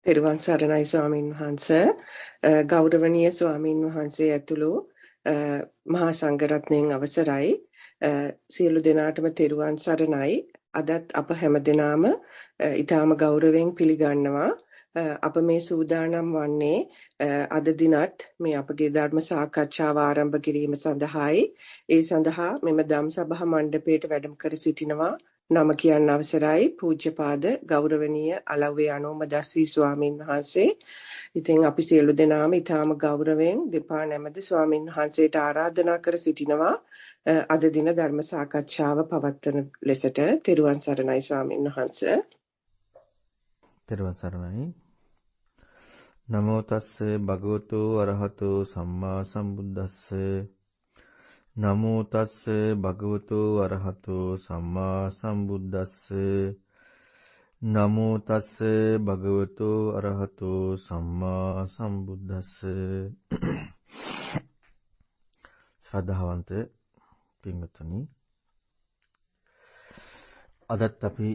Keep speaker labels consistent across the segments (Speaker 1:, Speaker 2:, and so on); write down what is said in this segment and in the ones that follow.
Speaker 1: පෙරවන් සරණයි ස්වාමින් වහන්සේ ගෞරවනීය ස්වාමින් වහන්සේ ඇතුළු මහා සංඝරත්නයන් අවසරයි සියලු දෙනාටම තෙරුවන් සරණයි අදත් අප හැමදෙනාම ඊටාම ගෞරවයෙන් පිළිගන්නවා අප මේ සූදානම් වන්නේ අද දිනත් මේ අපගේ ධර්ම සාකච්ඡාව ආරම්භ කිරීම සඳහායි ඒ සඳහා මෙම ධම්සභා මණ්ඩපයට වැඩම කර සිටිනවා නම කියන්න අවසරයි පූජ්‍යපාද ගෞරවනීය අලව්වේ අනෝම දස්සී ස්වාමින් වහන්සේ. ඉතින් අපි සියලු දෙනාම ඊටාම ගෞරවයෙන් දෙපා නැමද ස්වාමින් වහන්සේට ආරාධනා කර සිටිනවා අද දින ධර්ම සාකච්ඡාව පවත්වන ලෙසට. තෙරුවන් සරණයි ස්වාමින් වහන්සේ.
Speaker 2: තෙරුවන් සරණයි. නමෝ තස්ස භගවතු අරහතෝ සම්මා සම්බුද්දස්ස නමෝ තස්ස භගවතු අරහතෝ සම්මා සම්බුද්දස්ස නමෝ තස්ස භගවතු අරහතෝ සම්මා සම්බුද්දස්ස ශ්‍රද්ධාවන්ත පින්වත්නි අදත් අපි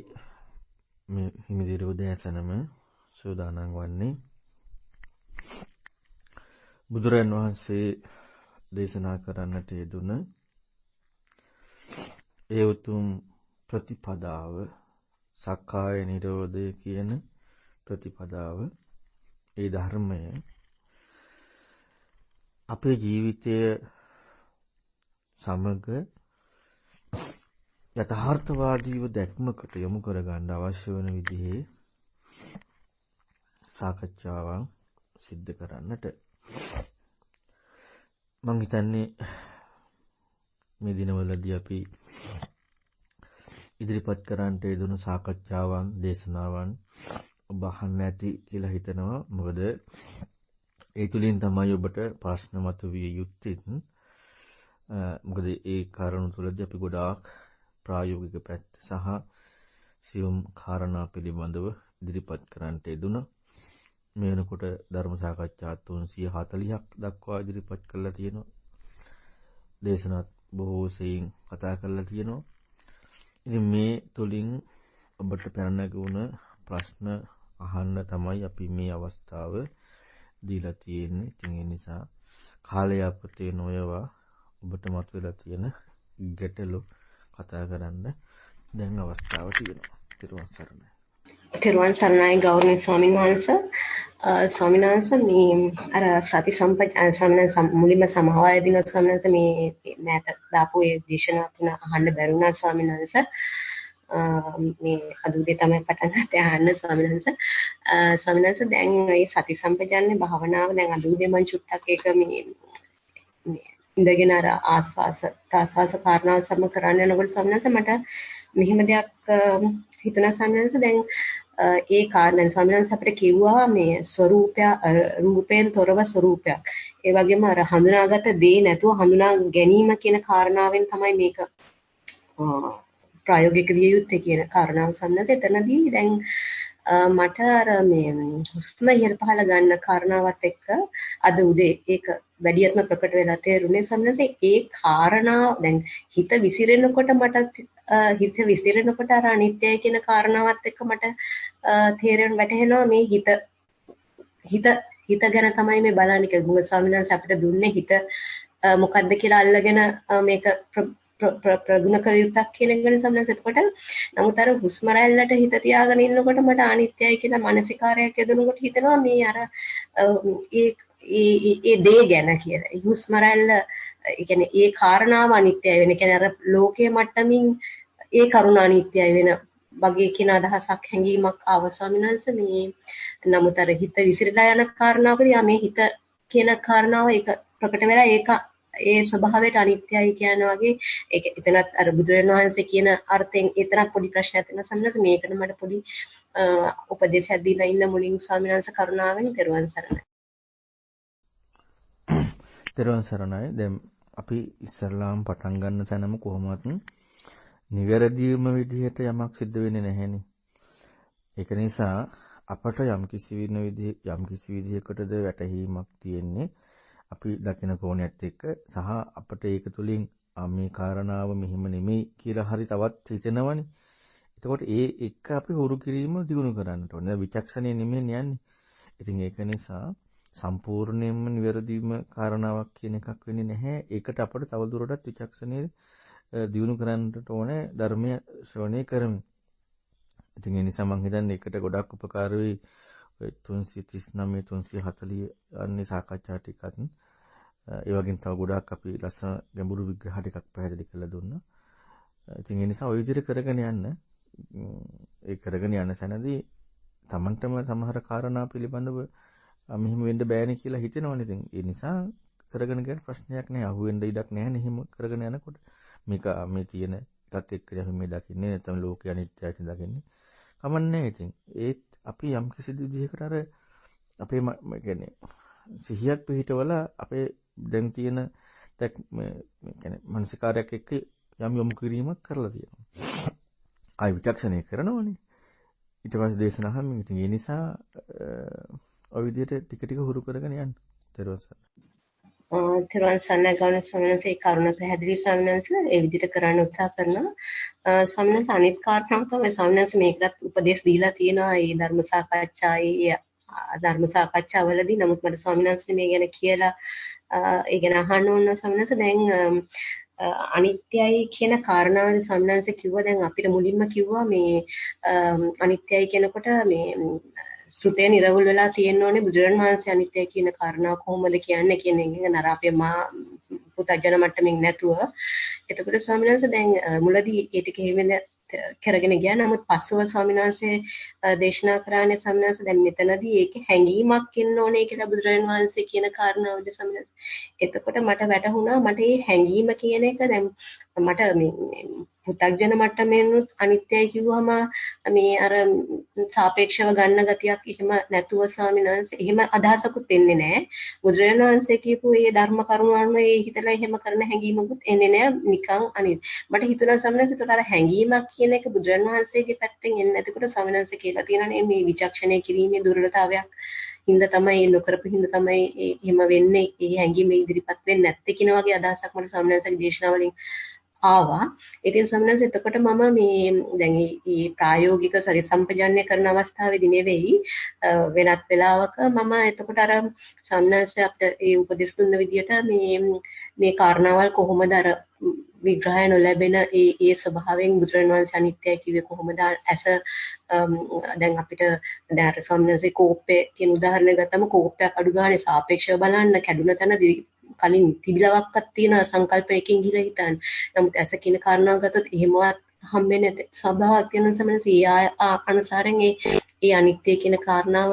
Speaker 2: මේ හිමිදිරි උදෑසනම සූදානම් වන්නේ බුදුරජාණන් වහන්සේ දේශනා කරන්නට යෙදුන ඒ උතුම් ප්‍රතිපදාව සක්කාය නිරෝධය කියන ප්‍රතිපදාව ඒ ධර්මය අපේ ජීවිතය සමග යථාර්ථවාදීව දැක්මකට යොමු කරගන්න අවශ්‍ය වන විදිහේ සාකච්ඡාවක් සිද්ධ කරන්නට මම හිතන්නේ මේ දිනවලදී අපි ඉදිරිපත් කරන්නට යෙදුණු සාකච්ඡාවන් දේශනාවන් ඔබ අහන්න ඇති කියලා හිතනවා. මොකද ඒ තුලින් තමයි ඔබට ප්‍රශ්න මතුවිය යුත්තේ. මොකද ඒ කාරණු තුලදී අපි ගොඩාක් ප්‍රායෝගික පැත්ත සහ සියුම් කාරණා පිළිබඳව ඉදිරිපත් කරන්නට යෙදුණා. මේ වෙනකොට ධර්ම සාකච්ඡා 340ක් දක්වා ඉදිරිපත් කරලා තියෙනවා. දේශනාත් බොහෝ සෙයින් කතා කරලා තියෙනවා. ඉතින් මේ තුලින් ඔබට පැන නැගුණ ප්‍රශ්න අහන්න තමයි අපි මේ අවස්ථාව දීලා තියෙන්නේ. ඉතින් ඒ නිසා කාලය අපතේ නොයවා ඔබට මතුවලා තියෙන ගැටලු කතා කරන්න දැන් අවස්ථාව තියෙනවා. ත්‍රිවන් සරණයි.
Speaker 3: තෙරුවන් සරණයි ගෞරවනීය ස්වාමීන් වහන්සේ. ස්වාමීන් වහන්සේ මේ අර සති සම්පජාන මුලින්ම සමාවාය දින ස්වාමීන් වහන්සේ මේ නැත දාපු ඒ දේශනා තුන අහන්න බැරුණා ස්වාමීන් වහන්සේ. මේ අද උදේ තමයි පටන් ගත්තේ අහන්න ස්වාමීන් වහන්සේ. ස්වාමීන් වහන්සේ දැන් මේ සති සම්පජාන්නේ භාවනාව දැන් අද උදේ මම චුට්ටක් ඒක මේ ඉඳගෙන අර ආස්වාස ප්‍රාස්වාස කාරණාව සම කරන්න යනකොට ස්වාමීන් වහන්සේ මට මෙහිම දෙයක් හිතුණා ස්වාමීන් වහන්සේ. දැන් ඒ කාරණා ස්වාමීන් වහන්සේ අපිට කිව්වා මේ ස්වરૂපය රූපයෙන් තොරව ස්වરૂපයක්. ඒ වගේම අර හඳුනාගත දේ නැතුව හඳුනා ගැනීම කියන කාරණාවෙන් තමයි මේක ප්‍රායෝගික විය යුත්තේ කියන කාරණාව ස්වාමීන් වහන්සේ. එතනදී දැන් මට අර මේ හුස්ම ඉහළ පහළ ගන්න කාරණාවත් එක්ක අද උදේ ඒක වැඩියත්ම ප්‍රකට වෙලා තේරුනේ ස්වාමීන් වහන්සේ. ඒ කාරණාව දැන් හිත විසිරෙනකොට මට හිත විසිරෙනකොට අර අනිත්‍යයි කියන කාරණාවත් එක්ක මට තේරෙන්න වැටහෙනවා මේ හිත ගැන තමයි මේ බලන්නේ කියලා. ගුණ ස්වාමීන් වහන්සේ අපිට දුන්නේ හිත මොකද්ද කියලා අල්ලගෙන මේක ප්‍රගුණ කර යුත්තක් කියන එක ස්වාමීන් වහන්සේ. එතකොට නමුත් අර හුස්ම රැල්ලට හිත තියාගෙන ඉන්නකොට මට අනිත්‍යයි කියලා මානසිකාරයක් යදනකොට හිතෙනවා මේ අර ඒ දේ ගැන කියලා. ඒ හුස්ම රැල්ල ඒ කියන්නේ ඒ කාරණාව අනිත්‍යයි වෙන. ඒ කියන්නේ අර ලෝකයේ මට්ටමින් ඒ කරුණ අනිත්‍යයි වෙන වගේ කියන අදහසක් හැඟීමක් ආව ස්වාමීන් වහන්සේ. මේ නමුත් අර හිත විසිරලා යන කාරණාවකදී මේ හිත කියන කාරණාව ඒක ප්‍රකට වෙලා ඒක ඒ ස්වභාවයට අනිත්‍යයි කියන වගේ ඒක එතනත් අර බුදුරජාණන් වහන්සේ කියන අර්ථයෙන් එතනත් පොඩි ප්‍රශ්නයක් තියෙනවා ස්වාමීන් වහන්සේ. මේකට මට පොඩි උපදේශයක් දීලා ඉන්න මුලින් ස්වාමීන් වහන්සේ කරුණාවෙන් තෙරුවන් සරණයි.
Speaker 2: තෙරුවන් සරණයි. දැන් අපි ඉස්සරලාම පටන් ගන්න තැනම කොහොමවත් නිවැරදිම විදිහට යමක් සිද්ධ වෙන්නේ නැහෙනේ. ඒක නිසා අපට යම්කිසි විදිහකටද වැටහීමක් තියෙන්නේ අපි දකින කෝණයත් එක්ක සහ අපට ඒක තුලින් මේ කාරණාව මෙහිම නෙමෙයි කියලා හරි තවත් හිතෙනවනේ. එතකොට ඒ එක්ක අපි හුරු කිරීම දිනු කරන්නට ඕනේ. විචක්ෂණය නෙමෙයි යන්නේ. ඉතින් ඒක නිසා සම්පූර්ණයෙන්ම නිවැරදිම කාරණාවක් කියන එකක් වෙන්නේ නැහැ. ඒකට අපිට තවදුරටත් විචක්ෂණයේ දියුණු කරන්නට ඕනේ ධර්මය ශ්‍රවණය කරමින්. ඉතින් ඒ නිසා මම හිතන්නේ ඒකට ගොඩක් උපකාර වෙයි 339 340 අන්නේ සාකච්ඡා ටිකත්. ඒ වගේම තව ගොඩාක් අපි ලස්සන ගැඹුරු විග්‍රහ ටිකක් පැහැදිලි කරලා දුන්නා. ඉතින් ඒ නිසා ওই විදිහට කරගෙන යන්න ඒ කරගෙන යන සැනදී Tamanටම සමහර කාරණා පිළිබඳව මෙහෙම වෙන්න බෑනේ කියලා හිතෙනවනේ. ඉතින් ඒ නිසා කරගෙන ගියත් ප්‍රශ්නයක් නෑ. අහුවෙන්න ඉඩක් නැහැ නේ එහෙම කරගෙන යනකොට. මේක මේ තියෙන එකත් එක්ක මේ දකින්නේ නැත්නම් ලෝකය අනිත්‍යයි දකින්නේ. කමන්නේ ඉතින් ඒත් අපි යම් කිසි විදිහකට අර අපේ කියන්නේ සිහියක් පිහිටවල අපේ දැන් තියෙන කියන්නේ මානසිකාරයක් එක්ක යම් යොමු කිරීමක් කරලා තියෙනවා. ආයි විචක්ෂණය කරනවනේ. ඊට පස්සේ දේශනා අහමින් ඉතින් ඒ නිසා ඔය විදිහට ටික ටික හුරු කරගෙන යන්න.
Speaker 3: තෙරුවන් සරණයි ගෞරවනීය ස්වාමීන් වහන්සේ කරුණ පැහැදිලි ස්වාමීන් වහන්සේ ඒ විදිහට කරන්න උත්සාහ කරනවා. ස්වාමීන් වහන්සේ අනිත් කාරණාව තමයි ස්වාමීන් වහන්සේ මේකටත් උපදේශ දීලා තියෙනවා. මේ ධර්ම සාකච්ඡාවලදී නමුත් මට ස්වාමීන් වහන්සේ මේ ගැන කියලා ඒ ගැන අහන්න ඕන ස්වාමීන් වහන්සේ දැන් අනිත්‍යයි කියන කාරණාවද ස්වාමීන් වහන්සේ කිව්වා. දැන් අපිට මුලින්ම කිව්වා මේ අනිත්‍යයි කියනකොට මේ සුතේ නිරවුල් වෙලා තියෙන්න ඕනේ බුදුරජාණන් වහන්සේ අනිත්‍යයි කියන කාරණාව කොහොමද කියන්නේ කියන එක නර අපේ පුතජන මට්ටමින් නැතුව. එතකොට ස්වාමීන් වහන්සේ දැන් මුලදී ඒ ටික හේවෙන කරගෙන ගියා. නමුත් පස්ව ස්වාමීන් වහන්සේ දේශනා කරානේ ස්වාමීන් වහන්සේ දැන් මෙතනදී ඒකේ හැඟීමක් එන්න ඕනේ කියලා බුදුරජාණන් වහන්සේ කියන කාරණාවද ස්වාමීන් වහන්සේ. එතකොට මට වැටහුණා මට මේ හැඟීම කියන එක දැන් මට මේ පුතග්ජන මට්ටමෙන් අනිත්‍යයි කිව්වම මේ අර සාපේක්ෂව ගන්න ගතියක් එහෙම නැතුව ස්වාමීන් වහන්සේ එහෙම අදහසකුත් එන්නේ නැහැ. බුදුරජාණන් වහන්සේ කියපු මේ ධර්ම කරුණ අනුව ඒ හිතලා එහෙම කරන හැඟීමකුත් එන්නේ නැහැ. නිකන් අනිත් මට හිතුණා ස්වාමීන් වහන්සේ ඒතර අර හැඟීමක් කියන එක බුදුරජාණන් වහන්සේගේ පැත්තෙන් එන්නේ නැතිකොට ස්වාමීන් වහන්සේ කියලා තියෙනනේ මේ විචක්ෂණය කිරීමේ දුර්වලතාවයක් හින්දා තමයි නොකරපු හින්දා තමයි එහෙම වෙන්නේ. ඒ හැඟීම ඉදිරිපත් වෙන්නේ නැත්තේ කියන වගේ අදහසක් මට ස්වාමීන් වහන්සේගේ දේශනාවලින් ආවා. ඉතින් ස්වාමීන් වහන්සේ එතකොට මම මේ දැන් මේ ප්‍රායෝගික සති සම්පජාන්‍ය කරන අවස්ථාවේදී නෙවෙයි වෙනත් වෙලාවක මම එතකොට අර ස්වාමීන් වහන්සේ අපිට ඒ උපදෙස් දුන්න විදියට මේ කාරණාවල් කොහොමද අර විග්‍රහය නොලැබෙන ඒ ස්වභාවයෙන් බුදුරජාණන් වහන්සේ අනිත්‍යයි කිව්වේ කොහොමද ඇස දැන් අපිට දැන් අර ස්වාමීන් වහන්සේ කෝප්පේ කියන උදාහරණයක් ගත්තම කෝප්පයක් අඩු ගානේ සාපේක්ෂව බලන්න කැඩුන තැනදී කලින් තිබිලවක්වත් තියෙන සංකල්පයකින් ගිහලා හිතන්න. නමුත් ඇස කියන කාරණාව ගත්තොත් එහෙමවත් හම්බෙන්නේ නැති ස්වභාවයක් වෙන සමනස අනුසාරයෙන් ඒ අනිත්‍ය කියන කාරණාව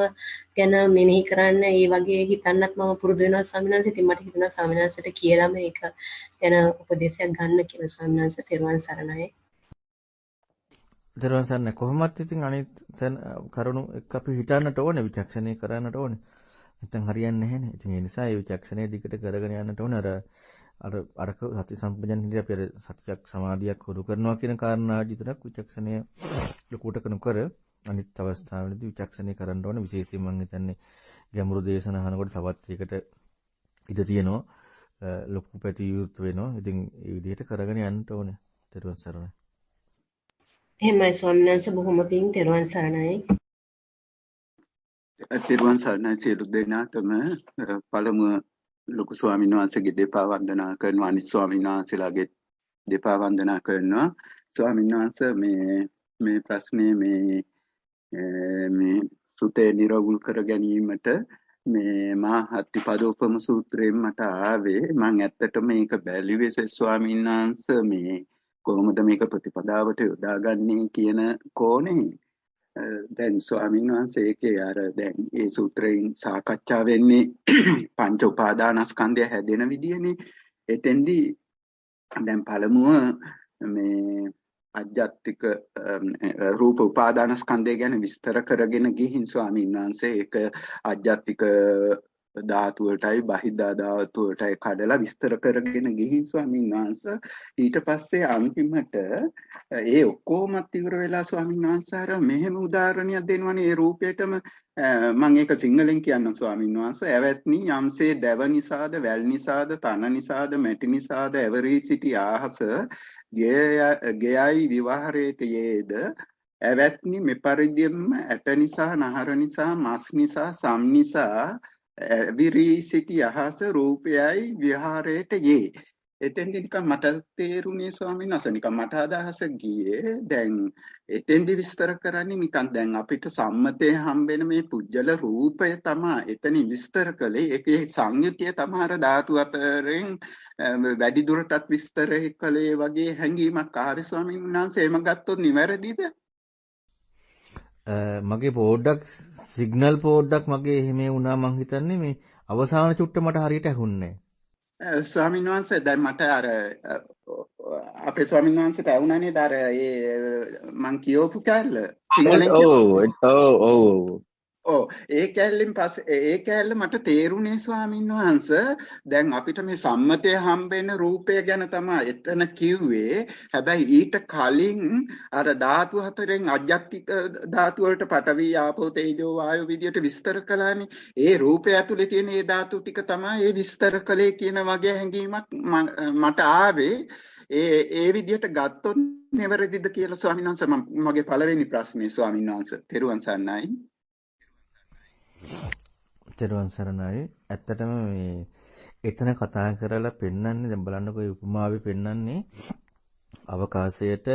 Speaker 3: ගැන මෙනෙහි කරන්න ඒ වගේ හිතන්නත් මම පුරුදු වෙනවා ස්වාමීන් වහන්සේ. ඉතින් මට හිතුණා ස්වාමීන් වහන්සේට කියලාම ඒක ගැන උපදේශයක් ගන්න කියලා ස්වාමීන් වහන්සේ. තෙරුවන් සරණයි.
Speaker 2: තෙරුවන් සරණයි. කොහොමත් ඉතින් අනිත් කරුණු එක්ක අපි හිතන්නට ඕනේ විචක්ෂණය කරන්නට ඕනේ. නැත්නම් හරියන්නේ නැහැනේ. ඉතින් ඒ නිසා මේ විචක්ෂණය දිගට කරගෙන යන්නට ඕන. අර සති සම්පජන් හිදී අපි සතියක් සමාධියක් හුරු කරනවා කියන කාරණාව විතරක් විචක්ෂණය ලොකුට කර අනිත් අවස්ථාවලදී විචක්ෂණය කරන්න ඕන. විශේෂයෙන් මම හිතන්නේ ගැඹුරු දේශන අහනකොට තවත් ඒකට ඉඩ තියෙනවා. ලොකු පැතියුත් වෙනවා. ඉතින් මේ විදිහට කරගෙන යන්න ඕනේ. තෙරුවන් සරණයි.
Speaker 3: එහෙමයි ස්වාමීන් වහන්සේ බොහොම පිං තෙරුවන් සරණයි.
Speaker 4: තෙරුවන් සරණයි සියලු දෙනාටම. පළමුව ලොකු ස්වාමීන් වහන්සේගේ දෙපා වන්දනා කරනවා. අනිත් ස්වාමීන් වහන්සේලාගේ දෙපා වන්දනා කරනවා. ස්වාමීන් වහන්සේ මේ ප්‍රශ්නේ මේ සුතේ නිරවුල් කර ගැනීමට මේ මා හත්තිපදෝපම සූත්‍රයෙන් මට ආවේ. මම ඇත්තටම මේක බැලුවේ ස්වාමීන් වහන්සේ මේ කොහොමද මේක ප්‍රතිපදාවට යොදාගන්නේ කියන කෝණේ. දැන් ස්වාමීන් වහන්සේ ඒකේ අර දැන් ඒ සූත්‍රයෙන් සාකච්ඡා වෙන්නේ පංච උපාදානස්කන්ධය හැදෙන විදියනේ. එතෙන්දී දැන් පළමුව මේ අජ්ජත්තික රූප උපාදානස්කන්ධය ගැන විස්තර කරගෙන ගිහින් ස්වාමීන් වහන්සේ ඒක අජ්ජත්තික ධාතු වලටයි බහිද්ධා ධාතු වලටයි කඩලා විස්තර කරගෙන ගිහින් ස්වාමීන් වහන්සේ ඊට පස්සේ අන්තිමට ඒ ඔක්කොමත් ඉවර වෙලා ස්වාමීන් වහන්සේ අර මෙහෙම උදාහරණයක් දෙනවනේ ඒ රූපේටම මම ඒක සිංහලෙන් කියන්නම් ස්වාමීන් වහන්සේ ඇවැත්නි යම්සේ දැව නිසාද වැල් නිසාද තන නිසාද මැටි නිසාද ඇවරී සිටි ආහස ගෙයයි විවහරේට යේද ඇවැත්නි මෙපරිදිම ඇට නිසා, නහර නිසා, මස් නිසා, සම් නිසා විරී සිටි අහස රූපයයි විහාරයට යේ. එතෙන්දි නිකන් මට තේරුණේ ස්වාමීන් වහන්සේ නිකන් මට අදහස ගියේ දැන් එතෙන්දි විස්තර කරන්නේ නිකන් දැන් අපිට සම්මතයේ හම්බෙන මේ පුජ්‍යල රූපය තමයි එතනින් විස්තර කළේ. ඒකේ සංයුතිය තමයි අර ධාතු අතරින් වැඩි දුරටත් විස්තර කළේ වගේ හැඟීමක් ආවේ ස්වාමීන් වහන්සේ. එහෙම ගත්තොත් නිවැරදිද?
Speaker 2: මගේ පොඩ්ඩක් සිග්නල් පොඩ්ඩක් මගේ එහෙම වුණා මං හිතන්නේ මේ අවසාන චුට්ට මට හරියට ඇහුන්නේ
Speaker 4: ස්වාමීන් වහන්සේ දැන් මට අර අපේ ස්වාමීන් වහන්සේට ඇහුණා නේද අර මං කියවපු කැල්ල සිංහලෙන් ඒ කැල්ලෙන් පස්සේ ඒ කැල්ල මට තේරුණේ ස්වාමීන් වහන්සේ දැන් අපිට මේ සම්මතය හම්බෙන රූපය ගැන තමයි එතන කිව්වේ. හැබැයි ඊට කලින් අර ධාතු හතරෙන් අජ්ජත්තික ධාතු වලට පඨවි ආපෝ තේජෝ වායෝ විදියට විස්තර කළානේ. ඒ රූපය ඇතුලේ තියෙන ඒ ධාතු ටික තමයි ඒ විස්තර කළේ කියන වගේ හැඟීමක් මට ආවේ. ඒ විදියට ගත්තොත් නිවැරදිද කියලා ස්වාමීන් වහන්සේ මගේ පළවෙනි ප්‍රශ්නේ ස්වාමීන් වහන්සේ. තෙරුවන් සරණයි.
Speaker 2: තෙරුවන් සරණයි. ඇත්තටම මේ එතන කතා කරලා පෙන්වන්නේ දැන් බලන්නකෝ මේ උපමාවේ පෙන්වන්නේ අවකාශයට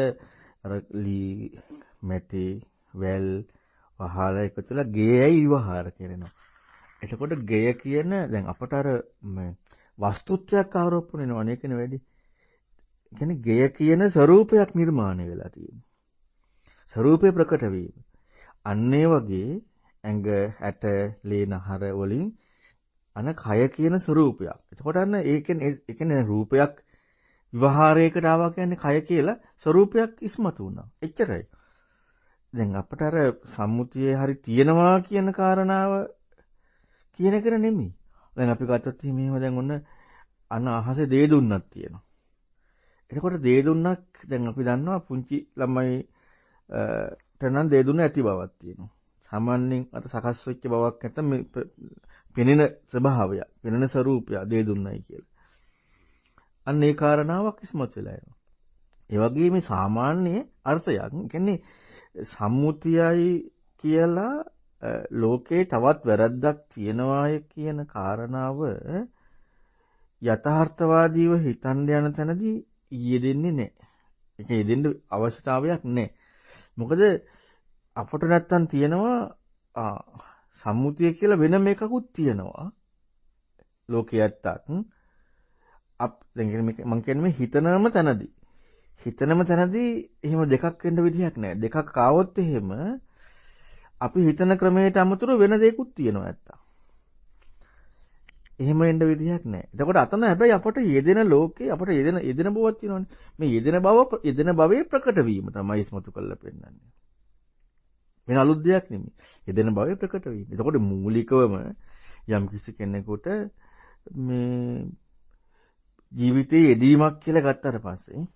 Speaker 2: අර ලී මැටි වැල් වහල එකතුලා ගෙයයි විවහාර කරනවා. එතකොට ගෙය කියන දැන් අපට අර වස්තුත්වයක් ආරෝපණය වෙනවා නේ කියන වැඩි. කියන්නේ ගෙය කියන ස්වરૂපයක් නිර්මාණය වෙලා තියෙනවා. ස්වરૂපේ ප්‍රකට වීම. අන්න ඒ වගේ ඇඟ ඇට ලේ නහර වලින් අන කය කියන ස්වરૂපයක්. එතකොට අන්න ඒ කියන්නේ රූපයක් විවහාරයකට ආවා කියන්නේ කය කියලා ස්වરૂපයක් ඉස්මතු වුණා. එච්චරයි. දැන් අපට අර සම්මුතියේ හරි තියෙනවා කියන කාරණාව කියන එක නෙමෙයි. දැන් අපි ගත්තොත් මෙහෙම දැන් ඔන්න අන අහසේ දේ දුන්නක් තියෙනවා. එතකොට දේ දුන්නක් දැන් අපි දන්නවා පුංචි ළමයි තනන් දේ දුන්න ඇති බවක් තියෙනවා. සාමාන්‍යයෙන් අර සකස් වෙච්ච බවක් නැත්නම් පෙනෙන ස්වභාවය, පෙනෙන ස්වરૂපය දේ දුන්නයි කියලා. අන්න ඒ කාරණාවක් ඉස්මතු වෙලා යනවා. ඒ වගේ මේ සාමාන්‍ය අර්ථයක් කියන්නේ සම්මුතියයි කියලා ලෝකේ තවත් වැරද්දක් තියනවාය කියන කාරණාව යථාර්ථවාදීව හිතන්න යන තැනදී යෙදෙන්නේ නැහැ. ඒක යෙදෙන්න අවශ්‍යතාවයක් නැහැ. මොකද අපට නැත්තම් තියෙනවා සම්මුතිය කියලා වෙනම එකකුත් තියෙනවා. ලෝකයටත් දැන් මම කියන්නේ මේ හිතනම තැනදී. හිතනම තැනදී එහෙම දෙකක් වෙන්න විදිහක් නැහැ. දෙකක් ආවොත් එහෙම අපි හිතන ක්‍රමයට අමතරව වෙන දෙයක්ත් තියෙනවා නැත්තම්. එහෙම වෙන්න විදිහක් නැහැ. එතකොට අතන හැබැයි අපට යෙදෙන ලෝකේ අපට යෙදෙන බවක් තියෙනවානේ. මේ යෙදෙන භවයේ ප්‍රකට වීම තමයි ඉස්මතු කරලා පෙන්නන්නේ. වෙන අලුත් දෙයක් නෙමෙයි. යෙදෙන භවයේ ප්‍රකට වීම. එතකොට මූලිකවම යම් කිසි කෙනෙකුට මේ ජීවිතයේ යෙදීමක් කියලා ගත්තාට පස්සේ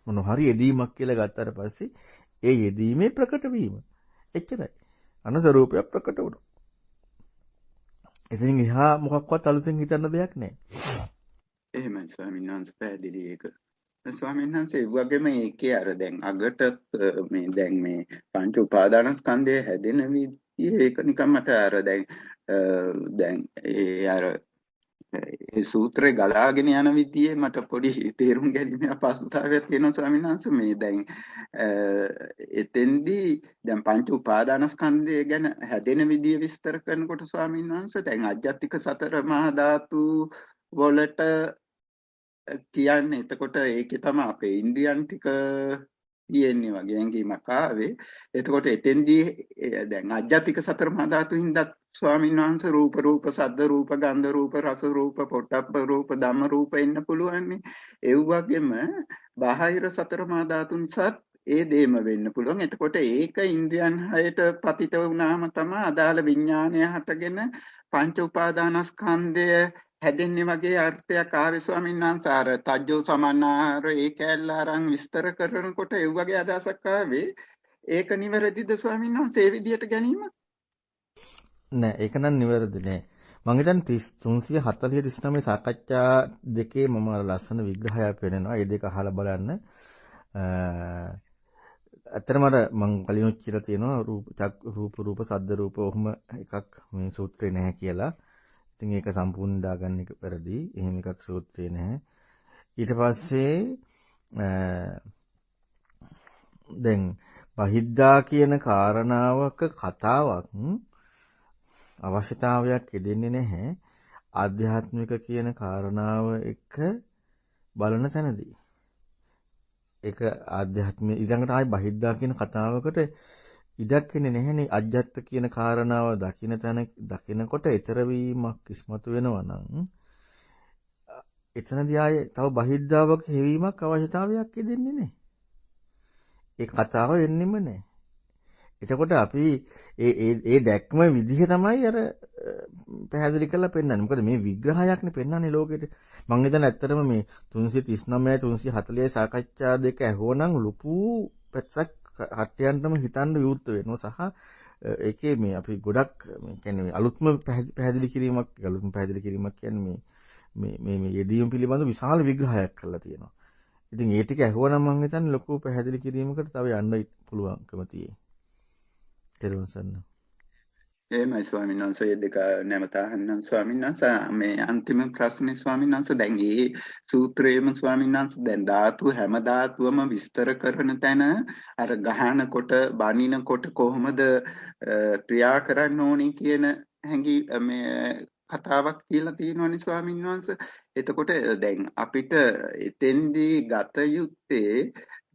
Speaker 2: මොන හරි යෙදීමක් කියලා ගත්තාට පස්සේ ඒ යෙදීමේ ප්‍රකට වීම. එච්චරයි. අනුස්වරූපයක් ප්‍රකට වුණා. ඉතින් එහා මොකක්වත් අලුතෙන් හිතන්න දෙයක් නැහැ.
Speaker 4: එහෙමයි ස්වාමීන් වහන්සේ පැහැදිලි ඒක. ස්වාමීන් වහන්සේ ඒ වගේම ඒකේ අර දැන් අගට මේ දැන් මේ පංච උපාදානස්කන්ධය හැදෙන විදිය ඒක නිකන් මට අර දැන් ඒ අර ඒ සූත්‍රේ ගලාගෙන යන විදියේ මට පොඩි තේරුම් ගැනීමේ අපහසුතාවයක් තියෙනවා ස්වාමීන් වහන්සේ. මේ දැන් එතෙන්දී දැන් පංච උපාදානස්කන්ධය ගැන හැදෙන විදිය විස්තර කරනකොට ස්වාමීන් වහන්සේ දැන් අජ්ජත්තික සතර මහා ධාතු වලට කියන්නේ එතකොට ඒකේ තමයි අපේ ඉන්ද්‍රියන් ටික තියෙන්නේ වගේ හැඟීමක් ආවේ. එතකොට එතෙන්දී දැන් අජ්ජත්තික සතර මහා ධාතු හින්දා ස්වාමීන් වහන්සේ රූප ශබ්ද රූප ගන්ධ රූප රස රූප පොට්ටබ්බ රූප ධම්ම රූප එන්න පුළුවන්නේ. ඒ වගේම බාහිර සතර මහා ධාතු නිසාත් ඒ දෙම වෙන්න පුළුවන්. එතකොට ඒක ඉන්ද්‍රියන් හයට පතිත වුණාම තමයි අදාළ විඥානය හටගෙන පංච උපාදානස්කන්ධය හැදෙන්නේ වගේ අර්ථයක් ආවේ ස්වාමීන් වහන්සේ. අර තජ්ජෝ සමන්නාර ඒ කැලල අරන් විස්තර කරනකොට ඒ වගේ අදහසක් ආවේ. ඒක නිවැරදිද ස්වාමීන් වහන්සේ ඒ විදිහට ගැනීම?
Speaker 2: නෑ ඒක නම් නිවැරදි නෑ. මම හිතන්නේ 340 39 සාකච්ඡා දෙකේ මම ලස්සන විග්‍රහයක් පෙන්නනවා. ඒ දෙක අහලා බලන්න. ඇත්තටම අර මම කලිනුත් කියලා තියෙනවා රූප සද්ද රූප ඔහොම එකක් මේ සූත්‍රේ නැහැ කියලා. ඉතින් ඒක සම්පූර්ණ දාගන්න එක වැරදි. එහෙම එකක් සූත්‍රේ නැහැ. ඊට පස්සේ දැන් බහිද්දා කියන කාරණාවක කතාවක් අවශ්‍යතාවයක් යෙදෙන්නේ නැහැ. ආධ්‍යාත්මික කියන කාරණාව එක බලන තැනදී. ඒක ආධ්‍යාත්මික ඊළඟට ආයි බහිද්දා කියන කතාවකට ඉඩක් එන්නේ නැහැනේ. අජ්ජත් කියන කාරණාව දකිනකොට ඊතර වීමක් ඉස්මතු වෙනවා නම් එතනදී ආයේ තව බහිද්දාවක හැවීමක් අවශ්‍යතාවයක් යෙදෙන්නේ නැහැ. ඒ කතාව වෙන්නෙම නැහැ. එතකොට අපි ඒ දැක්ම විදිහ තමයි අර පැහැදිලි කරලා පෙන්නන්නේ. මොකද මේ විග්‍රහයක්නේ පෙන්නන්නේ ලෝකෙට. මම හිතන්නේ ඇත්තටම මේ 339 340 සාකච්ඡා දෙක ඇහුවනම් ලොකු පැත්තක් හට්ටියන්ටම හිතන්න විවෘත වෙනවා. සහ ඒකේ මේ අපි ගොඩක් කියන්නේ අලුත්ම පැහැදිලි කිරීමක් කියන්නේ මේ යෙදීම පිළිබඳ විශාල විග්‍රහයක් කරලා තියෙනවා. ඉතින් ඒ ටික ඇහුවනම් මම හිතන්නේ ලොකු පැහැදිලි කිරීමකට තව යන්න පුළුවන්කම තියෙයි. කෙරුවසන්න.
Speaker 4: එහෙමයි ස්වාමීන් වහන්සේ දෙක නැවත අහන්නම් ස්වාමීන් වහන්සේ මේ අන්තිම ප්‍රශ්නේ ස්වාමීන් වහන්සේ දැන් මේ සූත්‍රයේම ස්වාමීන් වහන්සේ දැන් ධාතු හැම ධාතුවම විස්තර කරන තැන අර ගහනකොට බනිනකොට කොහොමද ක්‍රියා කරන්න ඕනේ කියන හැඟි මේ කතාවක් කියලා තියෙනවනේ ස්වාමීන් වහන්සේ. එතකොට දැන් අපිට එතෙන්දී ගත යුත්තේ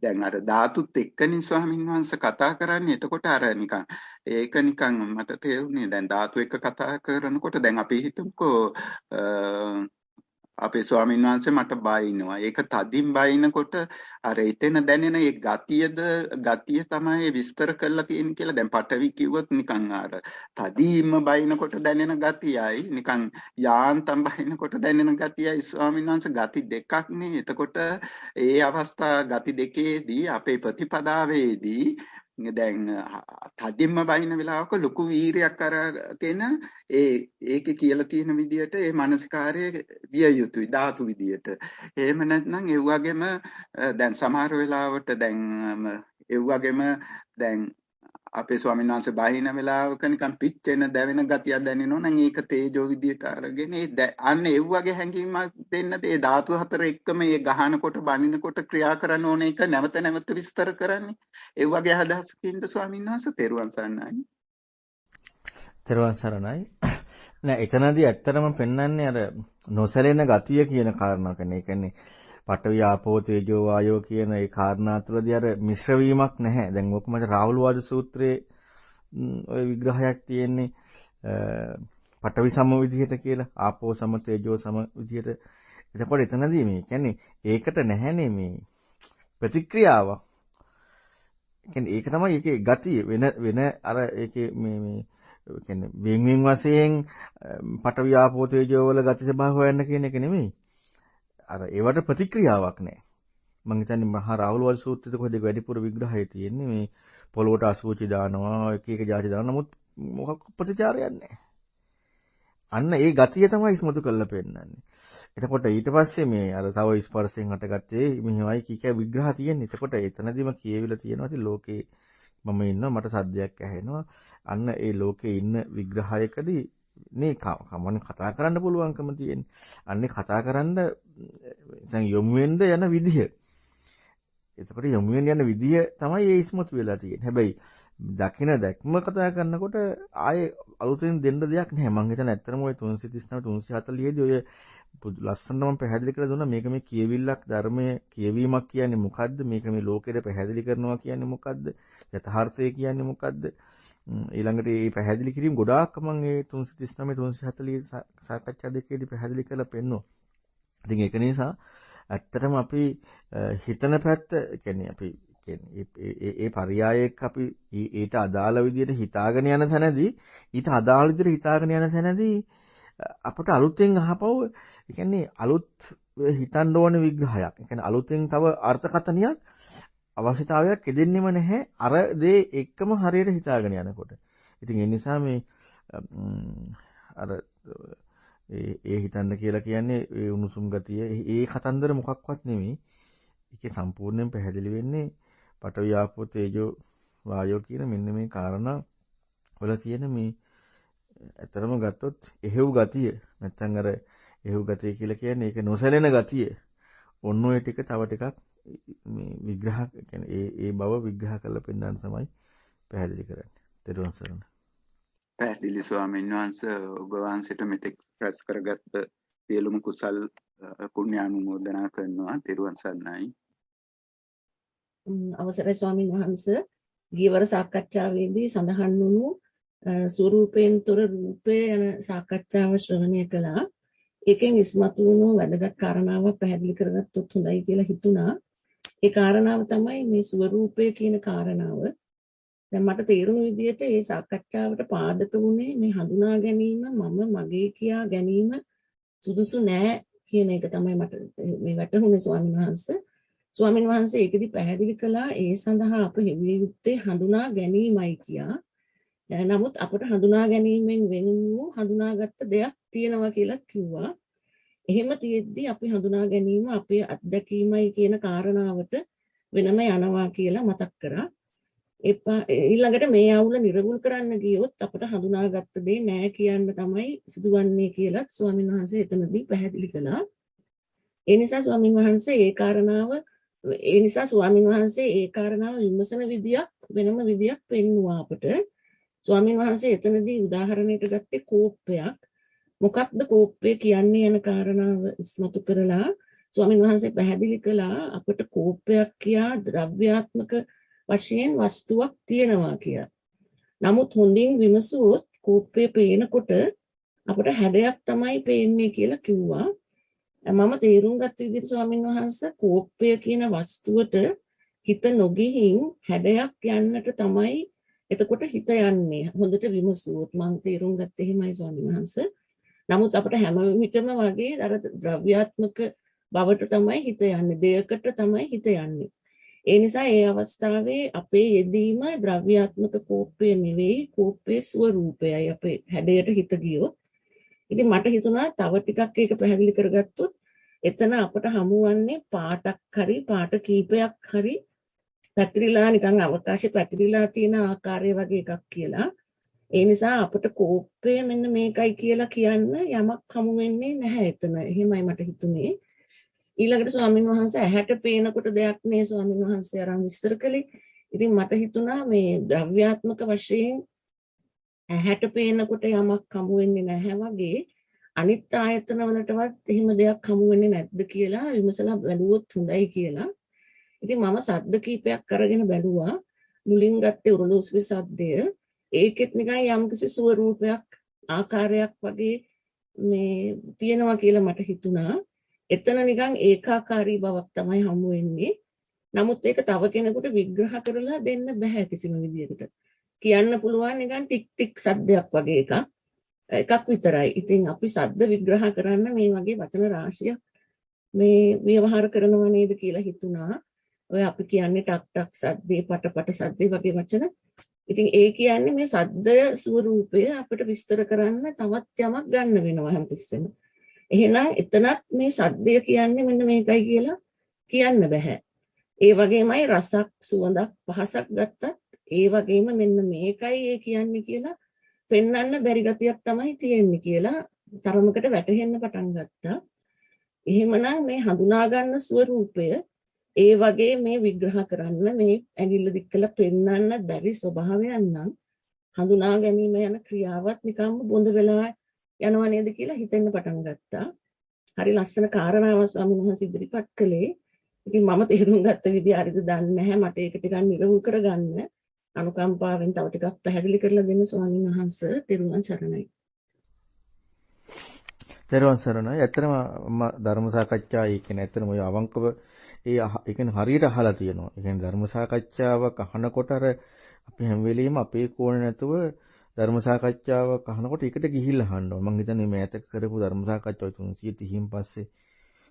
Speaker 4: දැන් අර ධාතුත් එක්කනේ ස්වාමීන් වහන්සේ කතා කරන්නේ. එතකොට අර නිකන් ඒක නිකන් මට තේරුනේ දැන් ධාතු එක්ක කතා කරනකොට දැන් අපි හිතමුකෝ අපේ ස්වාමීන් වහන්සේ මට බයිනවා. ඒක තදින් බයිනකොට අර එතන දැනෙන ඒ ගතිය තමයි විස්තර කරලා තියෙන්නේ කියලා. දැන් පටවි කිව්වොත් නිකන් අර තදින්ම බයිනකොට දැනෙන ගතියයි නිකන් යාන්තම් බයිනකොට දැනෙන ගතියයි ස්වාමීන් වහන්සේ ගති දෙකක් නේ. එතකොට ඒ අවස්ථා ගති දෙකේදී අපේ ප්‍රතිපදාවේදී දැන් තදින්ම බයින වෙලාවක ලොකු වීරයක් අරගෙන ඒකේ කියලා තියෙන විදියට ඒ මානසිකාරය විය යුතුයි ධාතු විදියට. එහෙම නැත්නම් ඒ වගේම දැන් සමහර වෙලාවට දැන් ඒ වගේම දැන් අපේ ස්වාමීන් වහන්සේ බහින වෙලාවක නිකන් පිච්චෙන දැවෙන ගතියක් දැනෙනවා නම් ඒක තේජෝ විදියට අරගෙන අන්න ඒ වගේ හැඟීමක් දෙන්නද ඒ ධාතු හතර එක්කම ඒ ගහනකොට බනිනකොට ක්‍රියා කරන්න ඕන එක නැවත නැවත විස්තර කරන්නේ ඒ වගේ අදහසකින්ද ස්වාමීන් වහන්සේ තෙරුවන් සරණයි.
Speaker 2: තෙරුවන් සරණයි. නෑ එතනදී ඇත්තටම පෙන්වන්නේ අර නොසැලෙන ගතිය කියන කාරණා කියන්නේ. ඒ කියන්නේ පඨවි ආපෝ තේජෝ වායෝ කියන ඒ කාරණා තුළදී අර මිශ්‍ර වීමක් නැහැ. දැන් ඔක මත රාහුල වාද සූත්‍රයේ ওই විග්‍රහයක් තියෙන්නේ පඨවි සම විදිහට කියලා ආපෝ සම තේජෝ සම විදිහට. එතකොට එතනදී මේ කියන්නේ ඒකට නැහැනේ මේ ප්‍රතික්‍රියාවක්. කියන්නේ ඒක තමයි ඒකේ ගතිය වෙන අර ඒකේ මේ කියන්නේ වෙන් වශයෙන් පඨවි ආපෝ තේජෝ වල ගති ස්වභාව හොයන්න කියන එක නෙමෙයි. අර ඒවට ප්‍රතික්‍රියාවක් නැහැ. මම හිතන්නේ මහා රාහුල වල සූත්‍රයේ කොහෙද වැඩිපුර විග්‍රහය තියෙන්නේ මේ පොළොවට අසුචි දානවා එක එක જાති දානවා නමුත් මොකක් ප්‍රතිචාරයක් නැහැ. අන්න ඒ ගතිය තමයි ඉස්මතු කරලා පෙන්නන්නේ. එතකොට ඊට පස්සේ මේ අර තව ස්පර්ශයෙන් හටගත්තේ මෙහෙමයි කීක විග්‍රහ තියෙන්නේ. එතකොට එතනදිම කියවිලා තියෙනවා ඉතින් ලෝකේ මම ඉන්නවා මට සද්දයක් ඇහෙනවා. අන්න ඒ ලෝකේ ඉන්න විග්‍රහයකදී නේ කමන කතා කරන්න පුළුවන්කම තියෙන්නේ. අන්නේ කතා කරන්න දැන් යොමු වෙන්න යන විදිය. එතකොට යොමු වෙන්න යන විදිය තමයි ඒ ඉස්මතු වෙලා තියෙන්නේ. හැබැයි දකින දැක්ම කතා කරනකොට ආයේ අලුතෙන් දෙන්න දෙයක් නැහැ. මම හිතන්නේ ඇත්තටම ওই 339 340 දී ඔය ලස්සනම පැහැදිලි කරලා දුන්නා මේක මේ කියවිල්ලක් ධර්මයේ කියවීමක් කියන්නේ මොකද්ද? මේක මේ ලෝකෙට පැහැදිලි කරනවා කියන්නේ මොකද්ද? යථාර්ථය කියන්නේ මොකද්ද? ඊළඟට මේ පැහැදිලි කිරීම ගොඩාක් මම මේ 339 340 සාකච්ඡා දෙකේදී පැහැදිලි කරලා පෙන්නුවා. ඉතින් ඒක නිසා ඇත්තටම අපි හිතන පැත්ත කියන්නේ අපි කියන්නේ ඒ පරයයක අපි ඊට අදාළ විදිහට හිතාගෙන යන තැනදී ඊට අදාළ විදිහට හිතාගෙන යන තැනදී අපට අලුතෙන් අහපව ඒ කියන්නේ අලුත් හිතන්න ඕන විග්‍රහයක්. ඒ කියන්නේ අලුතෙන් තව අර්ථකථනයක් අවශ්‍යතාවයක් දෙන්නෙම නැහැ අර දේ එක්කම හරියට හිතාගෙන යනකොට. ඉතින් ඒ නිසා මේ අර ඒ හිතන්න කියලා කියන්නේ ඒ උණුසුම් ගතිය ඒ කතන්දර මොකක්වත් නෙමෙයි. ඒකේ සම්පූර්ණයෙන් පැහැදිලි වෙන්නේ පඨවි ආපෝ තේජෝ වායෝ කියන මෙන්න මේ කාරණා වල තියෙන මේ ඇතරම ගත්තොත් එහෙව් ගතිය නැත්නම් අර එහෙව් ගතිය කියලා කියන්නේ ඒක නොසැලෙන ගතිය. ඔන්න ඔය ටික තව ටිකක් මේ විග්‍රහ කියන්නේ ඒ බව විග්‍රහ කරලා පෙන්නන්න තමයි පැහැදිලි කරන්නේ. ත්වන් සරණයි.
Speaker 4: පැහැදිලි ස්වාමීන් වහන්සේ ඔබ වහන්සේට මෙතෙක් රැස් කරගත්ත සියලුම කුසල් පුණ්‍යානුමෝදනා කරනවා. ත්වන් සරණයි.
Speaker 5: අවසරයි ස්වාමීන් වහන්සේ ගියවර සාකච්ඡාවේදී සඳහන් වුණු ස්වරූපයෙන් තොර රූපය යන සාකච්ඡාව ශ්‍රවණය කළා. ඒකෙන් ඉස්මතු වුණු වැදගත් කාරණාවක් පැහැදිලි කරගත්තොත් හොඳයි කියලා හිතුණා. ඒ කාරණාව තමයි මේ ස්වරූපය කියන කාරණාව. දැන් මට තේරුණු විදිහට මේ සාකච්ඡාවට පාදක වුණේ මේ හඳුනා ගැනීම මම මගේ කියා ගැනීම සුදුසු නෑ කියන එක තමයි මට මේ වැටහුනේ ස්වාමීන් වහන්සේ. ස්වාමීන් වහන්සේ ඒකෙදි පැහැදිලි කළා ඒ සඳහා අප හෙවිය යුත්තේ හඳුනා ගැනීමයි කියා. නමුත් අපට හඳුනා ගැනීමෙන් වෙන වූ හඳුනාගත්ත දෙයක් තියෙනවා කියලා කිව්වා. එහෙම තියෙද්දි අපි හඳුනා ගැනීම අපේ අත්දැකීමයි කියන කාරණාවට වෙනම යනවා කියලා මතක් කරා. ඊළඟට මේ අවුල නිරවුල් කරන්න ගියොත් අපට හඳුනාගත්ත දේ නෑ කියන්න තමයි සිදුවන්නේ කියලා ස්වාමීන් වහන්සේ එතනදී පැහැදිලි කළා. ඒ නිසා ස්වාමීන් වහන්සේ ඒ කාරණාව විමසන විදියක් වෙනම විදියක් පෙන්වුවා අපට. ස්වාමීන් වහන්සේ එතනදී උදාහරණයකට ගත්තේ කෝප්පයක්. මොකක්ද කෝප්පය කියන්නේ යන කාරණාව ඉස්මතු කරලා ස්වාමීන් වහන්සේ පැහැදිලි කළා අපට කෝප්පයක් කියා ද්‍රව්‍යාත්මක වශයෙන් වස්තුවක් තියෙනවා කියලා. නමුත් හොඳින් විමසුවොත් කෝප්පය පේනකොට අපට හැඩයක් තමයි පේන්නේ කියලා කිව්වා. මම තේරුම් ගත්ත විදිහට ස්වාමීන් වහන්සේ කෝප්පය කියන වස්තුවට හිත නොගිහින් හැඩයක් යන්නට තමයි එතකොට හිත යන්නේ. හොඳට විමසුවොත් මම තේරුම් ගත්තේ එහෙමයි ස්වාමීන් වහන්සේ. නමුත් අපිට හැම විටම වගේ අර ද්‍රව්‍යාත්මක බවට තමයි හිත යන්නේ. දෙයකට තමයි හිත යන්නේ. ඒ නිසා ඒ අවස්ථාවේ අපේ යෙදීම ද්‍රව්‍යාත්මක කෝප්පය නෙවෙයි කෝප්පේ ස්වරූපයයි අපේ හැඩයට හිත ගියොත්. ඉතින් මට හිතුණා තව ටිකක් ඒක පැහැදිලි කරගත්තොත් එතන අපට හමුවන්නේ පාටක් හරි පාට කීපයක් හරි පැතිරිලා නිකන් අවකාශය පැතිරිලා තියෙන ආකාරය වගේ එකක් කියලා. ඒ නිසා අපට කෝප්පය මෙන්න මේකයි කියලා කියන්න යමක් හමු වෙන්නේ නැහැ එතන. එහෙමයි මට හිතුනේ. ඊළඟට ස්වාමීන් වහන්සේ ඇහැට පේනකොට දෙයක් නේ ස්වාමීන් වහන්සේ අරන් විස්තර කළේ. ඉතින් මට හිතුණා මේ ද්‍රව්‍යාත්මක වශයෙන් ඇහැට පේනකොට යමක් හමු වෙන්නේ නැහැ වගේ අනිත් ආයතන වලටවත් එහෙම දෙයක් හමු වෙන්නේ නැද්ද කියලා විමසලා බැලුවොත් හොඳයි කියලා. ඉතින් මම සද්ද කීපයක් අරගෙන බැලුවා. මුලින් ගත්තේ උරලෝසුවේ සද්දය. ඒකෙත් නිකන් යම්කිසි ස්වරූපයක් ආකාරයක් වගේ මේ තියෙනවා කියලා මට හිතුණා. එතන නිකන් ඒකාකාරී බවක් තමයි හමු වෙන්නේ. නමුත් ඒක තව කෙනෙකුට විග්‍රහ කරලා දෙන්න බෑ කිසිම විදියකට. කියන්න පුළුවන් නිකන් ටික් ටික් සද්දයක් වගේ එකක් විතරයි. ඉතින් අපි සද්ද විග්‍රහ කරන්න මේ වගේ වචන රාශියක් මේ ව්‍යවහාර කරනවා නේද කියලා හිතුණා. ඔය අපි කියන්නේ ටක් ටක් සද්දේ පට පට සද්දේ වගේ වචන. ඉතින් ඒ කියන්නේ මේ සද්ද ස්වරූපය අපිට විස්තර කරන්න තවත් යමක් ගන්න වෙනවා හැමතිස්සෙම. එහෙනම් එතනත් මේ සද්දය කියන්නේ මෙන්න මේකයි කියලා කියන්න බෑ. ඒ වගේමයි රසක් සුවඳක් පහසක් ගත්තත් ඒ වගේම මෙන්න මේකයි ඒ කියන්නේ කියලා පෙන්වන්න බැරි ගතියක් තමයි තියෙන්නේ කියලා තරමකට වැටහෙන්න පටන් ගත්තා. එහෙමනම් මේ හඳුනා ගන්න ස්වරූපය ඒ වගේ මේ විග්‍රහ කරන්න මේ ඇඟිල්ල දික් කළා පෙන්වන්න බැරි ස්වභාවයක් නම් හඳුනා ගැනීම යන ක්‍රියාවත් නිකම්ම බොඳ වෙලා යනවා නේද කියලා හිතෙන්න පටන් ගත්තා. හරි ලස්සන කාරණාවක් ස්වාමීන් වහන්සේ ඉදිරිපත් කළේ. ඉතින් මම තේරුම් ගත්ත විදිහ හරිද දන්නේ නැහැ. මට ඒක ටිකක් නිරවුල් කරගන්න අනුකම්පාවෙන් තව ටිකක් පැහැදිලි කරලා දෙන්න ස්වාමීන් වහන්සේ. තෙරුවන් සරණයි.
Speaker 2: තෙරුවන් සරණයි. ඇත්තටම ධර්ම සාකච්ඡා කියන්නේ ඇත්තටම ඔය අවංකව ඒ කියන්නේ හරියට අහලා තියෙනවා. ඒ කියන්නේ ධර්ම සාකච්ඡාවක් අහනකොට අර අපි හැම වෙලෙම අපේ කෝණ නැතුව ධර්ම සාකච්ඡාවක් අහනකොට ඒකට ගිහිල්ලා අහන්න ඕන. මම හිතන්නේ මේ ඇත කරපු ධර්ම සාකච්ඡාව 330න් පස්සේ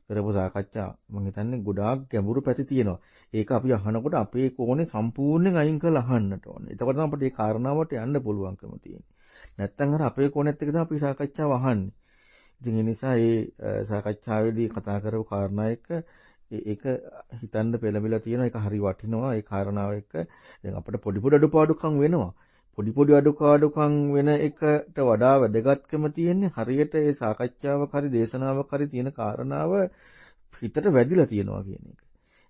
Speaker 2: කරපු සාකච්ඡා මම හිතන්නේ ගොඩාක් ගැඹුරු පැති තියෙනවා. ඒක අපි අහනකොට අපේ කෝණේ සම්පූර්ණයෙන් අයින් කරලා අහන්නට ඕනේ. එතකොට තමයි අපිට මේ කාරණාවට යන්න පුළුවන්කම තියෙන්නේ. නැත්තම් අර අපේ කෝණෙත් එක තමයි අපි සාකච්ඡාව අහන්නේ. ඉතින් ඒ නිසා මේ සාකච්ඡාවේදී කතා කරපු කාරණා එක ඒක හිතන්න පෙළඹිලා තියෙනවා. ඒක හරි වටිනවා. ඒ කාරණාව එක්ක දැන් අපිට පොඩි පොඩි අඩුපාඩුකම් වෙනවා. පොඩි පොඩි අඩුපාඩුකම් වෙන එකට වඩා වැදගත්කම තියෙන්නේ හරියට ඒ සාකච්ඡාවක් හරි දේශනාවක් හරි තියෙන කාරණාව හිතට වැදිලා තියෙනවා කියන එක.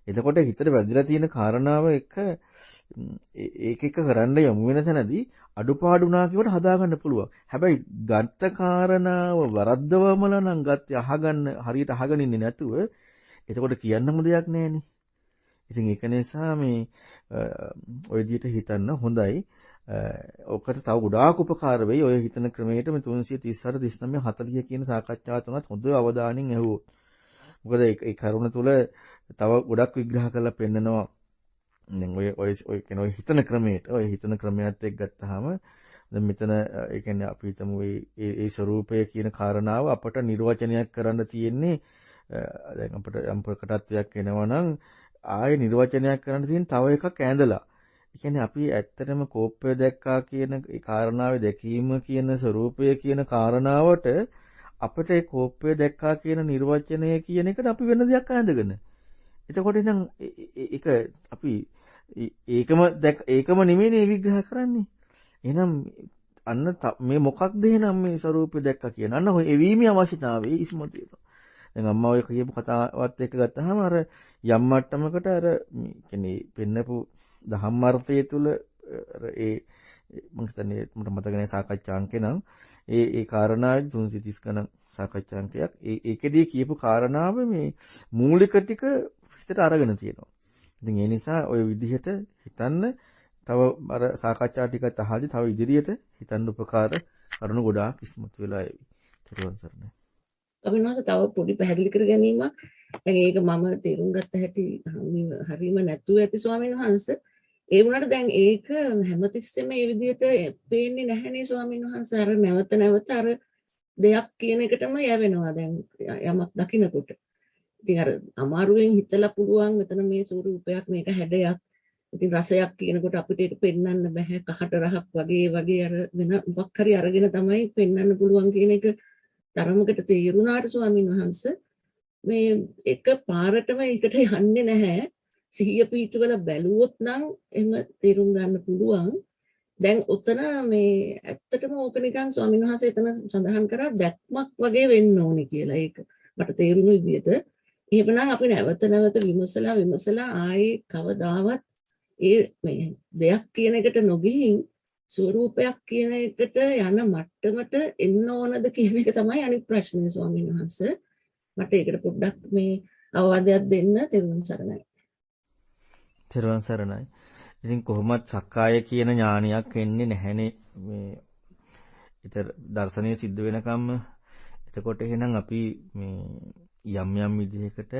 Speaker 2: එතකොට හිතට වැදිලා තියෙන කාරණාව එක ඒක කරන්න යමු වෙන තැනදී අඩුපාඩුනා කියවට හදාගන්න පුළුවන්. හැබැයි ගත්ත කාරණාව වරද්දවමල නම් ගත්තේ අහගන්න හරියට අහගෙන ඉන්නේ නැතුව එතකොට කියන්නම දෙයක් නැහැනේ. ඉතින් ඒක නිසා මේ ඔය විදිහට හිතන්න හොඳයි. ඔකට තව ගොඩාක් උපකාර වෙයි. ඔය හිතන ක්‍රමයට මේ 338 39 40 කියන සාකච්ඡාව තුනත් හොඳ අවධානයෙන් ඇහුවොත්. මොකද ඒ කරුණ තුල තව ගොඩක් විග්‍රහ කරලා පෙන්නනවා. දැන් ඔය කියන ඔය හිතන ක්‍රමයට එක්ක ගත්තාම දැන් මෙතන ඒ කියන්නේ අපි හිතමු ඒ ස්වરૂපය කියන කාරණාව අපට නිර්වචනයක් කරන්න තියෙන්නේ. දැන් අපිට යම් ප්‍රකටත්වයක් එනවා නම් ආයේ නිර්වචනයක් කරන්න තියෙන තව එකක් ඇඳලා. ඒ කියන්නේ අපි ඇත්තටම කෝපය දැක්කා කියන ඒ කාරණාවේ දැකීම කියන ස්වરૂපය කියන කාරණාවට අපිට ඒ කෝපය දැක්කා කියන නිර්වචනය කියන එකට අපි වෙන දෙයක් ඇඳගෙන. එතකොට ඉතින් ඒක අපි ඒකම නෙමෙයිනේ විග්‍රහ කරන්නේ. එහෙනම් අන්න මේ මොකක්ද එහෙනම් මේ ස්වરૂපය දැක්කා කියන. අන්න ඔය එවීමේ අවශ්‍යතාවය ඉස්මතු වෙනවා. දැන් අම්මා ඔය කියපු කතාවත් එක්ක ගත්තාම අර යම් මට්ටමකට අර කියන්නේ පෙන්නපු ධම්මාර්ථය තුල ඒ මම හිතන්නේ මට මතක නැහැ සාකච්ඡාංකේ නම් ඒ කාරණාවේ 330 ගණන් සාකච්ඡාංකයක් ඒකෙදී කියපු කාරණාව මේ මූලික ටික හිතට අරගෙන තියෙනවා. ඉතින් ඒ නිසා ওই විදිහට හිතන්න තව අර සාකච්ඡා ටිකත් අහලා තව ඉදිරියට හිතන්න උපකාර කරුණු ගොඩාක් ඉස්මතු වෙලා එවි. ඊට පස්සේ
Speaker 5: අවිනාස තව පොඩි පැහැදිලි කර ගැනීමක්. දැන් ඒක මම තේරුම් ගත්ත හැටි හරීම නැතුව ඇති ස්වාමීන් වහන්සේ. ඒ වුණාට දැන් ඒක හැමතිස්සෙම මේ විදිහට පේන්නේ නැහැනේ ස්වාමීන් වහන්සේ. අර නැවත අර දෙයක් කියන එකටම යවෙනවා දැන් යමක් දකින්නකොට. ඉතින් අර අමාරුවෙන් හිතලා පුළුවන් මෙතන මේ ස්වරූපයක් මේක හැඩයක්. ඉතින් රසයක් කියනකොට අපිට ඒක පෙන්වන්න බෑ. කහට රහක් වගේ අර වෙන මොකක් හරි අරගෙන තමයි පෙන්වන්න පුළුවන් කියන එක තරමකට තේරුණාට ස්වාමීන් වහන්සේ මේ එක පාරටම එකට යන්නේ නැහැ. සිහිය පිටුවල බැලුවොත් නම් එහෙම තේරුම් ගන්න පුළුවන්. දැන් උතන මේ ඇත්තටම ඕක නිකන් ස්වාමීන් වහන්සේ එතන සඳහන් කරා දැක්මක් වගේ වෙන්න ඕනේ කියලා. ඒක මට තේරුණු විදිහට. එහෙමනම් අපි නැවත විමසලා ආයේ කවදාවත් ඒ මේ දෙයක් කියන එකට නොගිහින් ස්වරූපයක් කියන එකට යන මට්ටමට එන්න ඕනද කියන එක තමයි අනිත් ප්‍රශ්නේ ස්වාමීන් වහන්සේ. මට ඒකට පොඩ්ඩක් මේ අවවාදයක් දෙන්න. තෙරුවන් සරණයි.
Speaker 2: තෙරුවන් සරණයි. ඉතින් කොහොමත් සක්කාය කියන ඥානයක් එන්නේ නැහැනේ මේ ඊතර දර්ශනීය සිද්ධ වෙනකම්ම. එතකොට එහෙනම් අපි මේ යම් විදිහකට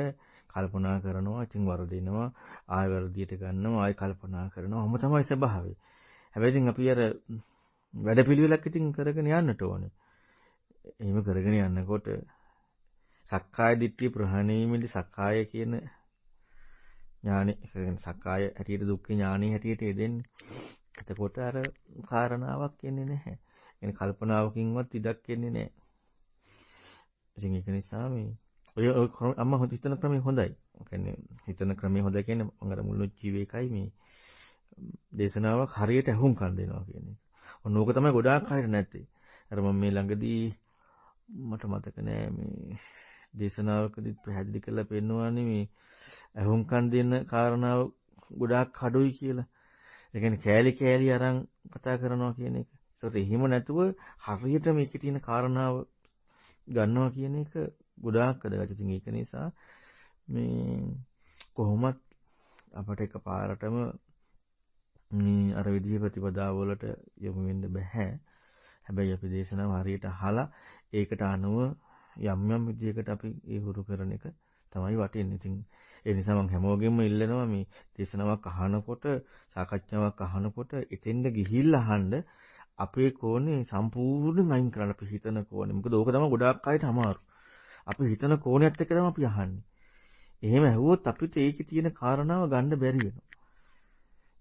Speaker 2: කල්පනා කරනවා, ඉතින් වරදිනවා, ආය වරදියට ගන්නවා, ආය කල්පනා කරනවා. ඔහොම තමයි ස්වභාවය. හැබැයි ඉතින් අපි අර වැඩපිළිවෙලක් ඉතින් කරගෙන යන්නට ඕනේ. එහෙම කරගෙන යනකොට සක්කාය දිට්ඨිය ප්‍රහාණය වීමේදී සක්කාය කියන ඥානෙ කියන්නේ සක්කාය හැටියට දුක්ඛ ඥානෙ හැටියට යෙදෙන්නේ. එතකොට අර කාරණාවක් එන්නේ නැහැ. يعني කල්පනාවකින්වත් ඉඩක් එන්නේ නැහැ. ඉතින් ඒක නිසා මේ ඔය අම්මා හිතන ක්‍රමය හොඳයි. කියන්නේ හිතන ක්‍රමය හොඳයි කියන්නේ මම අර මුල්ලු ජීවේකයි මේ දේශනාවක් හරියට අහුම්කම් දෙනවා කියන්නේ. ඔන්න ඕක තමයි ගොඩාක් අයට නැත්තේ. අර මම මේ ළඟදී මට මතක නෑ මේ දේශනාවකදී පැහැදිලි කරලා පෙන්නවානේ මේ අහුම්කම් දෙන කාරණාව ගොඩාක් අඩුයි කියලා. ඒ කියන්නේ කෑලි අරන් කතා කරනවා කියන එක. ඒකට එහෙම නැතුව හරියට මේකේ තියෙන කාරණාව ගන්නවා කියන එක ගොඩාක් වැදගත්. ඉතින් ඒක නිසා මේ කොහොමත් අපට එකපාරටම මේ අර විදිහේ ප්‍රතිපදාව වලට යොමු වෙන්න බෑ. හැබැයි අපි දේශනාව හරියට අහලා ඒකට අනුව යම් විදිහකට අපි ඒ හුරු කරන එක තමයි වටින්නේ. ඉතින් ඒ නිසා මම හැමෝගෙම ඉල්ලනවා මේ දේශනාවක් අහනකොට, සාකච්ඡාවක් අහනකොට එතෙන්ද ගිහිල්ලා අහන්න අපේ කෝණේ සම්පූර්ණයෙන් අයින් කරන්න අපි හිතන කෝණේ. මොකද ඕක තමයි ගොඩාක් අයට අමාරු. අපි හිතන කෝණයත් එක්ක තමයි අපි අහන්නේ. එහෙම ඇහුවොත් අපිට ඒකේ තියෙන කාරණාව ගන්න බැරි වෙනවා.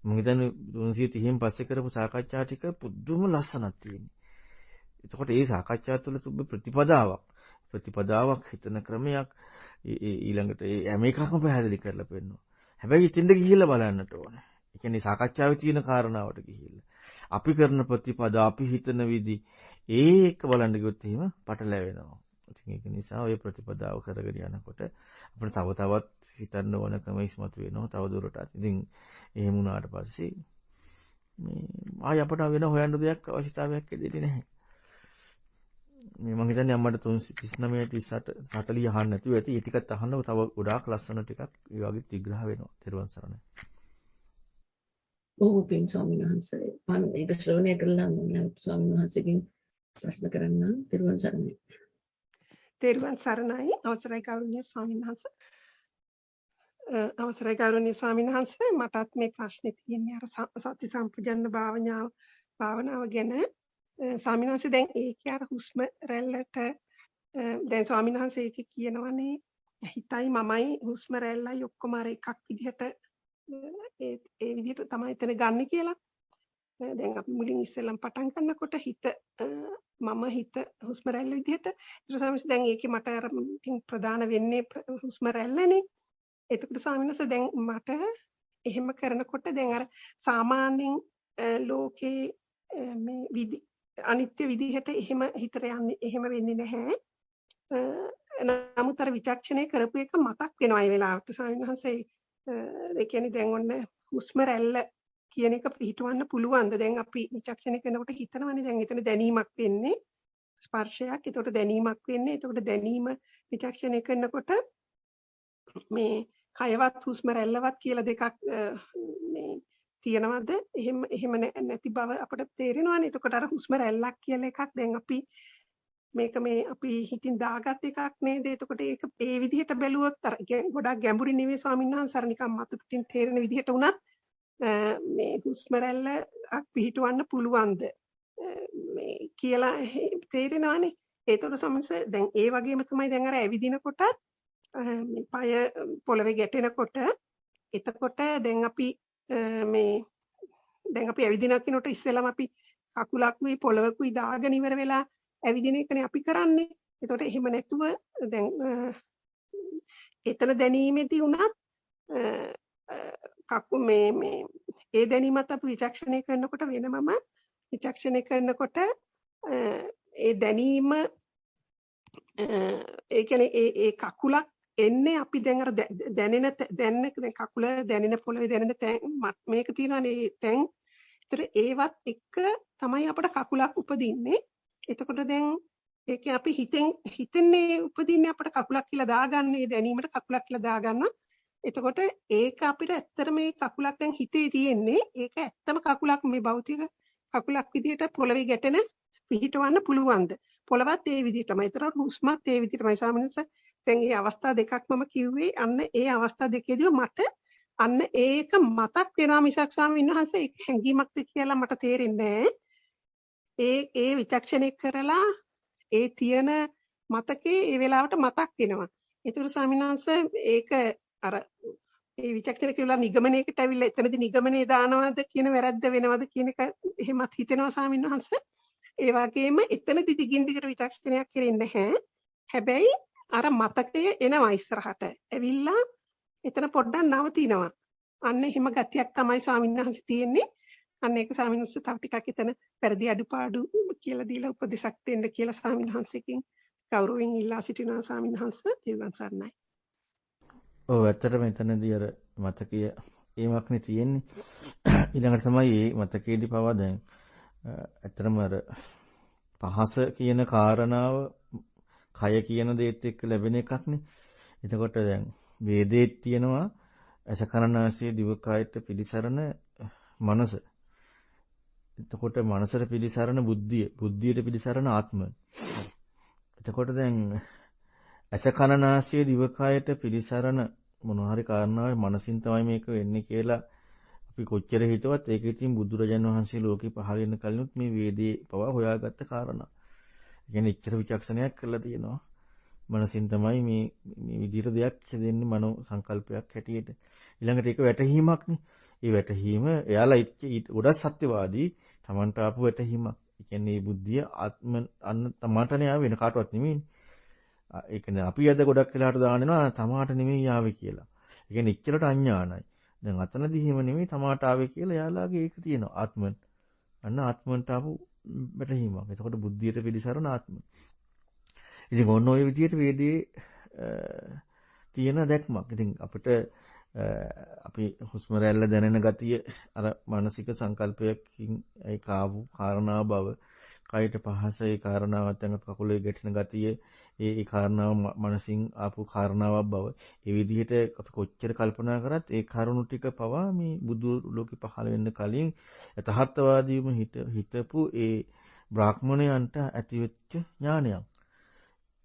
Speaker 2: මම හිතන්නේ 330න් පස්සේ කරපු සාකච්ඡා ටික පුදුම ලස්සනක් තියෙනවා. එතකොට මේ සාකච්ඡා තුළ තිබ්බ ප්‍රතිපදාවක් ප්‍රතිපදාවක් හිතන ක්‍රමයක් ඊළඟට හැම එකක්ම පැහැදිලි කරලා පෙන්නනවා. හැබැයි ඉතින්ද ගිහිල්ලා බලන්නට ඕනේ. ඒ කියන්නේ සාකච්ඡාවේ තියෙන කාරණාවට ගිහිල්ලා. අපි කරන ප්‍රතිපදා අපි හිතන විදි ඒක බලන්න ගියොත් එහෙම පටලැවෙනවා. ඉතින් ඒක නිසා ඔය ප්‍රතිපදාව කරගෙන යනකොට අපිට තව තවත් හිතන්න ඕනකම ඉස්මතු වෙනවා තව දුරටත්. ඉතින් එහෙම වුණාට පස්සේ මේ ආය අපට වෙන හොයන්න දෙයක් අවශ්‍යතාවයක් දෙන්නේ නැහැ. මේ මම හිතන්නේ අම්මට 39 38 40 අහන්න නැතුව ඇති. ඒ ටිකත් අහන්න තව ගොඩාක් ලස්සන ටිකක් ඒ වගේ විග්‍රහ වෙනවා. ත්‍රිවන් සරණයි.
Speaker 5: බොහෝ පින් ස්වාමීන් වහන්සේ. මම ඒක ශ්‍රවණය කරලා මම ස්වාමීන් වහන්සේගෙන් ප්‍රශ්න කරන්න ත්‍රිවන් සරණයි.
Speaker 6: තෙරුවන් සරණයි අවසරයි ගෞරවනීය ස්වාමීන් වහන්සේ. අවසරයි ගෞරවනීය ස්වාමීන් වහන්සේ මටත් මේ ප්‍රශ්නේ තියෙන්නේ අර සති සම්පජන්න භාවනාව ගැන. ස්වාමීන් වහන්සේ දැන් ඒකේ අර හුස්ම රැල්ලට දැන් ස්වාමීන් වහන්සේ ඒකේ කියනවනේ හිතයි මමයි හුස්ම රැල්ලයි ඔක්කොම අර එකක් විදිහට ඒ විදිහට තමයි එතන ගන්න කියලා. දැන් අපි මුලින් ඉස්සෙල්ලම පටන් ගන්නකොට හිත මම හිත හුස්ම රැල්ල විදිහට ඊට පස්සේ දැන් ඒකේ මට අර ඉතින් ප්‍රධාන වෙන්නේ හුස්ම රැල්ලනේ. එතකොට ස්වාමීන් වහන්සේ දැන් මට එහෙම කරනකොට දැන් අර සාමාන්‍යයෙන් ලෝකේ මේ අනිත්‍ය විදිහට එහෙම හිතට යන්නේ එහෙම වෙන්නේ නැහැ. නමුත් අර විචක්ෂණය කරපු එක මතක් වෙනවා ඒ වෙලාවට ස්වාමීන් වහන්සේ. ඒ කියන්නේ දැන් ඔන්න හුස්ම රැල්ල කියන එක පිටවන්න පුළුවන්ද? දැන් අපි විචක්ෂණය කරනකොට හිතනවානේ දැන් එතන දැනීමක් වෙන්නේ ස්පර්ශයක්. ඒකට දැනීමක් වෙන්නේ. ඒකට දැනීම විචක්ෂණය කරනකොට මේ කයවත් හුස්ම රැල්ලවත් කියලා දෙකක් මේ තියෙනවද? එහෙම නැති බව අපිට තේරෙනවානේ. ඒකට අර හුස්ම රැල්ලක් කියලා එකක් දැන් අපි මේක මේ අපි හිතින් දාගත් එකක් නේද? එතකොට ඒක ඒ විදිහට බැලුවොත් අර ගොඩක් ගැඹුරින් නෙවෙයි ස්වාමීන් වහන්සේ අර නිකන් මතු පිටින් තේරෙන විදිහට උනත් මේ හුස්ම රැල්ලක් පිහිටවන්න පුළුවන්ද මේ කියලා තේරෙනවානේ. ඒතකොට සමහරවිට දැන් ඒ වගේම තමයි දැන් අර ඇවිදිනකොට මේ පය පොළවේ ගැටෙනකොට එතකොට දැන් අපි ඇවිදිනවා කියනකොට ඉස්සෙල්ලාම අපි කකුලක්ුයි පොළවකුයි දාගෙන ඉවර වෙලා ඇවිදින එකනේ අපි කරන්නේ. ඒතකොට එහෙම නැතුව දැන් එතන දැනීමේදී උනත් කකු මේ ඒ දැනීමත් අපි විචක්ෂණය කරනකොට වෙනමම විචක්ෂණය කරනකොට ඒ දැනීම ඒ කියන්නේ ඒ කකුලක් එන්නේ අපි දැන් අර දැනෙන කකුල දැනෙන පොළවේ දැනෙන තැන් මේක තියෙනවානේ තැන්. ඒතර ඒවත් එක්ක තමයි අපිට කකුලක් උපදින්නේ. එතකොට දැන් ඒක අපි හිතන්නේ උපදින්නේ අපිට කකුලක් කියලා දාගන්නේ දැනීමට කකුලක් කියලා දාගන්නවා. එතකොට ඒක අපිට ඇත්තට මේ කකුලක් දැන් හිතේ තියෙන්නේ ඒක ඇත්තම කකුලක් මේ භෞතික කකුලක් විදිහට පොළවේ ගැටෙන පිහිටවන්න පුළුවන්ද? පොළවත් ඒ විදිහටමයි. ඒතර හුස්මත් ඒ විදිහටමයි සාමාන්‍යයෙන් දැන් මේ අවස්ථා දෙකක් මම කිව්වේ අන්න ඒ අවස්ථා දෙකේදී මට අන්න ඒක මතක් වෙනවා මිසක් ස්වාමීන් වහන්සේ ඒක හැඟීමක්ද කියලා මට තේරෙන්නේ නැහැ. ඒ විචක්ෂණය කරලා ඒ තියෙන මතකේ ඒ වෙලාවට මතක් වෙනවා. ඒතර ස්වාමීන් වහන්සේ ඒක අර ඒ විචක්ෂණය කියලා නිගමනයකට ඇවිල්ලා එතනදී නිගමනයේ දානවද කියන වැරද්ද වෙනවද කියන එක එහෙමත් හිතෙනවා ස්වාමීන් වහන්සේ. ඒ වගේම එතනදී දිගින් දිගට විචක්ෂණයක් කෙරෙන්නේ නැහැ. හැබැයි අර මතකය එනවා ඉස්සරහට. ඇවිල්ලා එතන පොඩ්ඩක් නවතිනවා. අන්න එහෙම ගතියක් තමයි ස්වාමීන් වහන්සේ තියෙන්නේ. අන්න ඒක ස්වාමීන් වහන්සේ තව ටිකක් එතන පෙරදි අඩුපාඩු කියලා දීලා උපදෙසක් දෙන්න කියලා ස්වාමීන් වහන්සේකින් ගෞරවයෙන් ඉල්ලා සිටිනවා ස්වාමීන් වහන්සේ. තිරුවන් සරණයි.
Speaker 2: ඔව් ඇත්තටම එතනදී අර මතකය ඒමක්නේ තියෙන්නේ. ඊළඟට තමයි මේ මතකයේදී පවා දැන් ඇත්තටම අර පහස කියන කාරණාව කය කියන දේත් එක්ක ලැබෙන එකක්නේ. එතකොට දැන් වේදේත් තියෙනවා අසකරණාසී දිවකායට පිළිසරණ මනස. එතකොට මනසට පිළිසරණ බුද්ධිය, බුද්ධියට පිළිසරණ ආත්ම. එතකොට දැන් අසකරණාසී දිවකායට පිළිසරණ මොනවා හරි කාරණාවේ මනසින් තමයි මේක වෙන්නේ කියලා අපි කොච්චර හිතුවත් ඒක ඉතින් බුදුරජාණන් වහන්සේ ලෝකේ පහළ වෙන කලිනුත් මේ වේදේ පවා හොයාගත්ත කාරණා. කියන්නේ ඉච්ඡර විචක්ෂණයක් කරලා තියෙනවා. මනසින් තමයි මේ විදිහට දෙයක් හදෙන්නේ මනෝ සංකල්පයක් හැටියට. ඊළඟට ඒක වැටහීමක්නේ. ඒ වැටහීම එයාලා ගොඩක් සත්‍යවාදී Tamanට ආපු වැටහීමක්. ඒ කියන්නේ මේ බුද්ධිය ආත්ම අන්න Tamanටනේ ආව වෙන කාටවත් නෙමෙයි. ඒ කියන්නේ අපි අද ගොඩක් වෙලාවට දානවා තමාට නෙමෙයි ආවේ කියලා. ඒ කියන්නේ ඉච්චලට අඥානයි. දැන් අතනදී හිම නෙමෙයි තමාට ආවේ කියලා යාළුවාගේ ඒක තියෙනවා ආත්මෙන්. අන්න ආත්මෙන්ට ආපු වැටහීමක්. එතකොට බුද්ධියට පිළිසරණ ආත්ම. ඉතින් ඔන්න ඔය විදිහට වේදේ තියෙන දැක්මක්. ඉතින් අපිට අපි හුස්ම රැල්ල දැනෙන ගතිය අර මානසික සංකල්පයකින් ඒක ආපු කාරණා බව, කයට පහස ඒ කාරණාවත් එක්ක කකුලේ ගැටෙන ගතිය ඒ කාරණාව මනසින් ආපු කාරණාවක් බව. ඒ විදිහට අපි කොච්චර කල්පනා කරත් ඒ කරුණු ටික පවා මේ බුදු ලෝකෙ පහළ වෙන්න කලින් යථාර්ථවාදීවම හිතපු ඒ බ්‍රාහ්මණයන්ට ඇතිවෙච්ච ඥානයක්.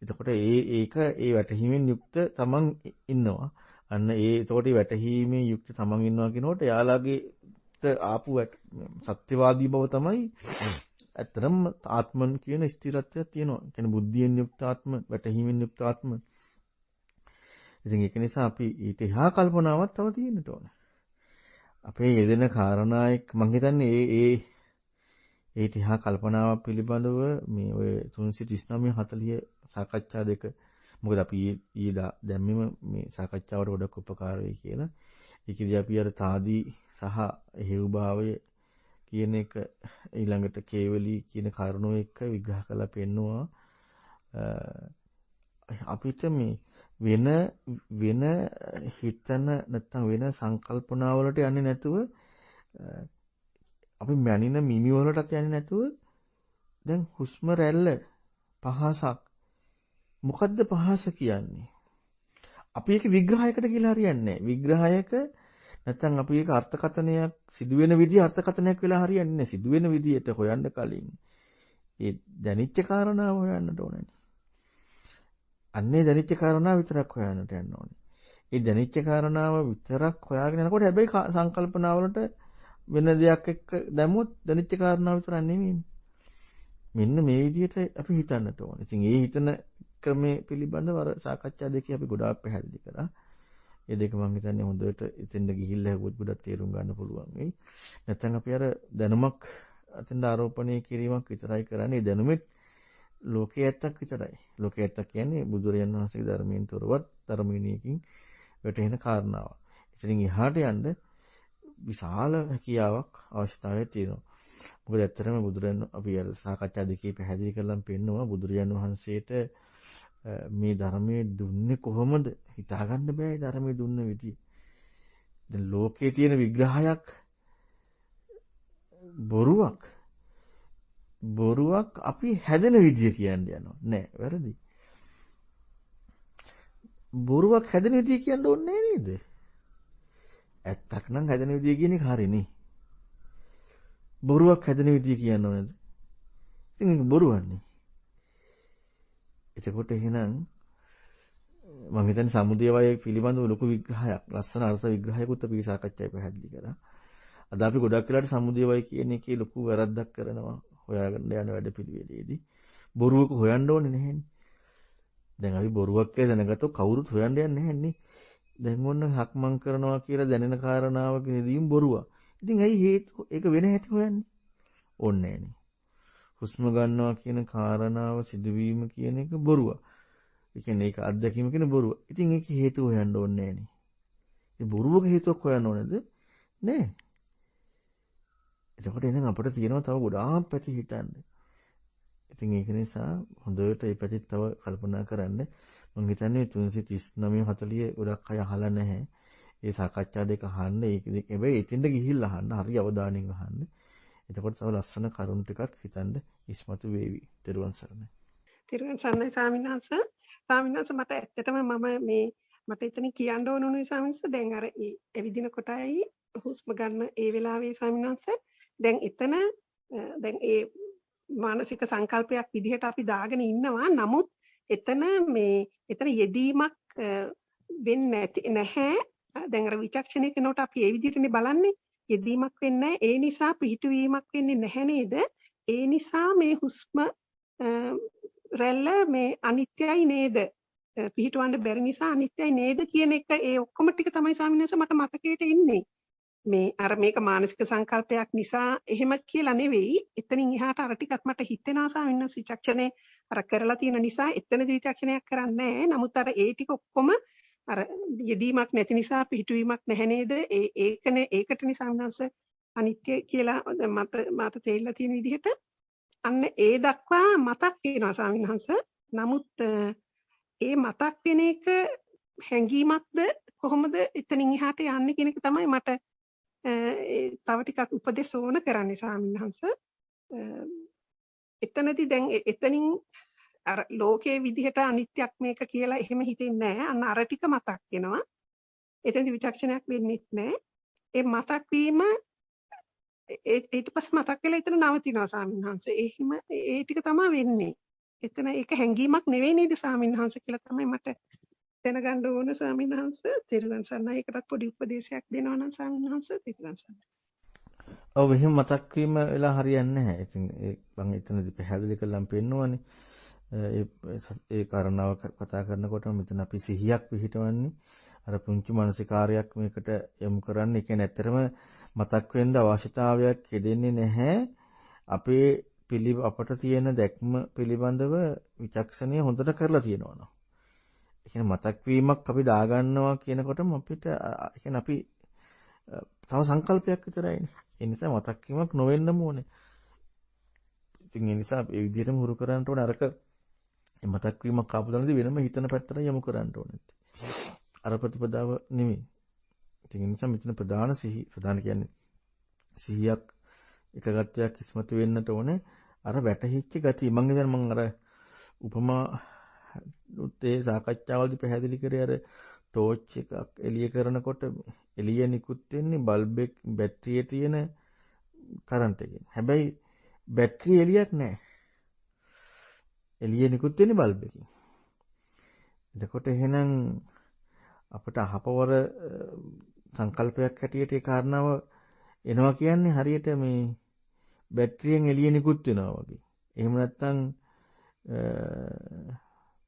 Speaker 2: එතකොට ඒක ඒ වැටහීමෙන් යුක්ත තමන් ඉන්නවා. අන්න එතකොට වැටහීමේ යුක්ත තමන් ඉන්නවා කියනකොට යාළගේ ආපු සත්‍යවාදී බව තමයි ඇත්තටම ආත්මන් කියන ස්ථිරත්වයක් තියෙනවා. ඒ කියන්නේ බුද්ධියෙන් යුක්ත ආත්ම, වැටහීමෙන් යුක්ත ආත්ම. ඉතින් ඒක නිසා අපි ඊට එහා කල්පනාවක් තව තියෙන්නට ඕනේ. අපේ යෙදෙන කාරණා එක්ක මම හිතන්නේ ඒ තිහා කල්පනාවක් පිළිබඳව මේ ඔය 339 40 සාකච්ඡා දෙක මොකද අපි ඊදා දැම්මෙම මේ සාකච්ඡාවට ගොඩක් උපකාර වෙයි කියලා. ඒකදී අපි අර තාදී සහ හේවභාවය කියන එක ඊළඟට කේවලී කියන කරුණෝ එක්ක විග්‍රහ කරලා පෙන්නවා. අපිට මේ වෙන හිතන නැත්නම් වෙන සංකල්පනා වලට යන්නේ නැතුව අපි මැනින මිමි වලටත් යන්නේ නැතුව දැන් හුස්ම රැල්ල පහසක් මොකද්ද පහස කියන්නේ? අපි ඒක විග්‍රහයකට කියලා හරියන්නේ නැහැ. විග්‍රහයක නැත්නම් අපි ඒක අර්ථකථනයක් සිදුවෙන විදිහ අර්ථකථනයක් වෙලා හරියන්නේ නැහැ. සිදුවෙන විදිහට හොයන්න කලින් ඒ දැනිච්ච කාරණාව හොයන්නට ඕනේ. අන්නේ දැනිච්ච කාරණාව විතරක් හොයන්නට යන්න ඕනේ. ඒ දැනිච්ච කාරණාව විතරක් හොයාගෙන යනකොට හැබැයි සංකල්පනාවලට වෙන දෙයක් එක්ක දැමුවොත් දැනිච්ච කාරණාව විතරක් නෙමෙයි. මෙන්න මේ විදිහට අපි හිතන්නට ඕනේ. ඉතින් ඒ හිතන ක්‍රමයේ පිළිබඳව අර සාකච්ඡා දෙකේ අපි ගොඩාක් පැහැදිලි කරා. ඒ දෙක මම හිතන්නේ හොඳට එතෙන්ද ගිහිල්ලා හුවත් ගොඩක් තේරුම් ගන්න පුළුවන් වෙයි. නැත්නම් අපි අර දැනුමක් අතෙන්ද ආරෝපණය කිරීමක් විතරයි කරන්නේ. දැනුමෙත් ලෝකයේ ඇත්තක් විතරයි. ලෝකයේ ඇත්තක් කියන්නේ බුදුරජාණන් වහන්සේගේ ධර්මයෙන් තොරවත් ධර්මීනියකින් වැටෙන කාරණාවක්. ඉතින් එහාට යන්න විශාල හැකියාවක් අවශ්‍යතාවයක් තියෙනවා. මොකද ඇත්තටම බුදුරජාණන් අපි අර සාකච්ඡා දෙකේ පැහැදිලි කරලා පෙන්නනවා බුදුරජාණන් වහන්සේට මේ ධර්මයේ දුන්නේ කොහොමද හිතාගන්න බෑ ධර්මයේ දුන්න විදිය. දැන් ලෝකයේ තියෙන විග්‍රහයක් බොරුවක් අපි හැදෙන විදිය කියන්නේ යනවා. නෑ වැරදි. බොරුවක් හැදෙන විදිය කියන්න ඕනේ නේද? ඇත්තක් නම් හැදෙන විදිය කියන එක හරිනේ. බොරුවක් හැදෙන විදිය කියන්න ඕනේද? ඉතින් ඒක බොරුවන්නේ. එතකොට එහෙනම් මම හිතන්නේ සමුදය වය පිළිබඳව ලොකු විග්‍රහයක්, ලස්සන අර්ථ විග්‍රහයකුත් අපි සාකච්ඡාවේ පැහැදිලි කරා. අද අපි ගොඩක් වෙලාවට සමුදය වය කියන එකේ ලොකු වැරද්දක් කරනවා හොයාගන්න යන වැඩපිළිවෙලේදී. බොරුවක හොයන්න ඕනේ නැහෙනේ. දැන් අපි බොරුවක් කියලා දැනගත්තොත් කවුරුත් හොයන්න යන්නේ නැහෙනේ. දැන් ඔන්න හක්මන් කරනවා කියලා දැනෙන කාරණාවකදීම බොරුවක්. ඉතින් ඇයි හේතු ඒක වෙන හැටි හොයන්නේ? ඕනේ නැහනේ. හුස්ම ගන්නවා කියන කාරණාව සිදුවීම කියන එක බොරුවක්. ඒ කියන්නේ ඒක අත්දැකීම කියන බොරුව. ඉතින් ඒක හේතු හොයන්න ඕනේ නැහනේ. ඒ බොරුවක හේතුවක් හොයන්න ඕනේද? නෑ. එතකොට එහෙනම් අපිට තියෙනවා තව ගොඩාක් පැති හිතන්න. ඉතින් ඒක නිසා හොඳට මේ පැතිත් තව කල්පනා කරන්න. මම හිතන්නේ 339 40 ගොඩක් අය අහලා නැහැ. ඒ සාකච්ඡා දෙක අහන්න. ඒක හැබැයි එතින්ද ගිහිල්ලා අහන්න. හරි අවධානයෙන් අහන්න. එතකොට තව ලස්සන කරුණු ටිකක් හිතන්න ඉස්මතු වේවි. ත්වන් සරණයි.
Speaker 6: ත්වන් සරණයි ස්වාමීන් වහන්සේ. ස්වාමීන් වහන්සේ මට ඇත්තටම මට එතන කියන්න ඕන උනේ ස්වාමීන් වහන්සේ දැන් අර එවිදින කොටයි හුස්ම ගන්න ඒ වෙලාවේ ස්වාමීන් වහන්සේ දැන් එතන දැන් ඒ මානසික සංකල්පයක් විදිහට අපි දාගෙන ඉන්නවා. නමුත් එතන යෙදීමක් වෙන්නේ නැහැ. දැන් අර විචක්ෂණය කරනකොට අපි ඒ විදිහටනේ බලන්නේ. යෙදීමක් වෙන්නේ ඒ නිසා පිහිටුවීමක් වෙන්නේ නැහැ නේද? ඒ නිසා මේ හුස්ම රැල්ල මේ අනිත්‍යයි නේද? පිහිටවන්න බැරි නිසා අනිත්‍යයි නේද කියන එක ඒ ඔක්කොම ටික තමයි ස්වාමීන් වහන්සේ මට මතකයට එන්නේ. මේක මානසික සංකල්පයක් නිසා එහෙම කියලා නෙවෙයි. එතනින් එහාට අර ටිකක් මට හිතෙනවා ස්වාමීන් වහන්සේ විචක්ෂණේ අර කරලා තියෙන නිසා එතනදි විචක්ෂණයක් කරන්නේ නැහැ. නමුත් අර ඒ ටික ඔක්කොම අර යෙදීමක් නැති නිසා පිහිටුවීමක් නැහැ නේද? ඒකටනේ සාමිනාංශ අනිත්‍ය කියලා මත තේරිලා තියෙන විදිහට අන්න ඒ දක්වා මතක් වෙනවා සාමිනාංශ. නමුත් ඒ මතක් වෙන එක හැඟීමක්ද කොහොමද එතනින් එහාට යන්නේ කියන එක තමයි මට තව ටිකක් උපදෙස් ඕන කරන්නේ සාමිනාංශ. එතනදී දැන් එතනින් අර ලෝකයේ විදිහට අනිත්‍යක් මේක කියලා එහෙම හිතෙන්නේ නැහැ. අන්න අර ටික මතක් වෙනවා. එතනදී විචක්ෂණයක් වෙන්නේ නැහැ. ඒ මතක් වීම ඊට පස්සේ මතක් වෙලා එතන නවතිනවා සාමින්හංශ. එහෙම ඒ ටික තමයි වෙන්නේ. එතන ඒක හැංගීමක් නෙවෙයි නේද සාමින්හංශ කියලා තමයි මට දැනගන්න ඕන සාමින්හංශ. තෙරුවන් සරණයි. ඒකටත් පොඩි උපදේශයක් දෙනවා නම් සාමින්හංශ තෙරුවන් සරණයි.
Speaker 2: ඔව් එහෙම මතක් වීම වෙලා හරියන්නේ නැහැ. ඉතින් මම එතනදී පැහැදිලි කරලම් පෙන්නවනේ. ඒ කාරණාව කතා කරනකොට මෙතන අපි සිහියක් පිහිටවන්නේ අර පුංචි මානසිකාරයක් මේකට යොමු කරන්නේ. ඒ කියන්නේ ඇත්තටම මතක් වෙන්න අවශ්‍යතාවයක් හෙදෙන්නේ නැහැ. අපේ අපට තියෙන දැක්ම පිළිබඳව විචක්ෂණය හොඳට කරලා තියෙනවා නෝ. ඒ කියන්නේ මතක් වීමක් අපි දාගන්නවා කියනකොටම අපිට ඒ කියන්නේ අපි තව සංකල්පයක් විතරයිනේ. ඒ නිසා මතක් වීමක් නොවෙන්නම ඕනේ. ඉතින් ඒ නිසා මේ විදිහටම හුරු කරන්න ඕනේ. අරක මතක් වීමක් ආපු දණදී වෙනම හිතන පැත්තට යොමු කරන්න ඕනේ. අර ප්‍රතිපදාව නෙමෙයි. ඉතින් ඒ නිසා මෙතන ප්‍රධාන කියන්නේ සිහියක් එකගතයක් ඉස්මතු වෙන්නට ඕනේ. අර වැටහිච්ච ගතිය. මම අර උපමා උත්තේ සාකච්ඡාවලදී පැහැදිලි කරේ අර ටෝච් එකක් එළිය කරනකොට එළිය නිකුත් වෙන්නේ බල්බ් බැටරියේ තියෙන කරන්ට් එකෙන්. හැබැයි බැටරිය එළියක් නැහැ. එළිය නිකුත් වෙන්නේ බල්බ් එකකින්. එතකොට එහෙනම් අපිට අහපවර සංකල්පයක් හැටියට ඒ කාරණාව එනවා කියන්නේ හරියට මේ බැටරියෙන් එළිය නිකුත් වෙනවා වගේ. එහෙම නැත්නම්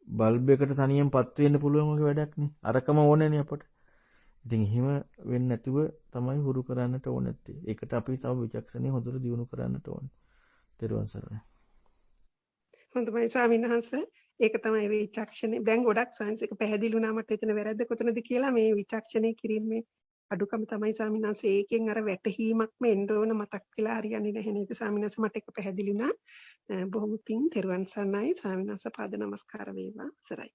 Speaker 2: බල්බ් එකට තනියෙන් පත් වෙන්න පුළුවන් වගේ වැඩක් නේ. අරකම ඕනේනේ අපට. ඉතින් එහෙම වෙන්නේ නැතුව තමයි හුරු කරන්නට ඕන නැත්තේ. ඒකට අපි තව විචක්ෂණය හොඳට දියුණු කරන්නට ඕනේ. තෙරුවන් සරණයි.
Speaker 6: හොඳයි ස්වාමීන් ඒක තමයි විචක්ෂණය. දැන් ගොඩක් සයන්ස් එක පැහැදිලි වුණා මට එතන වැරද්ද කොතනද කියලා. මේ විචක්ෂණය කිරීමේ අඩුකම තමයි ස්වාමීන් වහන්සේ. ඒකෙන් අර වැටහීමක්ම එන්න ඕන මතක් වෙලා හරියන්නේ නැහැ නේද ස්වාමීන් වහන්සේ. මට ඒක පැහැදිලි වුණා. බොහොම පිං තෙරුවන් සරණයි ස්වාමීන් වහන්සේ. පාද නමස්කාර වේවා. සරයි.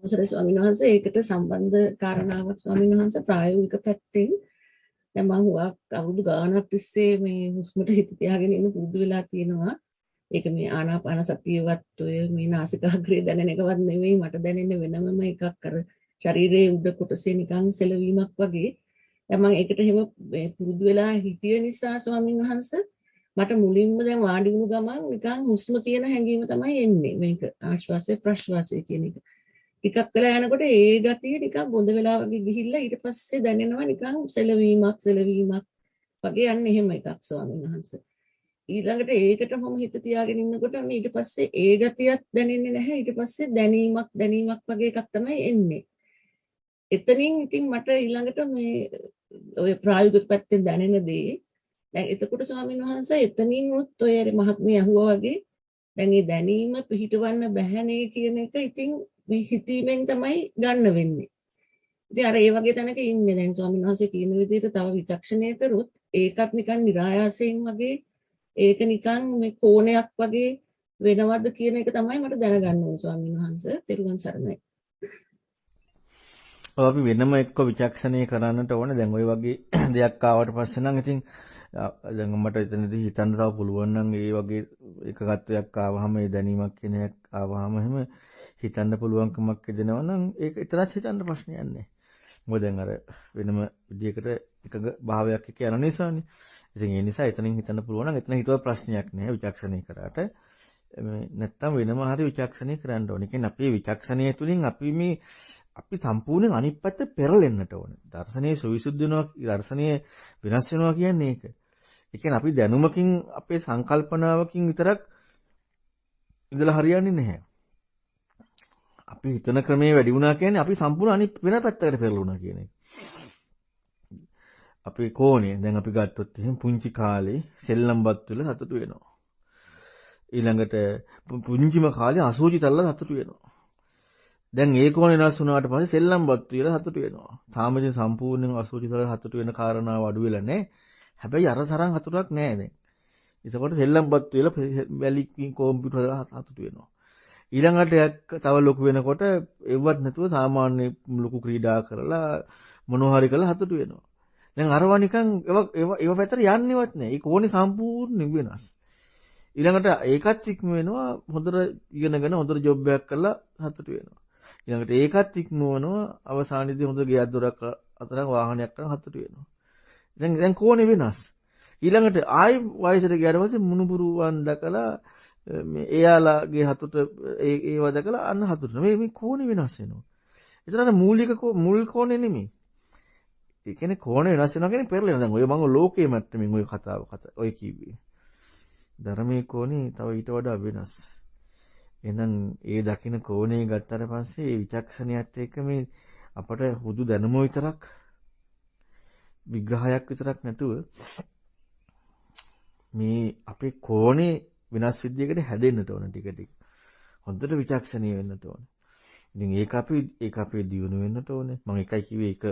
Speaker 5: අවසරයි ස්වාමීන් වහන්සේ. ඒකට සම්බන්ධ කාරණාවක් ස්වාමීන් වහන්සේ ප්‍රායෝගික පැත්තෙන් දැන් මම අවුරුදු ගාණක් තිස්සේ මේ හුස්මට හිත තියාගෙන ඉන්න පුරුදු වෙලා තියෙනවා. ඒක මේ ආනාපාන සතියවත් ඔය මේ නාසිකාග්‍රේ දැනෙන එකවත් නෙවෙයි මට දැනෙන්නේ වෙනමම එකක් අර ශරීරයේ උඩ කොටසේ නිකන් සෙලවීමක් වගේ. දැන් මම ඒකට එහෙම පුරුදු වෙලා හිටිය නිසා ස්වාමීන් වහන්සේ මට මුලින්ම දැන් වාඩි වුණු ගමන් නිකන් හුස්ම තියෙන හැඟීම තමයි එන්නේ. මේක ආශ්වාසය ප්‍රශ්වාසය කියන එක. ටිකක් වෙලා යනකොට ඒ ගතිය නිකන් බොඳ වෙලා වගේ ගිහිල්ලා ඊට පස්සේ දැනෙනවා නිකන් සෙලවීමක් වගේ යන්නේ එහෙම එකක් ස්වාමීන් වහන්සේ. ඊළඟට ඒකට මම හිත තියාගෙන ඉන්නකොට ඊට පස්සේ ඒ ගතියක් දැනෙන්නේ නැහැ. ඊට පස්සේ දැනීමක් වගේ එකක් තමයි එන්නේ. එතනින් ඉතින් මට ඊළඟට මේ ඔය ප්‍රායෝගික පැත්තෙන් දැනෙන දේ දැන් එතකොට ස්වාමීන් වහන්සේ එතනින් උත් ඔය මහත්මිය අහුවා වගේ දැන් මේ දැනීම පිහිටවන්න බැහැනේ කියන එක ඉතින් මේ හිතීමෙන් තමයි ගන්න වෙන්නේ. ඉතින් අර ඒ වගේ තැනක ඉන්නේ දැන් ස්වාමීන් වහන්සේ කියන විදිහට තව විචක්ෂණය කරොත් ඒකත් නිකන් નિરાයාසයෙන් වගේ ඒක නිකන් මේ කෝණයක් වගේ වෙනවද කියන එක තමයි මට දැනගන්න ඕන ස්වාමීන් වහන්සේ. තෙරුවන් සරණයි.
Speaker 2: අපි වෙනම එක්ක විචක්ෂණය කරන්නට ඕනේ. දැන් ওই වගේ දෙයක් ආවට පස්සේ නම් ඉතින් දැන් මට එතනදී හිතන්න තව පුළුවන් නම් ඒ වගේ එකගතයක් ආවහම ඒ දැනීමක් කියන එකක් ආවහම එහෙම හිතන්න පුළුවන්කමක් එදෙනවා නම් ඒක එතරම් හිතන්න ප්‍රශ්නයක් නැහැ. මොකද දැන් අර වෙනම විදියකට එකග භාවයක් එක්ක යන නිසානේ. ඉතින් ඒ නිසා එතනින් හිතන්න පුළුවන් නම් එතන හිතුව ප්‍රශ්නයක් නැහැ විචක්ෂණය කරාට. නැත්තම් වෙනම හරි විචක්ෂණය කරන්න ඕනේ. කියන්නේ අපේ විචක්ෂණය තුළින් අපි සම්පූර්ණයෙන් අනිත් පැත්ත පෙරලෙන්නට ඕනේ. දර්ශනීය සවිසුද්ධ වෙනවා, දර්ශනීය වෙනස් වෙනවා කියන්නේ ඒක. ඒ කියන්නේ අපි දැනුමකින් අපේ සංකල්පනාවකින් විතරක් ඉඳලා හරියන්නේ නැහැ. අපි හිතන ක්‍රමයේ වැඩි වුණා කියන්නේ අපි සම්පූර්ණ අනිත් වෙන පැත්තකට පෙරළුණා කියන එක. අපේ කෝණය දැන් අපි ගත්තොත් එහෙනම් පුංචි කාලේ සෙල්ලම්පත් වල සතුටු වෙනවා. ඊළඟට පුංචිම කාලේ අසෝචි තල්ලා සතුටු වෙනවා. දැන් ඒ කෝණේ වෙනස් වුණාට පස්සේ සෙල්ලම්පත් කියලා සතුටු වෙනවා. තාම ඉතින් සම්පූර්ණයෙන් අසෝචි තල්ලා සතුටු වෙන කාරණාව අඩු වෙලා නැහැ. හැබැයි අර තරම් සතුටක් නැහැ දැන්. ඒකකොට සෙල්ලම්පත් වෙලා වැලි කම්පියුටර් සතුටු වෙනවා. ඊළඟට තව ලොකු වෙනකොට එව්වත් නැතුව සාමාන්‍ය ලොකු ක්‍රීඩා කරලා මොනවා හරි කරලා සතුටු වෙනවා. දැන් අරවා නිකන් ඒව පැත්තට යන්නේවත් නැහැ. ඒ කෝණේ සම්පූර්ණ වෙනස්. ඊළඟට ඒකත් ඉක්ම වෙනවා හොඳට ඉගෙනගෙන හොඳට ජොබ් එකක් කරලා සතුටු වෙනවා. ඊළඟට ඒකත් ඉක්මවනවා අවසානයේදී හොඳ ගෙයක් දොරක් අතර වාහනයක් කරන් සතුටු වෙනවා. දැන් කෝණේ වෙනස්. ඊළඟට ආයි වයසට ගියාට පස්සේ මුණුබුරුවන් දැකලා එයාලාගේ හතුට ඒව දැකලා අන්න හතුට. මේ කෝණේ වෙනස් වෙනවා. ඒතරම් මුල් කෝණේ නෙමෙයි. ඒ කියන්නේ කෝණේ වෙනස් වෙනවා කියන්නේ පෙරලෙනවා. දැන් ඔය මම ලෝකයේ මට්ටමින් ඔය කතාව ඔය කිව්වේ. ධර්මයේ කෝණේ තව ඊට වඩා වෙනස්. එහෙනම් ඒ දකින්න කෝණේ ගත්තට පස්සේ ඒ විචක්ෂණයත් එක්ක මේ අපට හුදු දැනුම විතරක් විග්‍රහයක් විතරක් නැතුව මේ අපේ කෝණේ විනාශ විද්‍යයකට හැදෙන්නට ඕන ටික ටික. හොඳට විචක්ෂණීය වෙන්නට ඕන. ඉතින් ඒක අපේ දියුණු වෙන්නට ඕනේ. මම එකයි කිව්වේ ඒක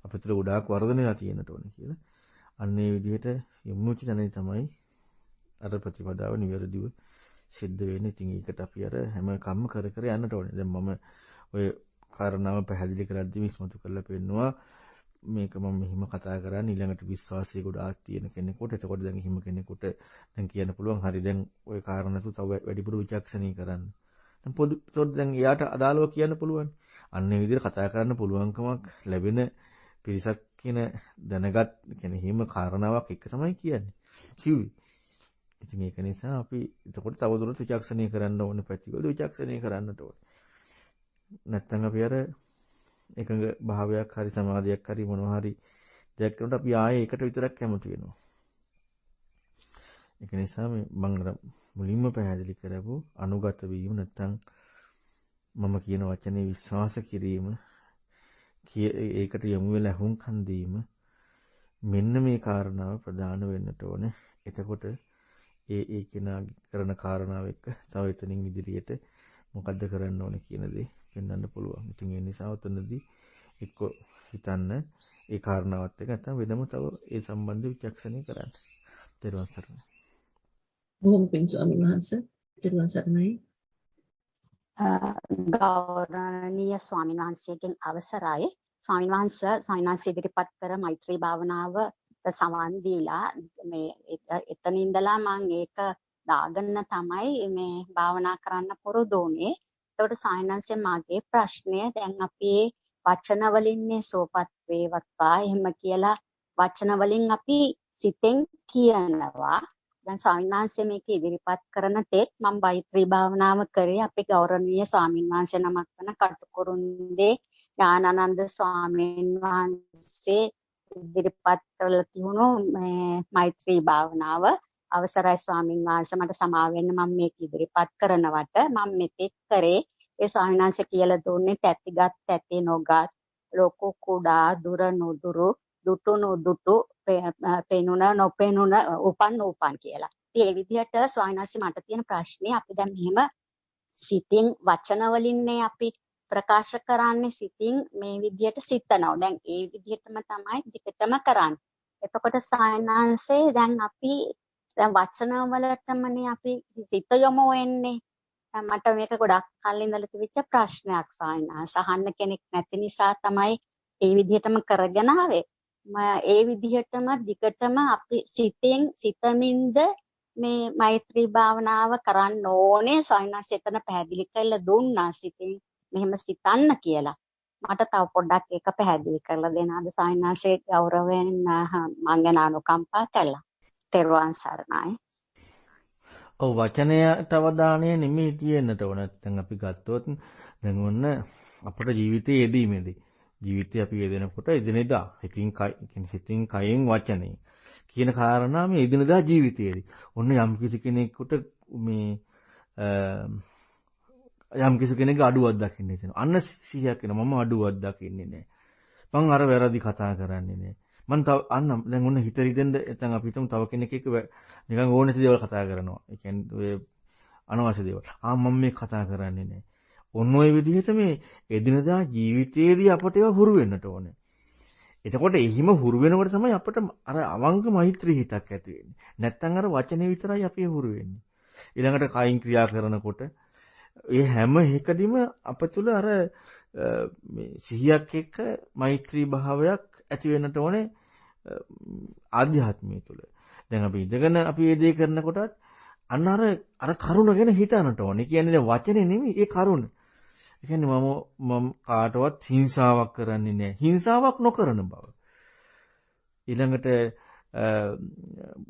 Speaker 2: අපිට ගොඩාක් වර්ධනයලා තියෙන්නට ඕනේ කියලා. අන්න ඒ විදිහට යමුචි තැනදී තමයි අර ප්‍රතිපදාව නිවැරදිව සිද්ධ වෙන්නේ. ඉතින් ඒකට අපි අර හැම කම්ම කර කර යන්නට ඕනේ. දැන් මම ඔය කාරණාව පැහැදිලි කරද්දි විශ්මතු කරලා පෙන්නවා මේක මම මෙහිම කතා කරන්නේ ඊළඟට විශ්වාසය ගොඩාක් තියෙන කෙනෙකුට. එතකොට දැන් හිම කෙනෙකුට දැන් කියන්න පුළුවන් හරි දැන් ওই කාරණාතු තව වැඩිපුර විචක්ෂණීය කරන්න. දැන් පොදු දැන් එයාට අදාළව කියන්න පුළුවන්. අන්න ඒ විදිහට කතා කරන්න පුළුවන්කමක් ලැබෙන පිරිසක් කියන දැනගත් කියන්නේ හිම කාරණාවක් එක තමයි කියන්නේ. කිව්වේ. ඉතින් ඒක නිසා අපි එතකොට තවදුරටත් විචක්ෂණීය කරන්න ඕනේ පැතිවල විචක්ෂණීය කරන්නට ඕනේ. නැත්තම් අපි අර එකඟ භාවයක් හරි සමාධියක් හරි මොනවා හරි දෙයක් කරනකොට අපි ආයේ ඒකට විතරක් කැමති වෙනවා. ඒක නිසා මම මුලින්ම පැහැදිලි කරපු අනුගත වීම නැත්තම් මම කියන වචනේ විශ්වාස කිරීම ඒකට යොමු වෙලා හුම්කන් දීම මෙන්න මේ කාරණාව ප්‍රධාන වෙන්නට ඕනේ. එතකොට ඒ කෙනා කරන කාරණාව එක්ක තව එතනින් ඉදිරියට මොකද්ද කරන්න ඕනේ කියන දේ පෙන්වන්න පුළුවන්. ඉතින් ඒ නිසා උතනදී එක්ක හිතන්න ඒ කාරණාවත් එක්ක නැත්නම් වෙනම තව ඒ සම්බන්ධ විචක්ෂණය කරන්න. ත්වන් සරණයි.
Speaker 5: බොහොම පිං ස්වාමීන් වහන්සේ. ත්වන් සරණයි.
Speaker 7: ගෞරවනීය ස්වාමීන් වහන්සේගෙන් අවසරයි. ස්වාමීන් වහන්සේ ඉදිරිපත් කර මෛත්‍රී භාවනාව සමන් දීලා මේ එතන ඉඳලා මම ඒක දාගන්න තමයි මේ භාවනා කරන්න පුරුදු වුණේ. ඒකට සායනන්සේ මාගේ ප්‍රශ්නය දැන් අපි වචන වලින්නේ සෝපත් වේවත්වා එහෙම කියලා වචන වලින් අපි සිතෙන් කියනවා. දැන් ස්වාමීන් වහන්සේ මේක ඉදිරිපත් කරන තෙක් මම මෛත්‍රී භාවනාව කරේ අපේ ගෞරවනීය ස්වාමීන් වහන්සේ නමක් වන කටුකුරුන්දේ ඥානানন্দ ස්වාමීන් වහන්සේ ඉදිරිපත් කරලා තියුණු මෛත්‍රී භාවනාව අවසරයි ස්වාමීන් වහන්සේ මට සමා වෙන්න මම මේක ඉදිරිපත් කරනවට මම මෙතෙක් කරේ ඒ ස්වාමීන් වහන්සේ කියලා දුන්නේ තැතිගත් තැති නොගත් ලෝක කුඩා දුර නුදුරු දුටු නුදුටු පෙනුන නොපෙනුන උපන් කියලා. ඉතින් ඒ විදිහට ස්වාමීන් වහන්සේ මට තියෙන ප්‍රශ්නේ අපි දැන් මෙහෙම සිතින් වචන වලින්නේ අපි ප්‍රකාශ කරන්නේ සිතින් මේ විදිහට සිතනවා. දැන් ඒ විදිහටම තමයි දිගටම කරන්නේ. එතකොට සායනාංශේ දැන් අපි දැන් වචන වලටමනේ අපි සිත යොමු වෙන්නේ. මට මේක ගොඩක් කල් ඉඳලා තිබිච්ච ප්‍රශ්නයක් සායනාංශ අහන්න කෙනෙක් නැති නිසා තමයි ඒ විදිහටම කරගෙන ආවේ. ඒ විදිහටම දිගටම අපි සිතමින්ද මේ මෛත්‍රී භාවනාව කරන්න ඕනේ. සායනාංශ එතන පැහැදිලි කරලා දුන්නා සිතින් මෙහෙම සිතන්න කියලා. මට තව පොඩ්ඩක් ඒක පැහැදිලි කරලා දෙන්න අද සායනාංශයේ ගෞරවයෙන් මම ගැන අනුකම්පා කළා. ත්වන් සරණයි.
Speaker 2: ඔව් වචනයට අවධානය නෙමෙයි තියෙන්නට ඕන. නැත්නම් අපි ගත්තොත් දැන් ඔන්න අපේ ජීවිතයේ යෙදීමේදී ජීවිතේ අපි යෙදෙනකොට එදිනෙදා හිතින් කයෙන් වචනේ කියන කාරණා මේ එදිනෙදා ජීවිතයේදී ඔන්න යම් කිසි කෙනෙකුට මේ යම් කිසි කෙනෙක්ගේ අඩුවක් දකින්න හිතෙනවා. අන්න 100ක් වෙනවා මම අඩුවක් දකින්නේ නැහැ. මං අර වැරදි කතා කරන්නේ නැහැ. මං තව දැන් ඔන්න හිත රිදෙන්න නැත්නම් අපි හිතමු තව කෙනෙක් එක්ක නිකන් ඕනෙට දේවල් කතා කරනවා. ඒ කියන්නේ ඔය අනවශ්‍ය දේවල්. මම මේ කතා කරන්නේ නැහැ. ඔන්න ඔය විදිහට මේ එදිනදා ජීවිතයේදී අපට ඒවා හුරු වෙන්නට ඕනේ. එතකොට එහිම හුරු වෙනකොට තමයි අපට අර අවංක මෛත්‍රී හිතක් ඇති වෙන්නේ. නැත්තම් අර වචනේ විතරයි අපි හුරු වෙන්නේ. ඊළඟට කයින් ක්‍රියා කරනකොට ඒ හැම එකදීම අප තුළ අර මේ සිහියක් එක්ක මෛත්‍රී භාවයක් ඇති වෙන්නට ඕනේ ආධ්‍යාත්මය තුළ. දැන් අපි ඉඳගෙන අපි මේ දේ කරනකොටත් අන්න අර කරුණ ගැන හිතන්නට ඕනේ. කියන්නේ දැන් වචනේ නෙමෙයි ඒ කරුණ. ඒ කියන්නේ මම කාටවත් හිංසාවක් කරන්නේ නැහැ. හිංසාවක් නොකරන බව. ඊළඟට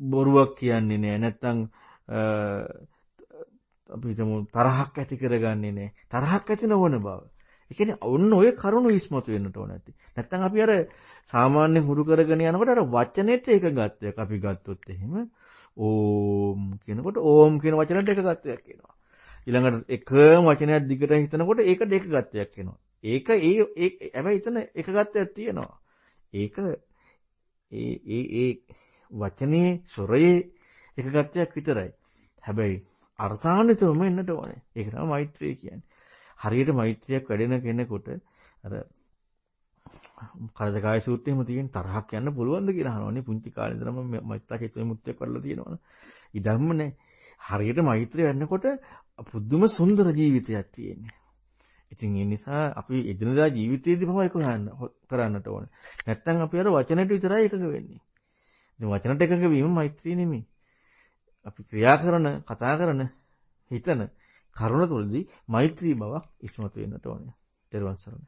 Speaker 2: බොරුවක් කියන්නේ නැහැ. නැත්තම් අපි හිතමු තරහක් ඇති කරගන්නේ නැහැ. තරහක් ඇති නොවන බව. ඒ කියන්නේ ඔන්න ඔය කරුණු ඉස්මතු වෙන්නට ඕන නැති. නැත්තම් අපි අර සාමාන්‍ය හුරු කරගෙන යනකොට අර වචනෙට එක ගත්තයක් අපි ගත්තොත් එහෙම ඕම් කියනකොට ඕම් කියන වචනට එක ගත්තයක් එනවා. ඊළඟට එකම වචනයක් දිගට හිතනකොට ඒක දෙක ගත්තයක් එනවා. ඒක හැබැයි එතන එක ගත්තයක් තියෙනවා. ඒක ඒ වචනේ ස්වරයේ එක ගත්තයක් විතරයි. හැබැයි අර්ථාන්විතවම එන්නට ඕනේ. ඒක තමයි මෛත්‍රිය කියන්නේ. හරියට මෛත්‍රියක් වැඩෙන කෙනෙකුට අර කරදකාය සූත්‍රයේම තියෙන තරහක් යන්න පුළුවන්ද කියලා අහනවනේ. පුංචි කාලේ ඉඳන්ම මෛත්‍රී චිත්ත විමුක්තියක් කරලා තියෙනවනේ. ඉඩම්ම නැහැ. හරියට මෛත්‍රිය වෙන්නකොට පුදුම සුන්දර ජීවිතයක් තියෙන්නේ. ඉතින් ඒ නිසා අපි එදිනදා ජීවිතයේදී පවා ඒක කරන්නට ඕනේ. නැත්තම් අපි අර වචනෙට විතරයි එකඟ වෙන්නේ. ඉතින් වචනට එකඟ වීම මෛත්‍රිය නෙමෙයි. අපි ක්‍රියා කරන, කතා කරන, හිතන කරුණ තුළදී මෛත්‍රී බවක් ඉස්මතු වෙන්නට ඕනේ. ත්වන් සරණයි.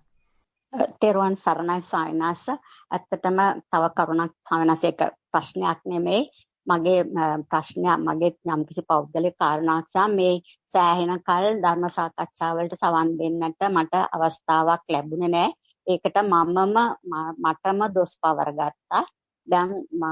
Speaker 7: තෙරුවන් සරණයි ස්වාමීන් වහන්සේ. ඇත්තටම තව කරුණක් ස්වාමීන් වහන්සේ එක ප්‍රශ්නයක් නෙමෙයි. මගේ ප්‍රශ්නය මගේ යම්කිසි පෞද්ගලික කාරණාවක් සහ මේ සෑහෙන කල ධර්ම සාකච්ඡා වලට සවන් දෙන්නට මට අවස්ථාවක් ලැබුණේ නැහැ. ඒකට මටම දොස් පවර ගත්තා. දැන්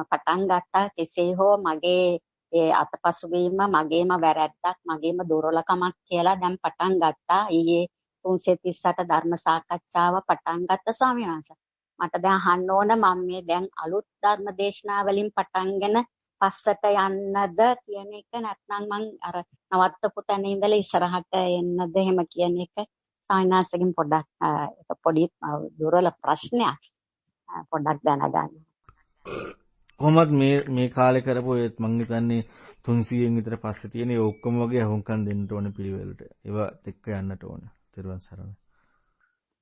Speaker 7: පටන් ගත්තා කෙසේ හෝ මගේ ඒ අතපසුවීම මගේම වැරැද්දක් මගේම දුර්වලකමක් කියලා දැන් පටන් ගත්තා. ඊයේ 338 ධර්ම සාකච්ඡාව පටන් ගත්ත ස්වාමීන් වහන්සේ. මට දැන් අහන්න ඕන මම මේ දැන් අලුත් ධර්ම දේශනා වලින් පටන්ගෙන පස්සට යන්නද කියන එක නැත්නම් මං අර නවත්තපු තැන ඉඳලා ඉස්සරහට එන්නද එහෙම කියන එක ස්වාමීන් වහන්සේගෙන් පොඩ්ඩක් පොඩි දුර්වල ප්‍රශ්නයක් පොඩ්ඩක් දැනගන්න.
Speaker 2: කොහොමද මේ කාලේ කරපු ඒත් මං හිතන්නේ 300න් විතර පස්සේ තියෙන ඒ ඔක්කොම වගේ අහුම්කම් දෙන්න ඕනේ පිළිවෙලට. ඒවත් එක්ක යන්නට ඕනේ. ත්වන් සරණයි.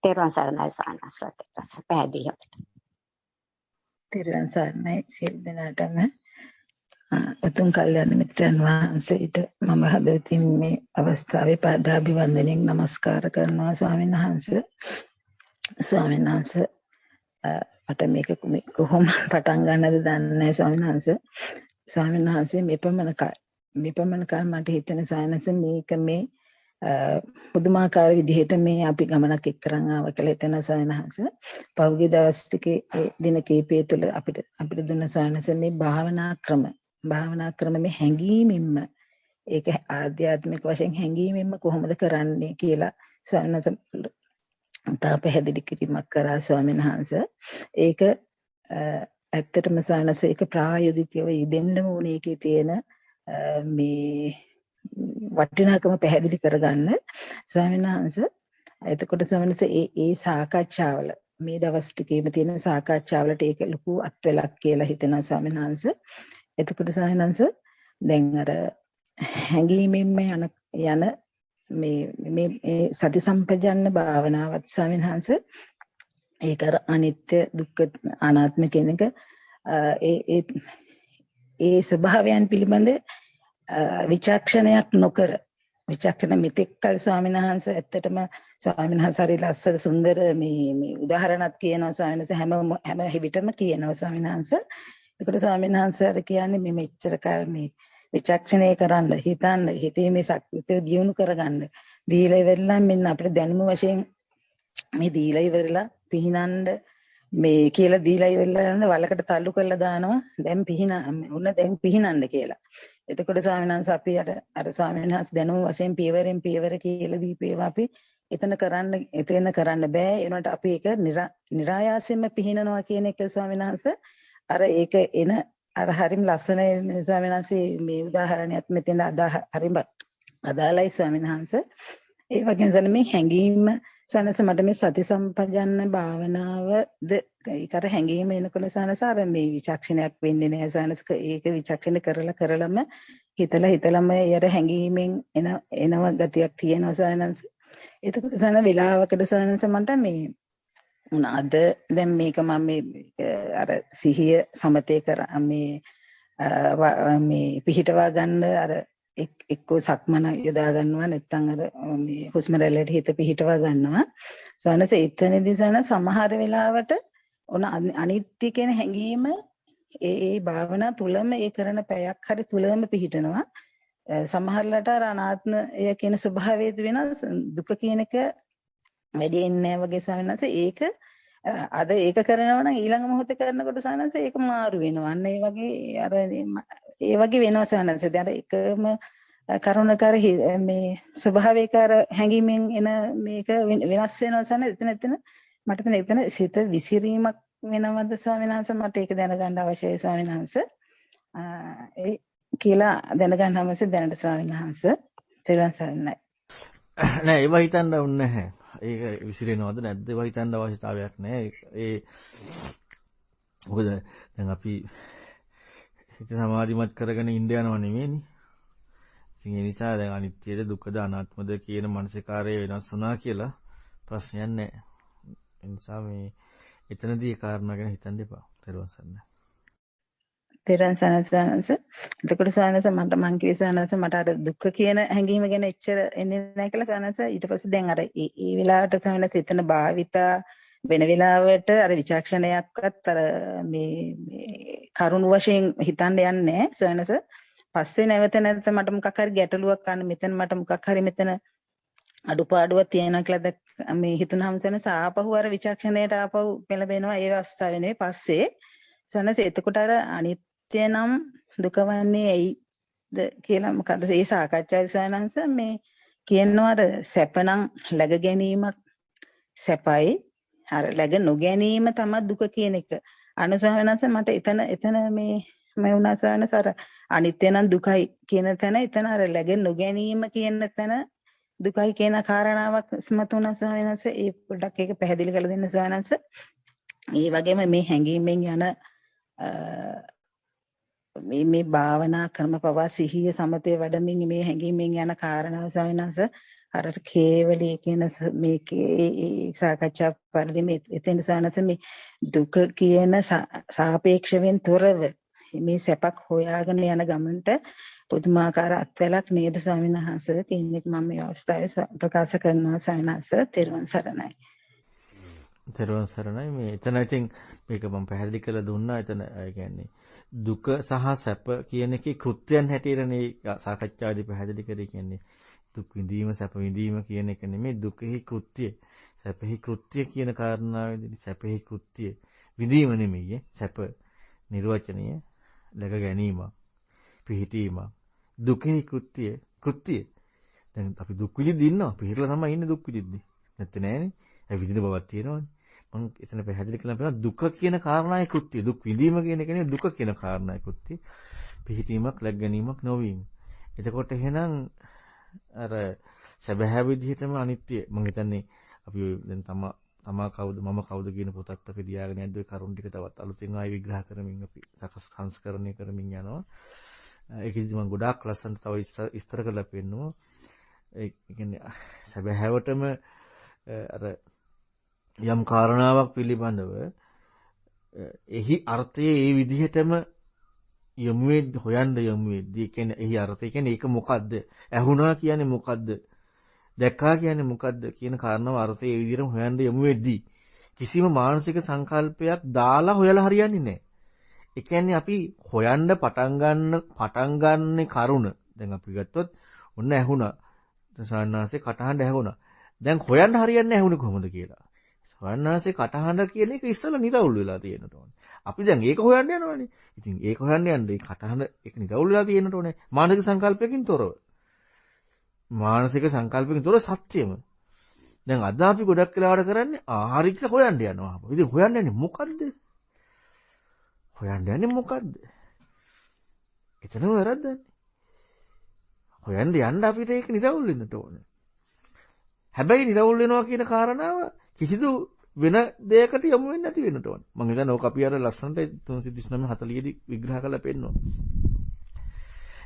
Speaker 7: ත්වන් සරණයි සානසත්. පැහැදිලි අපිට.
Speaker 8: ත්වන් සරණයි සියලු දෙනාටම උතුම් කල්යාණ මිත්‍රයන් වහන්සේට මම හදවතින් මේ අවස්ථාවේ පාදාභිවන්දනයෙන් නමස්කාර කරනවා ස්වාමීන් වහන්සේ. ස්වාමීන් වහන්සේ මට මේක කොහොම පටන් ගන්නද දන්නේ නැහැ ස්වාමීන් වහන්සේ. ස්වාමීන් වහන්සේ මෙපමණ කාල මට හිතෙන සායනස මේක මේ පුදුමාකාර විදිහට මේ අපි ගමනක් එක්කරන් ආව කියලා හිතෙන ස්වාමීන් වහන්සේ. පහුගිය දවස් ටිකේ දින කිහිපය තුළ අපිට දුන්න සායනස මේ භාවනා ක්‍රම මේ හැඟීමින්ම ඒක ආධ්‍යාත්මික වශයෙන් හැඟීමින්ම කොහොමද කරන්නේ කියලා ස්වාමීන් වහන්සේ තා පැහැදිලි කිරීමක් කරා ස්වාමීන් වහන්සේ. ඒක ඇත්තටම ස්වාමීන් වහන්සේ ඒක ප්‍රායෝගිකව යෙදෙන්න ඕනේ. ඒකේ තියෙන මේ වටිනාකම පැහැදිලි කරගන්න ස්වාමීන් වහන්සේ. එතකොට ස්වාමීන් වහන්සේ ඒ සාකච්ඡාවල මේ දවස් ටිකේම තියෙන සාකච්ඡාවලට ඒක ලොකු අත්වලක් කියලා හිතෙනවා ස්වාමීන් වහන්සේ. එතකොට ස්වාමීන් වහන්සේ දැන් අර හැඟීමෙන්ම යන මේ සති සම්පජාන්න භාවනාවත් ස්වාමීන් වහන්සේ ඒක අර අනිත්‍ය දුක්ඛ අනාත්ම කියන එක ඒ ස්වභාවයන් පිළිබඳ විචක්ෂණයක් නොකර විචක්ෂණ මෙතෙක් කල ස්වාමීන් වහන්සේ ඇත්තටම ස්වාමීන් වහන්සේ හරි ලස්සන සුන්දර මේ උදාහරණයක් කියනවා ස්වාමීන් වහන්සේ හැම හිවිතම කියනවා ස්වාමීන් වහන්සේ. ඒකට ස්වාමීන් වහන්සේ අර කියන්නේ මේ මෙච්චර කාල මේ විචක්ෂණය කරන්න හිතන්න හිතේ මේ ශක්තිය දියුණු කරගන්න දීලා ඉවරලා මෙන්න අපිට දැනුම වශයෙන් මේ දීලා ඉවරලා පිහිනන්න මේ කියලා දීලා ඉවරලා වලකට තල්ලු කරලා දානවා දැන් දැන් පිහිනන්න කියලා. එතකොට ස්වාමීන් වහන්සේ අපි අර ස්වාමීන් වහන්සේ දැනුම වශයෙන් පියවරෙන් පියවර කියලා දීපේවා අපි එතන කරන්න බෑ. ඒනට අපි ඒක નિરાයාසයෙන්ම පිහිනනවා කියන එක ස්වාමීන් වහන්සේ අර ඒක එන අර හරිම ලස්සන ස්වාමීන් වහන්සේ මේ උදාහරණයක් මෙතන හරිම අදාළයි ස්වාමීන් වහන්සේ. ඒ වගේම සන මේ හැඟීම සනස මට මේ සති සම්පජන්න භාවනාවද ඒකට හැඟීම එනකොට සනස අර මේ විචක්ෂණයක් වෙන්නේ නැහැ සනස ඒක විචක්ෂණ කරලම හිතලම යර හැඟීමෙන් එනව ගතියක් තියෙනවා සනස. එතකොට සන වෙලාවකට සනස මට මේ උනාද දැන් මේක මම මේ අර සිහිය සමතේ කර මේ පිහිටවා ගන්න අර එක්කෝ සක්මන යොදා ගන්නවා නැත්නම් අර මේ හුස්ම රැල්ලට හිත පිහිටවා ගන්නවා. සනස එතනදී සන සමහර වෙලාවට ඔන අනිත්‍ය කියන හැඟීම ඒ භාවනා තුලම ඒ කරන පැයක් හරි තුලම පිහිටනවා. සමහරලට අර අනාත්මය කියන ස්වභාවයද වෙනස් දුක කියන එක වැඩි එන්නේ වගේ සමනස ඒක අද ඒක කරනවා නම් ඊළඟ මොහොතේ කරනකොට සනස ඒක මාරු වෙනවා. අන්න ඒ වගේ අර ඒ වගේ වෙනවා සනස. දැන් එකම කරුණකර මේ ස්වභාවිකර හැඟීමෙන් එන මේක වෙනස් වෙනවා සන එතන මට එතන සිත විසිරීමක් වෙනවද ස්වාමීන් වහන්සේ මට ඒක දැනගන්න අවශ්‍යයි ස්වාමීන් වහන්සේ. ඒ කියලා දැනගන්න අවශ්‍ය දැනට ස්වාමීන් වහන්සේ. තෙරුවන් සරණයි.
Speaker 2: නෑ ඒව හිතන්න ඕනේ නැහැ. ඒක විසිරෙනවද නැද්ද ඒව හිතන්න අවශ්‍යතාවයක් නැහැ. ඒ මොකද දැන් අපි හිත සමාධිමත් කරගෙන ඉන්න යනව නෙමෙයිනේ. ඉතින් ඒ නිසා දැන් අනිත්‍යද දුක්ඛද අනාත්මද කියන මානසිකාරය වෙනස් වුණා කියලා ප්‍රශ්නයක් නැහැ. ඒ නිසා මේ එතනදී ඒ කාරණා ගැන හිතන්න එපා. තෙරුවන් සරණයි.
Speaker 8: තෙරුවන් සරණයි. එතකොට සානස මං කිව්වේ සානස මට අර දුක්ඛ කියන හැඟීම ගැන එච්චර එන්නේ නැහැ කියලා සානස ඊට පස්සේ දැන් අර ඒ වෙලාවට සානස එතන භාවිතා වෙන වෙලාවට අර විචක්ෂණයක්වත් අර මේ කරුණ වශයෙන් හිතන්න යන්නේ සානස. පස්සේ නැවත මට මොකක් හරි ගැටලුවක් ගන්න මෙතන මට මොකක් හරි මෙතන අඩුපාඩුවක් තියෙනවා කියලා මේ හිතුනහම සනස ආපහු අර විචක්ෂණයට ආපහු පෙළඹෙනවා ඒ අවස්ථාවේ නෙවෙයි පස්සේ සනස එතකොට අර අනිත්‍ය නම් දුක වන්නේ ඇයිද කියලා මොකද ඒ සාකච්ඡාවේ සනස මේ කියනවා අර සැපනම් läග ගැනීමක් සැපයි අර läග නොගැනීම තමයි දුක කියන එක අනුසවනස මට එතන මේ වුණා සනස අර අනිත්‍ය නම් දුකයි කියන තැන එතන අර läග නොගැනීම කියන තැන දුකයි කියන කාරණාවක් ස්මතුණා සවනස ඒ පොඩ්ඩක් ඒක පැහැදිලි කරලා දෙන්න සවනස. ඒ වගේම මේ හැඟීමෙන් යන මේ භාවනා ක්‍රම පවා සිහිය සමතේ වඩමින් මේ හැඟීමෙන් යන කාරණාව සවනස අර කේවලී කියන මේකේ සාකච්ඡා පරිදි මේ එතෙන් සවනස මේ දුක කියන සාපේක්ෂවෙන් තොරව මේ සැපක් හොයාගෙන යන ගමනට පුදුමාකාර අත්වැලක් නේද ස්වාමීන් වහන්සේ කියන එක මම මේ අවස්ථාවේ ප්‍රකාශ කරනවා ස්වාමීන් වහන්සේ. තෙරුවන් සරණයි.
Speaker 2: තෙරුවන් සරණයි. මේ එතන ඉතින් මේක මම පැහැදිලි කරලා දුන්නා. එතන ඒ කියන්නේ දුක සහ සැප කියන එකේ කෘත්‍යයන් හැටියටනේ සාකච්ඡාවේදී පැහැදිලි කරේ. කියන්නේ දුක් විඳීම සැප විඳීම කියන එක නෙමෙයි දුකෙහි කෘත්‍යය. සැපෙහි කෘත්‍ය කියන කාරණාවේදී සැපෙහි කෘත්‍ය විඳීම නෙමෙයි. සැප නිර්වචනීය läග ගැනීමක් පිහිටීමක් දුකේ කෘත්‍ය දැන් අපි දුක් විඳින්න ඉන්නවා පිහිටලා තමයි ඉන්නේ දුක් විඳින්නේ නැත්te නෑනේ ඒ විඳින බවක් තියෙනවනේ මම එතන පැහැදිලි කරලා බලනවා දුක කියන කාරණාවේ කෘත්‍ය දුක් විඳීම කියන එක නෙවෙයි දුක කියන කාරණාවේ කෘත්‍ය පිහිටීමක් läග ගැනීමක් නොවීම එතකොට එහෙනම් අර සැබෑ විදිහටම අනිත්‍ය මම හිතන්නේ අපි දැන් තමා කවුද මම කවුද කියන පොතක් අපි ලියාගෙන යද්දී ඒ කරුණ ටික තවත් අලුතෙන් ආයෙ විග්‍රහ කරමින් අපි සංස්කරණය කරමින් යනවා ඒකෙදි මම ගොඩාක් ලස්සනට තව විස්තර කරලා පෙන්නනවා ඒ කියන්නේ සැබෑවටම අර යම් කාරණාවක් පිළිබඳව එහි අර්ථය ඒ විදිහටම හොයන්න යමු වෙද්දී කියන්නේ එහි අර්ථය කියන්නේ ඒක මොකද්ද ඇහුණා කියන්නේ මොකද්ද දැක්කා කියන්නේ මොකද්ද කියන කාරණාව අර්ථය ඒ විදිහටම හොයන්න යමු වෙද්දී කිසිම මානසික සංකල්පයක් දාලා හොයලා හරියන්නේ නැහැ. ඒ කියන්නේ අපි හොයන්න පටන් ගන්න කරුණ දැන් අපි ගත්තොත් ඔන්න ඇහුණා. සාන්නාසේ කටහඬ ඇහුණා. දැන් හොයන්න හරියන්නේ ඇහුනේ කොහොමද කියලා. සාන්නාසේ කටහඬ කියන එක ඉස්සෙල්ලා නිරවුල් වෙලා තියෙනට ඕනේ. අපි දැන් ඒක හොයන්න යනවානේ. ඉතින් ඒක හොයන්න යන්නේ කටහඬ ඒක නිරවුල් වෙලා තියෙනට ඕනේ. මානසික සංකල්පයකින් තොරව. මානසික සංකල්පකින් තොර සත්‍යම. දැන් අද අපි ගොඩක් වෙලාවට කරන්නේ ආහාර කියලා හොයන්න යනවා. ඉතින් හොයන්න යන්නේ මොකද්ද? හොයන්න යන්නේ මොකද්ද? එතනම වැරද්දන්නේ. හොයන්න යන්න අපිට ඒක නිරවුල් වෙන්නට ඕනේ. හැබැයි නිරවුල් වෙනවා කියන කාරණාව කිසිදු වෙන දෙයකට යොමු වෙන්නේ නැති වෙන්නට ඕනේ. මම හිතන්නේ ඕක අපි අර ලස්සනට 339 40 දී විග්‍රහ කරලා පෙන්නනවා.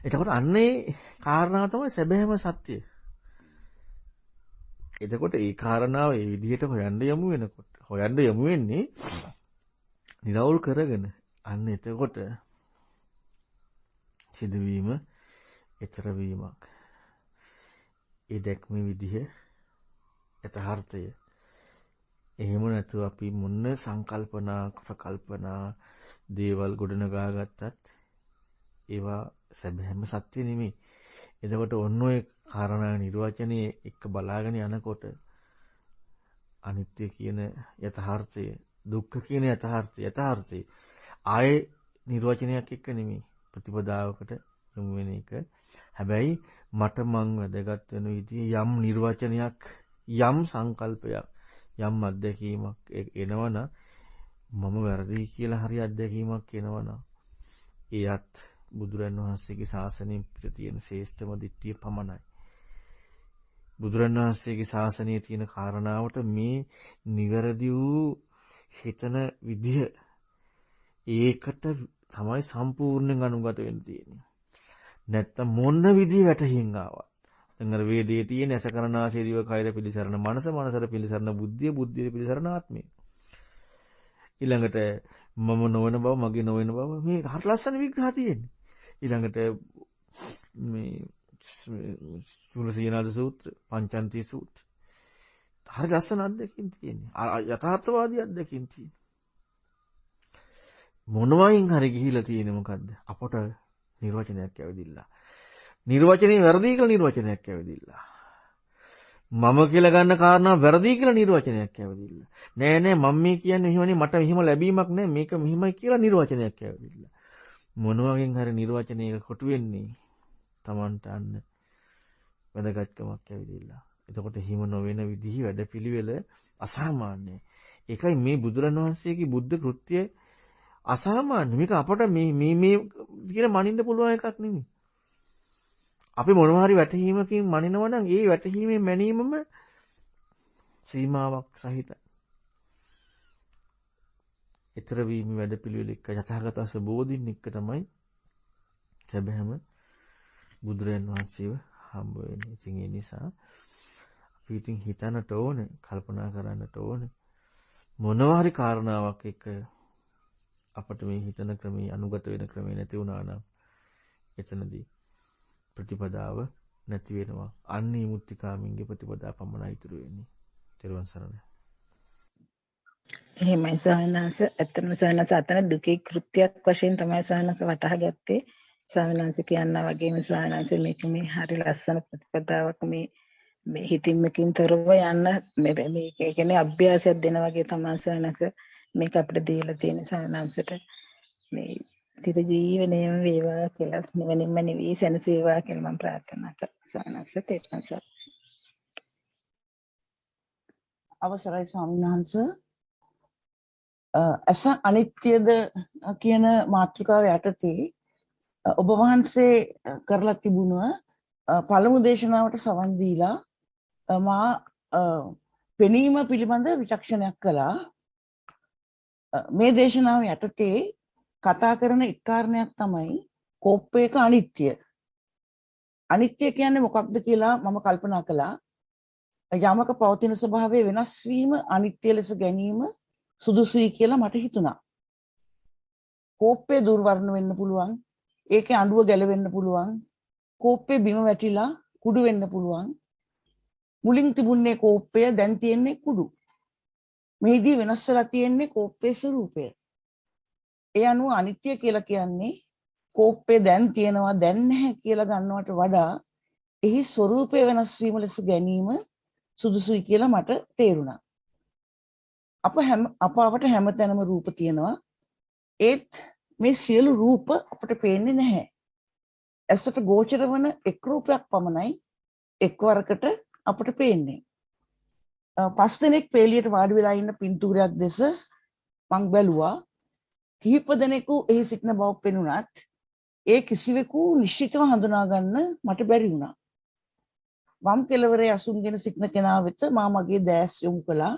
Speaker 2: එතකොට අන්නේ කාරණාව තමයි සැබෑම සත්‍යය. එතකොට ඒ කාරණාව ඒ විදිහට හොයන්න යමු වෙන්නේ නිරවුල් කරගෙන අන්න එතකොට සිදුවීම ඊතර වීමක්. ඒ දැක්මේ විදිහ යථාර්ථය. එහෙම නැතුව අපි මොන සංකල්පනා ප්‍රකල්පනා දේවල් ගොඩනගා ගත්තත් ඒවා සැබෑම සත්‍ය නෙමෙයි. එතකොට ඔන්න ඔය කාරණා නිර්වචනයේ එක්ක බලාගෙන යනකොට අනිත්‍ය කියන යථාර්ථය, දුක්ඛ කියන යථාර්ථය ආයේ නිර්වචනයක් එක්ක නෙමෙයි ප්‍රතිපදාවකට යොමු වෙන එක. හැබැයි මට මං වැදගත් වෙන විදිහේ යම් නිර්වචනයක්, යම් සංකල්පයක්, යම් අත්දැකීමක් එනවනම් මම වැරදි කියලා හරි අත්දැකීමක් එනවනම් එයත් බුදුරන් වහන්සේගේ ශාසනයෙන් පිට තියෙන ශ්‍රේෂ්ඨම දිට්ඨිය පමණයි. බුදුරන් වහන්සේගේ ශාසනයේ තියෙන කාරණාවට මේ නිවැරදි වූ හිතන විදිය ඒකට තමයි සම්පූර්ණයෙන් අනුගත වෙන්න තියෙන්නේ. නැත්තම් මොන විදිය වැටහින් ආවත් දැන් අර වේදයේ තියෙන ඇසකරනාසේ දිව කයර පිළිසරණ මනස, මනසර පිළිසරණ බුද්ධිය, බුද්ධිය පිළිසරණ ආත්මය. ඊළඟට මම නොවන බව, මගේ නොවන බව මේ හරි ලස්සන විග්‍රහ තියෙන්නේ. ඊළඟට මේ චූලසීනාද සූත්‍ර, පංචන්ති සූත්‍ර හරි ලස්සන අත්දැකීම් තියෙන්නේ. යථාර්ථවාදී අත්දැකීම් තියෙන්නේ. මොනවයින් හරි ගිහිලා තියෙන්නේ මොකද්ද? අපට නිර්වචනයක් ඇවිදිලා. නිර්වචනේ වැරදි කියලා නිර්වචනයක් ඇවිදිලා. මම කියලා ගන්න කාරණා වැරදි කියලා නිර්වචනයක් ඇවිදිලා. නෑ මම මේ කියන්නේ මෙහෙමනේ, මට මෙහෙම ලැබීමක් නෑ, මේක මෙහෙමයි කියලා නිර්වචනයක් ඇවිදිලා. මොන වගේන් හරි නිර්වචනයක කොටු වෙන්නේ Tamanට අන්න වැදගත්කමක් ඇවිදිලා. එතකොට හිම නොවන විදිහේ වැඩපිළිවෙල අසාමාන්‍යයි. ඒකයි මේ බුදුරණවහන්සේගේ බුද්ධ කෘත්‍යය අසාමාන්‍ය. මේක අපට මේ කියන මනින්න පුළුවන් එකක් නෙමෙයි. අපි මොනවා හරි වැටහීමකින් මනිනවා නම් ඒ වැටහීමේ මැනීමම සීමාවක් සහිතයි. ඊතර වීම වැඩපිළිවෙල එක්ක යථාගත සබෝධින් එක්ක තමයි සැබෑම බුදුරයන් වහන්සේව හම්බ වෙන්නේ. ඉතින් ඒ නිසා අපි ඉතින් හිතන්නට ඕනේ, කල්පනා කරන්නට ඕනේ. මොනවා හරි කාරණාවක් එක්ක අපිට මේ හිතන ක්‍රමයේ අනුගත වෙන ක්‍රමේ නැති වුණා නම් එතනදී ප්‍රතිපදාව නැති වෙනවා. අන්නේ මුත්‍තිකාමින්ගේ ප්‍රතිපදාව පමණයි ඉතුරු වෙන්නේ. ත්‍රිවන් සරණයි.
Speaker 8: එහෙමයි සානස. ඇත්තටම සානස අතන දුකේ කෘත්‍යයක් වශයෙන් තමයි සානස වටහා ගත්තේ. සානස කියනවා වගේම සානස මේක මේ හරි ලස්සන ප්‍රතිපදාවක් මේ හිතින්මකින් තොරව යන්න මේ කියන්නේ අභ්‍යාසයක් දෙන වගේ තමයි සානස මේක අපිට දීලා තියෙන සානසට මේ තිර ජීවනයේම වේවා කියලා නිවනින්ම නිවි සැනසේවා කියලා මම ප්‍රාර්ථනා කරනවා සානස තේරුණා.
Speaker 5: අවසරයි ස්වාමීන් වහන්සේ. අස අනිත්‍යද කියන මාතෘකාව යටතේ ඔබ වහන්සේ කරලා තිබුණ පළමු දේශනාවට සවන් දීලා මා පෙනීම පිළිබඳ විචක්ෂණයක් කළා. මේ දේශනාව යටතේ කතා කරන එක් කාරණයක් තමයි කෝප්පයක අනිත්‍ය. අනිත්‍ය කියන්නේ මොකක්ද කියලා මම කල්පනා කළා. යමක පවතින ස්වභාවය වෙනස් වීම අනිත්‍ය ලෙස ගැනීම සුදුසුයි කියලා මට හිතුණා. කෝප්පේ දුර්වර්ණ වෙන්න පුළුවන්. ඒකේ අඬුව ගැලවෙන්න පුළුවන්. කෝප්පේ බිම වැටිලා කුඩු වෙන්න පුළුවන්. මුලින් තිබුණේ කෝප්පය, දැන් තියෙන්නේ කුඩු. මේදී වෙනස් වෙලා තියෙන්නේ කෝප්පේ ස්වરૂපය. ඒ අනුව අනිත්‍ය කියලා කියන්නේ කෝප්පේ දැන් තියෙනවා දැන් නැහැ කියලා ගන්නවට වඩා එහි ස්වરૂපය වෙනස් වීම ලෙස ගැනීම සුදුසුයි කියලා මට තේරුණා. අපට හැමතැනම රූප තියෙනවා. ඒත් මේ සියලු රූප අපට පේන්නේ නැහැ. ඇසට ගෝචර වන එක් රූපයක් පමණයි එක්වරකට අපට පේන්නේ. 5 දෙනෙක් පේලියට වාඩි වෙලා ඉන්න පින්තූරයක් දෙස මං බැලුවා. කිහිප දෙනෙකු එහි සිටින බව පෙනුනත් ඒ කිසිවෙකු නිශ්චිතව හඳුනා ගන්න මට බැරි වුණා. වම් කෙළවරේ අසුන්ගෙන සිටින කෙනා වෙත මා මගේ දැස් යොමු කළා.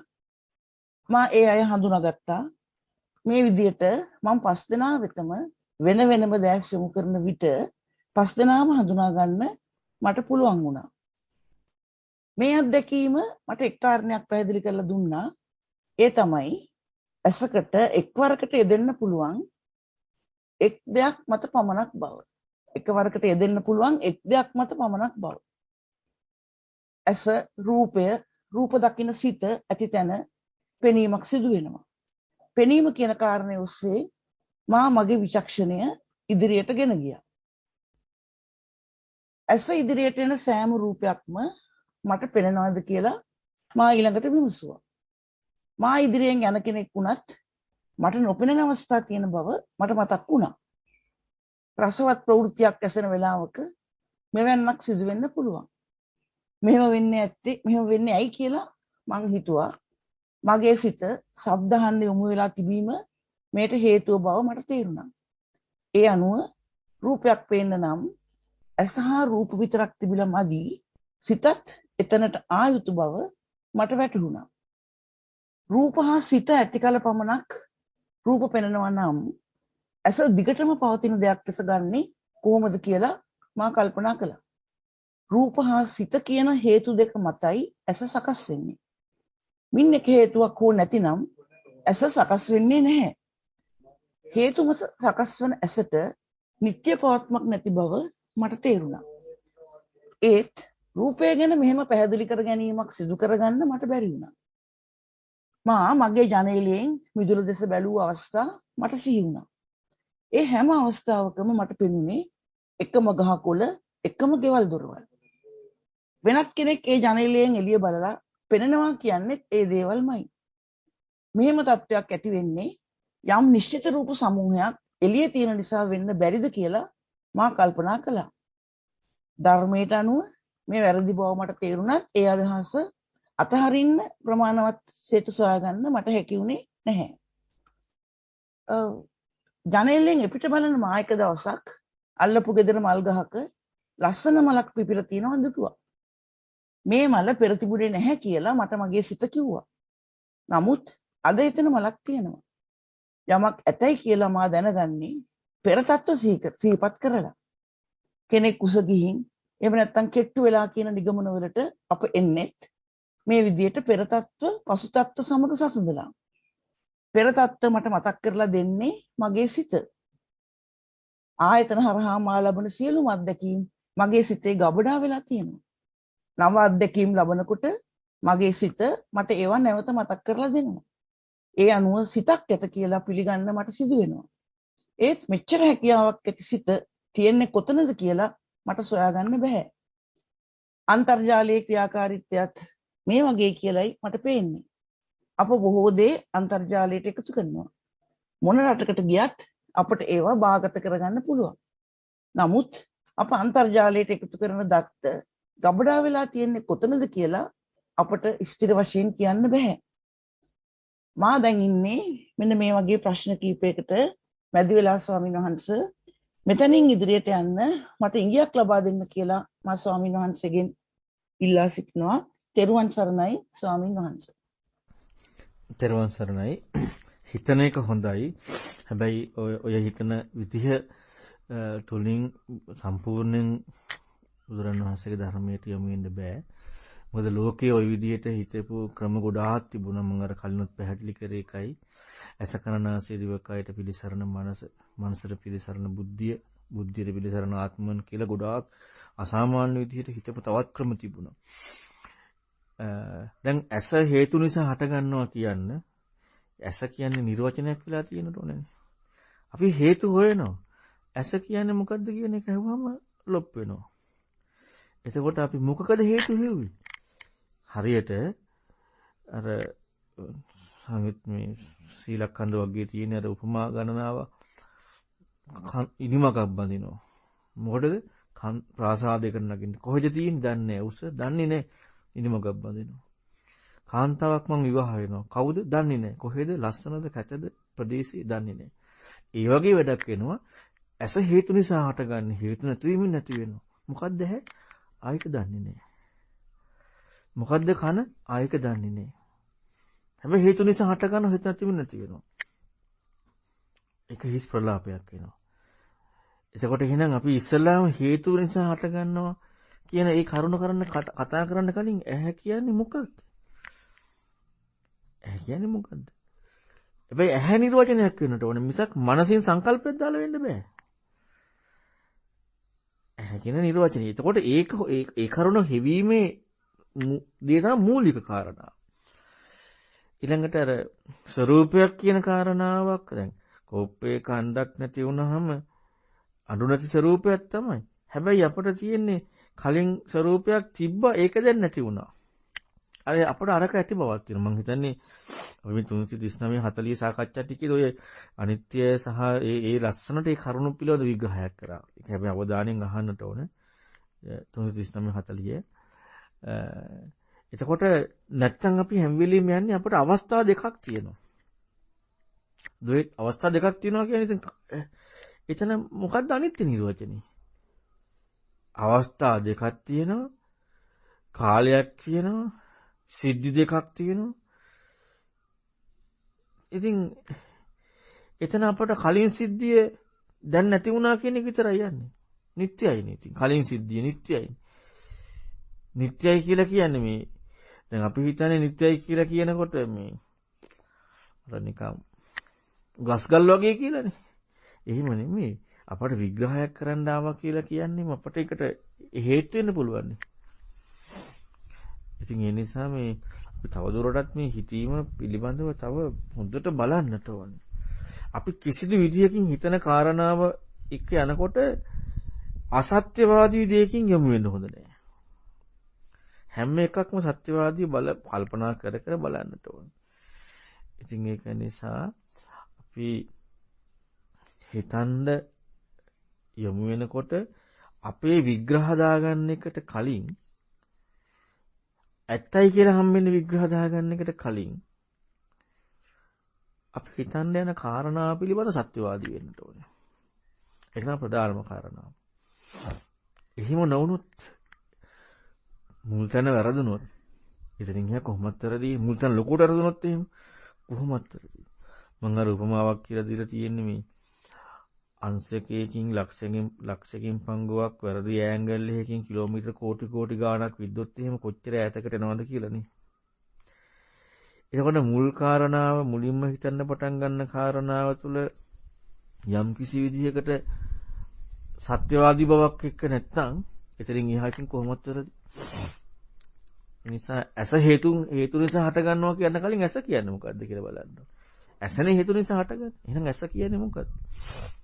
Speaker 5: මා ඒ අය හඳුනාගත්තා. මේ විදිහට මම 5 දෙනා වෙතම වෙන වෙනම දැස් යොමු කරන විට 5 දෙනාම හඳුනා ගන්න මට පුළුවන් වුණා. මේ අත්දැකීම මට එක් කාරණයක් පැහැදිලි කරලා දුන්නා. ඒ තමයි ඇසකට එක්වරකට යෙදෙන්න පුළුවන් එක් දෙයක් මත පමණක් බව. එකවරකට යෙදෙන්න පුළුවන් එක් දෙයක් මත පමණක් බව. ඇස රූප දකින සිත ඇති තැන පෙනීමක් සිදු වෙනවා. පෙනීම කියන කාරණය ඔස්සේ මා මගේ විචක්ෂණය ඉදිරියට ගෙන ගියා. ඇස ඉදිරියට එන සෑම රූපයක්ම මට පෙනෙනවද කියලා මා ඊළඟට විමසුවා. මා ඉදිරියෙන් යන කෙනෙක් වුණත් මට නොපෙනෙන අවස්ථා තියෙන බව මට මතක් වුණා. රසවත් ප්‍රවෘත්තියක් ඇසෙන වෙලාවක මෙවැන්නක් සිදු වෙන්න පුළුවන්. මෙහෙම වෙන්නේ ඇයි කියලා මං හිතුවා. මගේ සිත ශබ්ද අහන්න යොමු වෙලා තිබීම මේට හේතුව බව මට තේරුණා. ඒ අනුව රූපයක් පේන්න නම් ඇස හා රූප විතරක් තිබිලා මදි. සිතත් එතනට ආ යුතු බව මට වැටහුණා. රූප හා සිත ඇති කල පමණක් රූප පෙනෙනවා නම් ඇස දිගටම පවතින දෙයක් ලෙස ගන්නේ කොහොමද කියලා මා කල්පනා කළා. රූප හා සිත කියන හේතු දෙක මතයි ඇස සකස් වෙන්නේ. මින් එක හේතුවක් හෝ නැතිනම් ඇස සකස් වෙන්නේ නැහැ. හේතු මත සකස් වන ඇසට නිත්‍ය පවත්මක් නැති බව මට තේරුණා. ඒත් රූපය ගැන මෙහෙම පැහැදිලි කර ගැනීමක් සිදු කරගන්න මට බැරි වුණා. මා මගේ ජනේලයෙන් මිදුල දෙස බැලූ අවස්ථා මට සිහි වුණා. ඒ හැම අවස්ථාවකම මට පෙනුනේ එකම ගහකොළ, එකම ගෙවල් දොරවල්. වෙනත් කෙනෙක් ඒ ජනේලයෙන් එළිය බලලා පෙනෙනවා කියන්නේ ඒ දේවල්මයි. මෙහෙම තත්ත්වයක් ඇති වෙන්නේ යම් නිශ්චිත රූප සමූහයක් එළියේ තියෙන නිසා වෙන්න බැරිද කියලා මා කල්පනා කළා. ධර්මයට අනුව මේ වැරදි බව මට තේරුණත් ඒ අදහස අතහරින්න ප්‍රමාණවත් හේතු සොයාගන්න මට හැකි වුණේ නැහැ. ජනේලෙන් එපිට බලන මා එක දවසක් අල්ලපු ගෙදර මල් ගහක ලස්සන මලක් පිපිලා තියෙනවා දුටුවා. මේ මල පෙර තිබුණේ නැහැ කියලා මට මගේ සිත කිව්වා. නමුත් අද එතන මලක් තියෙනවා. යමක් ඇතයි කියලා මා දැනගන්නේ පෙර තත්ත්ව සිහිපත් කරලා. කෙනෙක් කුස ගිහින් එහෙම නැත්නම් කෙට්ටු වෙලා කියන නිගමන වලට අප එන්නේත් මේ විදිහට පෙර තත්ත්ව පසු තත්ත්ව සමග සසඳලා. පෙර තත්ත්ව මට මතක් කරලා දෙන්නේ මගේ සිත. ආයතන හරහා මා ලබන සියලුම අත්දැකීම් මගේ සිතේ ගබඩා වෙලා තියෙනවා. නව අත්දැකීම් ලබනකොට මගේ සිත මට ඒවා නැවත මතක් කරලා දෙනවා. ඒ අනුව සිතක් ඇත කියලා පිළිගන්න මට සිදු වෙනවා. ඒත් මෙච්චර හැකියාවක් ඇති සිත තියෙන්නේ කොතනද කියලා මට සොයාගන්න බෑ. අන්තර්ජාලයේ ක්‍රියාකාරීත්වයත් මේ වගේ කියලයි මට පේන්නේ. අප බොහෝ දේ අන්තර්ජාලයට එකතු කරනවා. මොන රටකට ගියත් අපට ඒවා භාගත කරගන්න පුළුවන්. නමුත් අප අන්තර්ජාලයට එකතු කරන දත්ත ගබඩා වෙලා තියෙන්නේ කොතනද කියලා අපට ස්ථිර වශයෙන් කියන්න බෑ. මා දැන් ඉන්නේ මෙන්න මේ වගේ ප්‍රශ්න කීපයකට මැදි වෙලා ස්වාමීන් වහන්සේ මෙතනින් ඉදිරියට යන්න මට ඉඟියක් ලබා දෙන්න කියලා මා ස්වාමීන් වහන්සේගෙන් ඉල්ලා සිටිනවා. තෙරුවන් සරණයි ස්වාමීන් වහන්සේ.
Speaker 2: තෙරුවන් සරණයි. හිතන එක හොඳයි. හැබැයි ඔය හිතන විදිහ තුලින් සම්පූර්ණයෙන් බුදුරණවහන්සේගේ ධර්මයට යොමු වෙන්න බෑ. මොකද ලෝකයේ ওই විදිහට හිතපු ක්‍රම ගොඩාක් තිබුණා. මම අර කලිනුත් පැහැදිලි කරේ එකයි. අසකරණාසේ දිවකයට පිළිසරණ මනසට පිළිසරණ බුද්ධියට පිළිසරණ ආත්මන් කියලා ගොඩාක් අසාමාන්‍ය විදිහට හිතපු තවත් ක්‍රම තිබුණා. දැන් ඇස හේතු නිසා හට ගන්නවා කියන්න ඇස කියන්නේ නිර්වචනයක් කියලා තියෙනවනේ. අපි හේතු හොයනවා. ඇස කියන්නේ මොකද්ද කියන එක අහුවම ලොප් වෙනවා. එතකොට අපි මොකකද හේතු හේව්වේ? හරියට අර සංගීත මේ ශ්‍රී ලක්කන්ද වගේ තියෙන අර උපමා ගණනාව ඉනිමකක් බඳිනවා. මොකටද? ප්‍රාසාදයක නගින්න. කොහෙද තියෙන්නේ? දන්නේ නැහැ. උස දන්නේ නැහැ. ඉනිමකක් බඳිනවා. කාන්තාවක් මං විවාහ වෙනවා. කවුද? දන්නේ නැහැ. කොහෙද? ලස්සනද කැතද? ප්‍රදේශي දන්නේ නැහැ. ඒ වගේ වැඩක් වෙනවා. ඇස හේතු නිසා හටගන්නේ. හේතු නැතිවීම නැති වෙනවා. මොකද්ද ඇහැ? ආයක දන්නේ නැහැ. මොකද්ද කන? ආයක දන්නේ නැහැ. හැබැයි හේතු නිසා හටගන්න හේතු නැතිවීම නැති වෙනවා. ඒක හිස් ප්‍රලාපයක් වෙනවා. එතකොට එහෙනම් අපි ඉස්සල්ලාම හේතු නිසා හටගන්නවා කියන ඒ කරුණ කතා කරන්න කලින් ඇහැ කියන්නේ මොකක්ද? ඇහැ කියන්නේ මොකද්ද? හැබැයි ඇහැ නිර්වචනයක් වෙන්නට ඕනේ මිසක් මනසින් සංකල්පයක් දාලා වෙන්න බෑ. ඇහැ කියන නිර්වචනය. එතකොට ඒ කරුණ හෙවීමේ දේ තමයි මූලික කාරණා. ඊළඟට අර ස්වરૂපයක් කියන කාරණාවක් දැන් කෝප්පේ කණ්ඩක් නැති වුනහම අඳු නැති ස්වરૂපයක් තමයි. හැබැයි අපිට තියෙන්නේ කලින් ස්වરૂපයක් තිබ්බා ඒක දැන් නැති වුණා. අර අපිට අරක ඇති බවක් තියෙනවා. මම හිතන්නේ අපි මේ 339 40 සාකච්ඡා ටිකේ ඔය අනිත්‍ය සහ ඒ ලස්සනට ඒ කරුණු පිළිබඳ විග්‍රහයක් කරා. ඒක හැබැයි අවධානයෙන් අහන්නට ඕනේ. 339 40 එතකොට නැත්තම් අපි හැම වෙලෙම යන්නේ අපිට අවස්ථා දෙකක් තියෙනවා. දෙක අවස්ථා දෙකක් තියෙනවා කියන්නේ ඉතින් එතන මොකක්ද අනිත්‍ය නිර්වචනේ? අවස්ථා දෙකක් තියෙනවා. කාලයක් තියෙනවා. සිද්ධි දෙකක් තියෙනවා. ඉතින් එතන අපට කලින් සිද්ධිය දැන් නැති වුණා කියන එක විතරයි යන්නේ. නිට්ටයයිනේ. ඉතින් කලින් සිද්ධිය නිට්ටයයි. නිට්ටයයි කියලා කියන්නේ මේ දැන් අපි හිතන්නේ නිට්ටයයි කියලා කියනකොට මේ අර නිකම් ගස්ගල් වගේ කියලානේ. එහෙම නෙමෙයි. අපට විග්‍රහයක් කරන්න ආවා කියලා කියන්නේ අපට ඒකට හේතු වෙන්න පුළුවන්. ඉතින් ඒ නිසා මේ අපි තවදුරටත් මේ හිතීම පිළිබඳව තව හොඳට බලන්නට ඕනේ. අපි කිසිදු විදියකින් හිතන කාරණාව එක්ක යනකොට අසත්‍යවාදී දෙයකින් යමු වෙන්න හොඳ නැහැ. හැම එකක්ම සත්‍යවාදී කල්පනා කර කර බලන්නට ඕනේ. ඉතින් ඒක නිසා අපි හිතන්න යමු වෙනකොට අපේ විග්‍රහ දාගන්න එකට කලින් ඇත්තයි කියලා හම්බෙන්නේ විග්‍රහ දාගන්න එකට කලින් අපි හිතන්න යන කාරණා පිළිබඳ සත්‍යවාදී වෙන්න ඕනේ. ඒක තමයි ප්‍රධානම කාරණාව. එහෙම නොවුනොත් මුල් තැන වැරදුනොත් ඉතින් එහා කොහොමද වැරදි? මුල් තැන ලොකුට වැරදුනොත් එහෙම කොහොමද වැරදි? මම අර උපමාවක් කියලා දීලා තියෙන්නේ මේ අංශකයකින් ලක්ෂයකින් පංගුවක් වැරදි ඇන්ගල් එකකින් කිලෝමීටර් කෝටි ගාණක් විද්‍යුත් එහෙම කොච්චර ඈතකට එනවද කියලානේ. එතකොට මුල් කාරණාව මුලින්ම හිතන්න පටන් ගන්න කාරණාව තුළ යම් කිසි විදිහකට සත්‍යවාදී බවක් එක්ක නැත්නම් එතනින් එහාටින් කොහොමද වැරදි? ඒ නිසා ඇස හේතු නිසා හට ගන්නවා කියන කලින් ඇස කියන්නේ මොකද්ද කියලා බලන්න. ඇසනේ හේතු නිසා හටගන්නේ. එහෙනම් ඇස කියන්නේ මොකද්ද?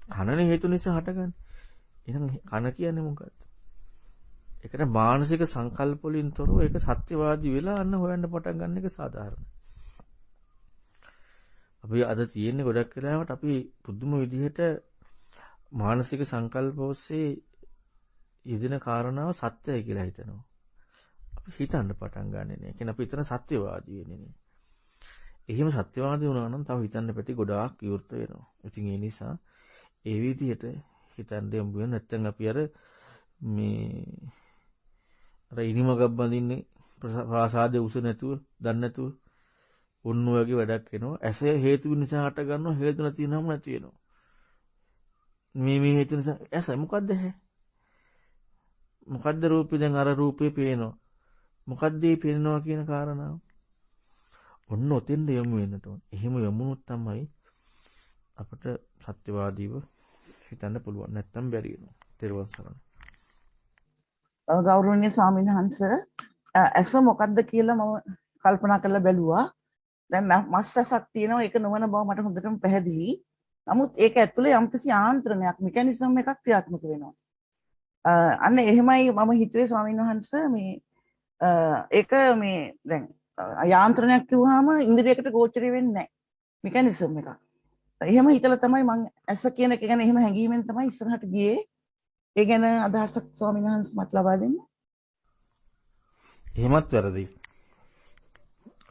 Speaker 2: කනනේ හේතු නිසා හටගන්නේ. එහෙනම් කන කියන්නේ මොකද්ද? ඒකට මානසික සංකල්ප වලින් තොරව ඒක සත්‍යවාදී වෙලා අන්න හොයන්න පටන් ගන්න එක සාධාරණයි. අපි අද තියෙන්නේ ගොඩක් වෙලාවට අපි පුදුම විදිහට මානසික සංකල්ප ඔස්සේ යෙදෙන කාරණාව සත්‍යයි කියලා හිතනවා. අපි හිතන්න පටන් ගන්නෙ නෑ. කියන්නේ අපි හිතන සත්‍යවාදී වෙන්නේ නෑ. එහෙම සත්‍යවාදී වුණා නම් තව හිතන්න පැති ගොඩාක් විවෘත වෙනවා. ඉතින් ඒ නිසා ඒ විදිහට හිතන්න යමු වෙන නැත්නම් අපි අර ඉනිමගක් බඳින්නේ ප්‍රාසාදයේ උස නැතුව දන්නේ නැතුව ඔන්න ඔයගේ වැඩක් වෙනවා. ඇස හේතු නිසා හට ගන්නවා. හේතු නැතිනම නැති වෙනවා. මේ හේතු නිසා ඇස මොකද්ද ඇහැ? මොකද්ද රූපේ? දැන් අර රූපේ පේනවා. මොකද්ද මේ පේනවා කියන කාරණාව? ඔන්න ඔතෙන්ද යමු වෙන්නට ඕන. එහෙම යමුනොත් තමයි අපිට සත්‍යවාදීව හිතන්න පුළුවන්. නැත්තම් බැරි වෙනවා. ත්‍රිවංශ සරණ.
Speaker 9: ගෞරවනීය ස්වාමීන් වහන්සේ ඇස මොකද්ද කියලා මම කල්පනා කරලා බැලුවා. දැන් මස් ඇසක් තියෙනවා. ඒක නොවන බව මට හොඳටම පැහැදිලි. නමුත් ඒක ඇතුලේ යම්කිසි යාන්ත්‍රණයක් මෙකැනිසම් එකක් ක්‍රියාත්මක වෙනවා. අන්න එහෙමයි මම හිතුවේ ස්වාමීන් වහන්සේ මේ ඒක මේ දැන් යාන්ත්‍රණයක් කිව්වහම ඉන්ද්‍රියකට ගෝචරය වෙන්නේ නැහැ. මෙකැනිසම් එකක්. එහෙම හිතලා තමයි මම ඇස කියන එක ගැන එහෙම හැඟීමෙන් තමයි ඉස්සරහට ගියේ. ඒ ගැන අදහසක් ස්වාමීන් වහන්සේ මට ලබා දෙන්න.
Speaker 2: එහෙමත් වැරදි.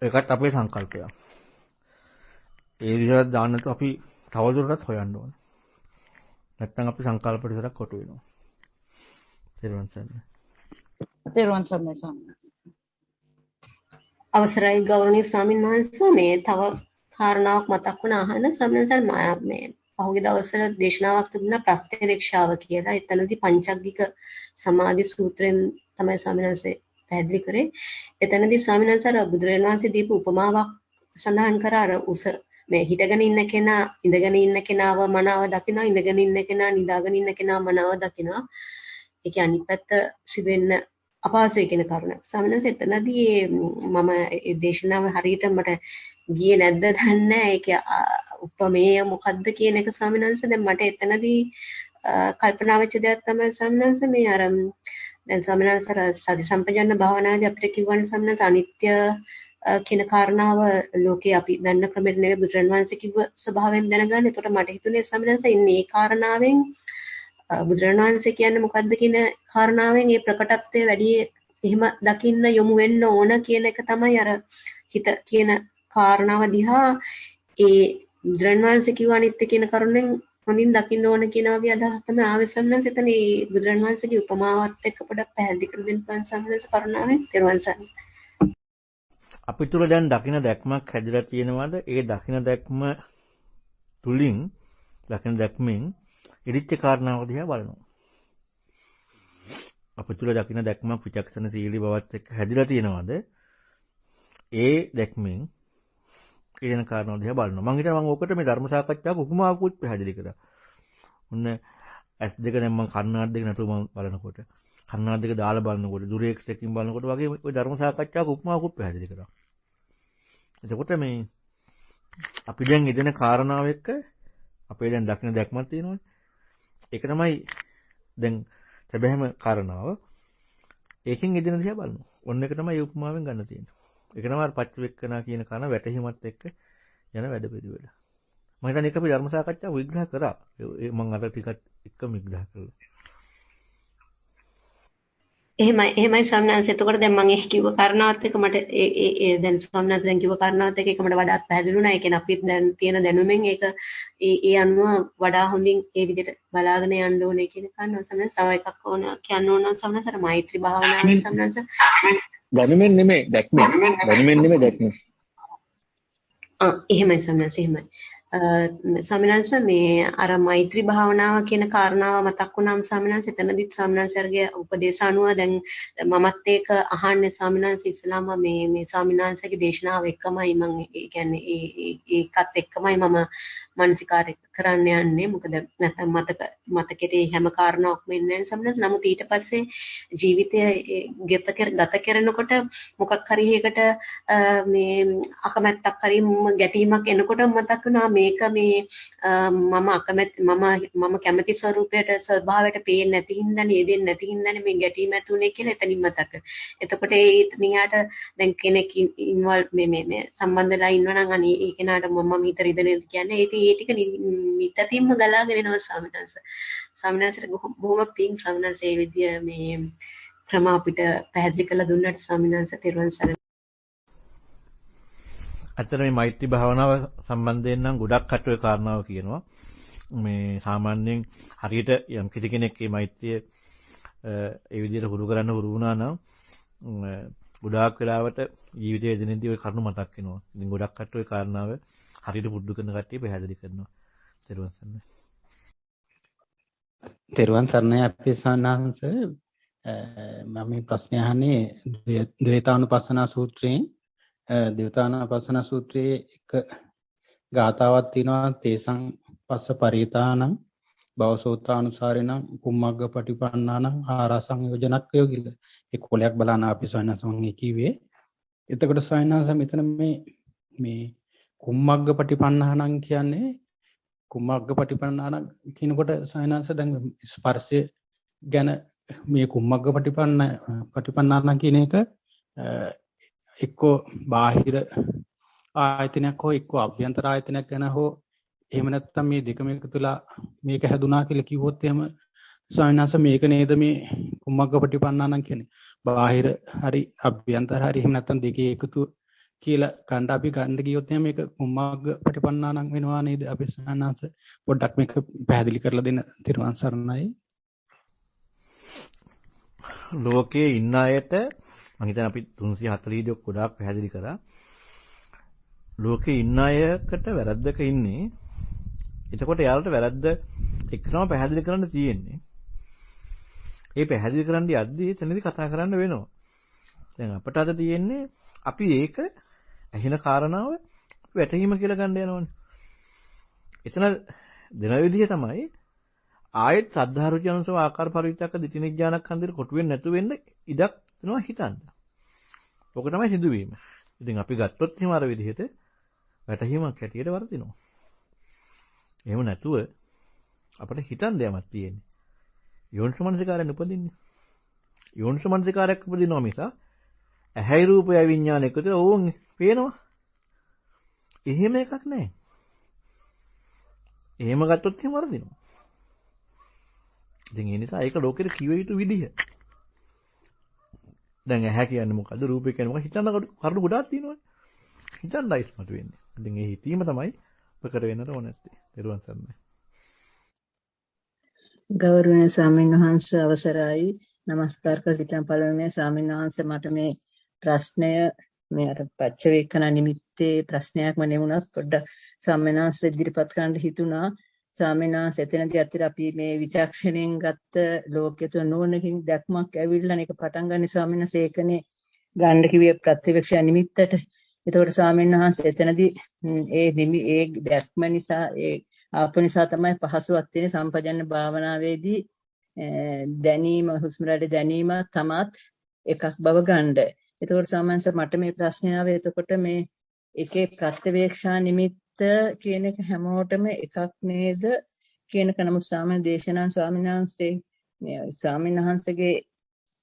Speaker 2: ඒකට අපේ සංකල්පයක්. ඒ විදිහට දාන්නත් අපි තවදුරටත් හොයන්න ඕනේ. නැත්නම් අපි සංකල්ප විතරක් කොටු වෙනවා. තේරුවන් සරණයි.
Speaker 9: තේරුවන් සරණයි ස්වාමීන් වහන්සේ.
Speaker 3: අවසරයි ගෞරවනීය ස්වාමීන් වහන්සේ මේ තව කාරණාවක් මතක් වුණා අහන්න ස්වාමීන් වහන්සේ මේ පහුගිය දවස්වල දේශනාවක් තිබුණා ප්‍රත්‍යවේක්ෂාව කියලා. එතනදී පංචග්ගික සමාධි සූත්‍රයෙන් තමයි ස්වාමීන් වහන්සේ පැහැදිලි කරේ. එතනදී ස්වාමීන් වහන්සේ බුදුරජාණන් වහන්සේ දීපු උපමාවක් සඳහන් කරා අර උස මේ හිටගෙන ඉන්න කෙනා ඉඳගෙන ඉන්න කෙනාව මනාව දකිනවා, ඉඳගෙන ඉන්න කෙනා නිදාගෙන ඉන්න කෙනා මනාව දකිනවා. ඒක අනිත් පැත්ත සිවෙන්න අපහසුයි කියන කරුණ. ස්වාමීන් වහන්සේ එතනදී මම ඒ දේශනාව හරියට මට ගියේ නැද්ද දන්නේ නැහැ. ඒක උපමේය මොකද්ද කියන එක ස්වාමීන් වහන්සේ දැන් මට එතනදී කල්පනා වෙච්ච දෙයක් තමයි ස්වාමීන් වහන්සේ මේ අර දැන් ස්වාමීන් වහන්සේ සති සම්පජන්න භාවනාදී අපිට කියවන ස්වාමීන් වහන්සේ අනිත්‍ය කියන කාරණාව ලෝකේ අපි දන්න ක්‍රමෙට නෙවෙයි බුදුරන් වහන්සේ කිව්ව ස්වභාවයෙන් දැනගන්න. ඒකට මට හිතුනේ ස්වාමීන් වහන්සේ ඉන්නේ ඒ කාරණාවෙන් බුදුරන් වහන්සේ කියන්නේ මොකද්ද කියන කාරණාවෙන් ඒ ප්‍රකටත්වය වැඩි එහෙම දකින්න යොමු වෙන්න ඕන කියන එක තමයි අර හිත කියන කාරණාව දිහා ඒ බුදුරන් වහන්සේ කිව්ව අනිත්‍ය කියන කරුණෙන් හොඳින් දකින්න ඕන කියන වගේ අදහස තමයි ආවේ සම්මන්ස එතන ඒ බුදුරන් වහන්සේගේ උපමාවත් එක්ක පොඩක් පැහැදිලි කර දෙන්න පුළුවන් සම්මන්ස කරුණාවෙන් තෙරුවන් සරණයි.
Speaker 2: අපි තුල දැන් දකින්න දැක්මක් හැදිලා තියෙනවද? ඒ දකින්න දැක්ම තුලින් දකින්න දැක්මෙන් ඉදිච්ච කාරණාව දිහා බලනවා. අපි තුල දකින්න දැක්මක් විචක්ෂණ සීලී බවත් එක්ක හැදිලා තියෙනවද? ඒ දැක්මෙන් කියන කාරණාව දිහා බලනවා. මම හිතනවා මම ඕකට මේ ධර්ම සාකච්ඡාවක උපමාවකුත් පැහැදිලි කරා. ඔන්න S2 දැන් මම කන්නාඩි දෙක නැතුව මම බලනකොට කන්නාඩි දෙක දාලා බලනකොට දුරේක්ස් එකකින් බලනකොට වගේ ওই ධර්ම සාකච්ඡාවක උපමාවකුත් පැහැදිලි කරා. එතකොට මේ අපි දැන් ඉදෙන කාරණාව එක්ක අපේ දැන් දකින්න දැක්මක් තියෙනවනේ. ඒක තමයි දැන් සැබෑම කාරණාව. ඒකෙන් ඉදෙන දිහා බලනවා. ඔන්න එක තමයි උපමාවෙන් ගන්න තියෙන්නේ. ඒක තමයි පච්චවෙක්කනා කියන කන වැටහිමත් එක්ක යන වැඩ පිළිවෙල. මම හිතන්නේ ඒක අපි ධර්ම සාකච්ඡාව විග්‍රහ කරා. මම අර ටිකක් එක්කම විග්‍රහ කළා.
Speaker 3: එහෙමයි ස්වාමීනාංශ. එතකොට දැන් මම ඒ කිව්ව කාරණාවත් එක්ක මට ඒ දැන් ස්වාමීනාංශ දැන් කිව්ව කාරණාවත් එක්ක මට වඩාත් පැහැදිලි වුණා. ඒ කියන්නේ අපි දැන් තියෙන දැනුමෙන් ඒක ඒ අනුව වඩා හොඳින් ඒ විදිහට බලාගෙන යන්න ඕනේ කියන කාරණාව ස්වාමීනාංශ. තව එකක් ඕන කියන්න ඕන ස්වාමීනාංශ. අර මෛත්‍රී භාවනාවේ ස්වාමීනාංශ.
Speaker 10: දැනුමෙන් නෙමෙයි දැක්මෙන්. දැනුමෙන් නෙමෙයි දැක්මෙන්.
Speaker 3: එහෙමයි ස්වාමීනාංශ එහෙමයි. ස්වාමීනාංශ මේ අර මෛත්‍රී භාවනාව කියන කාරණාව මතක් වුණාම ස්වාමීනාංශ එතනදිත් ස්වාමීනාංශගේ උපදේශ අනුව දැන් මමත් ඒක අහන්නේ ස්වාමීනාංශ ඉස්ලාම මේ ස්වාමීනාංශගේ දේශනාව එක්කමයි මම ඒ කියන්නේ ඒකත් එක්කමයි මම මානසිකාරය කරන්න යන්නේ. මොකද නැත්නම් මතකෙට හැම කාරණාවක්ම එන්නේ නැහැ ස්වාමීනාංශ. නමුත් ඊට පස්සේ ජීවිතය ගත කරනකොට මොකක් හරි එකකට මේ අකමැත්තක් හරි ගැටීමක් එනකොට මතක් වෙනවා මේක මේ මම කැමති ස්වරූපයට ස්වභාවයට පේන්නේ නැති හින්දානේ ඒ දෙන්නේ නැති හින්දානේ මේ ගැටීම ඇති උනේ කියලා එතනින් මතක. එතකොට ඒත් නිහාට දැන් කෙනෙක් ඉන්වෝල්ව් මේ සම්බන්ධලා ඉන්නවා නම් අනේ ඒ කෙනාට මම හිත රිදෙනවා කියන්නේ ඒ ටික නිතින්ම ගලාගෙන එනවා ස්වාමීනාංශ. ස්වාමීනාංශට බොහොම පිං ස්වාමීනාංශ ඒ විදිය මේ ක්‍රම අපිට පැහැදිලි කරලා දුන්නාට ස්වාමීනාංශ තෙරුවන් සරණයි.
Speaker 2: අතන මේ මෛත්‍රී භාවනාව සම්බන්ධයෙන් නම් ගොඩක් කටුවේ කාරණාව කියනවා. මේ සාමාන්‍යයෙන් හරියට යම් කිසි කෙනෙක් මේ මෛත්‍රිය ඒ විදිහට හුරු කරන්න හුරු වුණා නම් ගොඩාක් වෙලාවට ජීවිතයේ දිනෙදී ওই කරුණු මතක් වෙනවා. ඉතින් ගොඩක් කටුවේ කාරණාව හරියට පුරුදු කරන කට්ටිය පැහැදිලි කරනවා. තෙරුවන් සරණයි.
Speaker 10: තෙරුවන් සරණයි අපේ සානංශ. මම මේ ප්‍රශ්නේ අහන්නේ ද්වේතානුපස්සනා සූත්‍රයෙන්. ද්වේතානුපස්සනා සූත්‍රයේ එක ගාතාවක් තියෙනවා තේසං පස්ස පරිතානං භවසෝත්‍රානුසාරිණං කුම්මග්ග පටිපන්නානං ආරසං යෝජනක්කයෝ කියලා. ඒ කොලයක් බලන්න අපි සානංශ මම කිව්වේ. එතකොට සානංශ මෙතන මේ කුම්මග්ග පටිපන්නානං කියන්නේ කුම්මග්ග පටිපන්නානං කියනකොට සානංශ දැන් ස්පර්ශය ගැන මේ කුම්මග්ග පටිපන්නානං කියන එක එක්කෝ බාහිර ආයතනයක් හෝ එක්කෝ අභ්‍යන්තර ආයතනයක් ගැන හෝ එහෙම නැත්නම් මේ දෙකම එකතුලා මේක හැදුනා කියලා කිව්වොත් එහෙම සායනස මේක නේද මේ කුම්මග්ග පටිපන්නානං කියන්නේ බාහිර හරි අභ්‍යන්තර හරි එහෙම නැත්නම් දෙකේ එකතු කියලා ගන්න අපි ගන්න ගියොත් එහෙනම් මේක කුම්මාග්ග ප්‍රතිපන්නානම් වෙනවා නේද? අපි සානංශ පොඩ්ඩක් මේක පැහැදිලි කරලා දෙන්න තිරුවන් සරණයි.
Speaker 2: ලෝකයේ ඉන්න අයට මම හිතන්නේ අපි 340 දී ගොඩාක් පැහැදිලි කරා. ලෝකේ ඉන්න අයකට වැරද්දක ඉන්නේ. එතකොට යාළුවට වැරද්ද එක්කම පැහැදිලි කරන්න තියෙන්නේ. ඒ පැහැදිලි කරන්න යද්දී එතනදී කතා කරන්න වෙනවා. දැන් අපට අද තියෙන්නේ අපි ඒක ඇහින කාරණාව වැටහීම කියලා ගන්න යනවනේ. එතන දෙන විදිහ තමයි ආයෙත් සද්ධාරුචි අනුසව ආකාර පරිවිතක දිටිනිඥානක් හන්දිර කොටු වෙන්නේ නැතු වෙන්න ඉඩක් දෙනවා හිතන්න. ඔක තමයි සිදුවීම. ඉතින් අපි ගත්තොත් එහෙම අර විදිහට වැටහීමක් හැටියට වර්ධිනවා. එහෙම නැතුව අපිට හිතන්න යමක් තියෙන්නේ. යෝනිසමනසිකාරයෙන් උපදින්නේ. යෝනිසමනසිකාරයක් උපදිනවා මිස ඇහැයි රූපය විඥාන එකතු ඕන් පේනවා. එහෙම එකක් නැහැ. එහෙම ගත්තොත් එහෙම වර්ධිනවා. ඉතින් ඒ නිසා ඒක ලෝකෙට කිව යුතු විදිහ. දැන් ඇහැ කියන්නේ මොකද්ද? රූපය කියන්නේ මොකක්ද? හිතන්න කරුණු ගොඩාක් තියෙනවානේ. හිතන්නයි ඉස්මතු වෙන්නේ. ඉතින් ඒ හිතීම තමයි ප්‍රකට වෙන්නට ඕන නැත්තේ. දරුවන් සරණයි.
Speaker 8: ගෞරවනීය ස්වාමීන් වහන්සේ අවසරයි. নমස්කාර කර සිටින පළමුව ස්වාමීන් වහන්සේ මට මේ ප්‍රශ්නය මේ අර පච්චවේකන නිමිත්තේ ප්‍රශ්නයක්ම නෙවුණත් පොඩ්ඩක් ස්වාමීන් වහන්සේ ඉදිරිපත් කරන්න හිතුණා. ස්වාමීන් වහන්සේ එතනදී අතිර අපි මේ විචක්ෂණයෙන් ගත්ත ලෝකයේ තුන නෝනකින් දැක්මක් ඇවිල්ලා මේක පටන් ගන්න ස්වාමීන් වහන්සේ ඒකනේ ගන්න කිව්වේ ප්‍රතිවේක්ෂ නිමිත්තට. ඒතකොට ස්වාමීන් වහන්සේ එතනදී ඒ දැක්ම නිසා ඒ ආපු නිසා තමයි පහසුවක් තියෙන සම්පජන්න භාවනාවේදී දැනීම හුස්ම රැල්ල දැනීම තමත් එකක් බව ගන්න. ඒතකොට ස්වාමීන් වහන්සේ මට මේ ප්‍රශ්නය ආවේ එතකොට මේ එකේ ප්‍රතිවේක්ෂා නිමිත්ත කියන එක හැමෝටම එකක් නේද කියන කනමු ස්වාමීන් දේශනා ස්වාමීන් වහන්සේගේ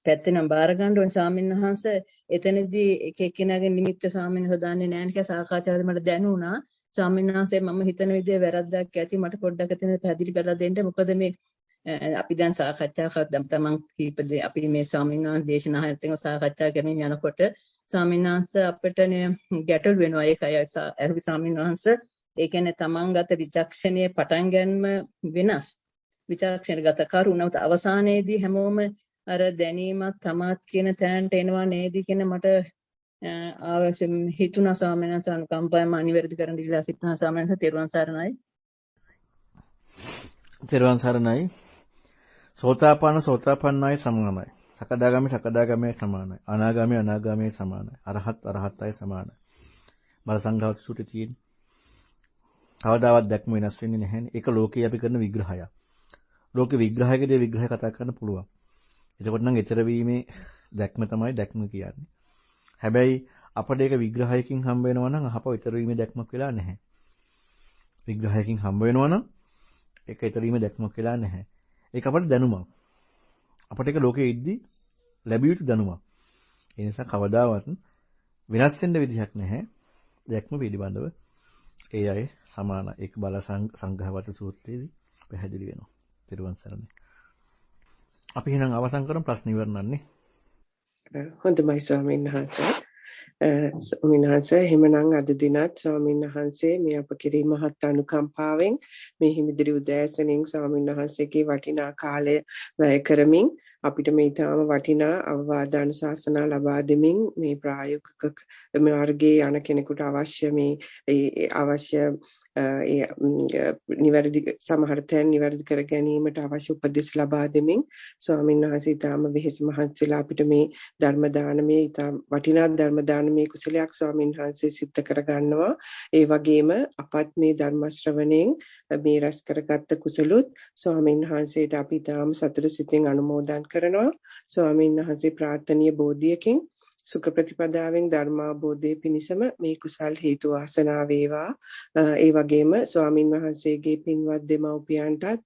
Speaker 8: පැත්තෙන් බාර ගන්න ඕනේ ස්වාමීන් වහන්සේ එතනදී එක එක්කෙනාගේ නිමිත්ත ස්වාමීන් වහන්සේ දාන්නේ නැහැ කියලා සාකච්ඡාවේදී මට දැනුණා. ස්වාමීන් වහන්සේ මම හිතන විදිහේ වැරද්දක් ඇති මට පොඩ්ඩක් එතන පැහැදිලි කරලා දෙන්න. මොකද මේ අපි දැන් සාකච්ඡා කරද්දී තමන් කීපදේ අපි මේ ස්වාමීන් වහන්සේ දේශනාවත් එක්ක සාකච්ඡා කරමින් යනකොට ස්වාමීන් වහන්සේ අපිට ගැටළු වෙනවා. ඒකයි අරුවි ස්වාමීන් වහන්සේ ඒ කියන්නේ තමන් ගත විචක්ෂණයේ පටන් ගැනීම වෙනස්. විචක්ෂණගත කරුණාවත අවසානයේදී හැමෝම අර දැනීමක් තමත් කියන තැනට එනවා නේද කියන මට අවශ්‍ය හිතුණා ස්වාමීන් වහන්සේ අනුකම්පාවෙන් අනිවැරදි කරන්න ඉල්ලා සිටිනවා ස්වාමීන් වහන්සේ තෙරුවන් සරණයි.
Speaker 2: තෙරුවන් සරණයි. සෝතාපන්නයි සමානයි. සකදාගාමි සමානයි. අනාගාමි සමානයි. අරහත්යි සමානයි. බල සංඝාත සූත්‍රයේ තියෙන කවදාවත් දැක්ම වෙනස් වෙන්නේ නැහැ. ඒක ලෝකේ අපි කරන විග්‍රහයක්. ලෝකේ විග්‍රහයකදී විග්‍රහය කතා කරන්න පුළුවන්. එතකොට නම් ඊතර වීමේ දැක්ම තමයි දැක්ම කියන්නේ. හැබැයි අපිට ඒක විග්‍රහයකින් හම්බ වෙනවා නම් අහපව ඊතර වීමේ දැක්මක් වෙලා නැහැ. විග්‍රහයකින් හම්බ වෙනවා නම් ඒක ඊතර වීමේ දැක්මක් වෙලා නැහැ. ඒක අපිට දැනුමක්. අපිට ඒක ලෝකෙ ඉද්දි ලැබිය යුතු දැනුමක්. ඒ නිසා කවදාවත් වෙනස් වෙන්න විදිහක් නැහැ. දැක්ම පිළිබඳව ඒ අය සමාන එක් බල සංඝවත සූත්‍රයේදී පැහැදිලි වෙනවා. ත්‍රිවන් සරණයි. අපි එහෙනම් අවසන් කරමු ප්‍රශ්න ඉවරනන්නේ.
Speaker 1: හොඳයි ස්වාමීන් වහන්සේ. ස්වාමීන් වහන්සේ එහෙමනම් අද දිනත් ස්වාමීන් වහන්සේ මේ අප කෙරෙහි මහත් අනුකම්පාවෙන් මේ හිමිදිරි උදෑසනින් ස්වාමීන් වහන්සේගේ වටිනා කාලය වැය කරමින් අපිට මේ තාම වටිනා අවවාද අනුශාසනා ලබා දෙමින් මේ ප්‍රායෝගික මාර්ගයේ යන කෙනෙකුට අවශ්‍ය මේ අවශ්‍ය නිවැරදි සමහර තැන් නිවැරදි කර ගැනීමට අවශ්‍ය උපදෙස් ලබා දෙමින් ස්වාමීන් වහන්සේ තාම වෙහෙස මහන්සිලා අපිට මේ ධර්ම දානමේ ඊටම වටිනා ධර්ම දානමේ කුසලයක් ස්වාමීන් වහන්සේ සිද්ධ කර ගන්නවා. ඒ වගේම අපත් මේ ධර්ම ශ්‍රවණයෙන් මේ රැස් කරගත්ත කුසලොත් ස්වාමීන් වහන්සේට අපි තාම සතුට සිතින් අනුමෝදන් කරනවා. ස්වාමීන් වහන්සේ ප්‍රාර්ථනීය බෝධියකින් සුඛ ප්‍රතිපදාවෙන් ධර්මාබෝධයේ පිණසම මේ කුසල් හේතු වාසනා වේවා. ඒ වගේම ස්වාමින් වහන්සේගේ පින්වත් දෙමව්පියන්ටත්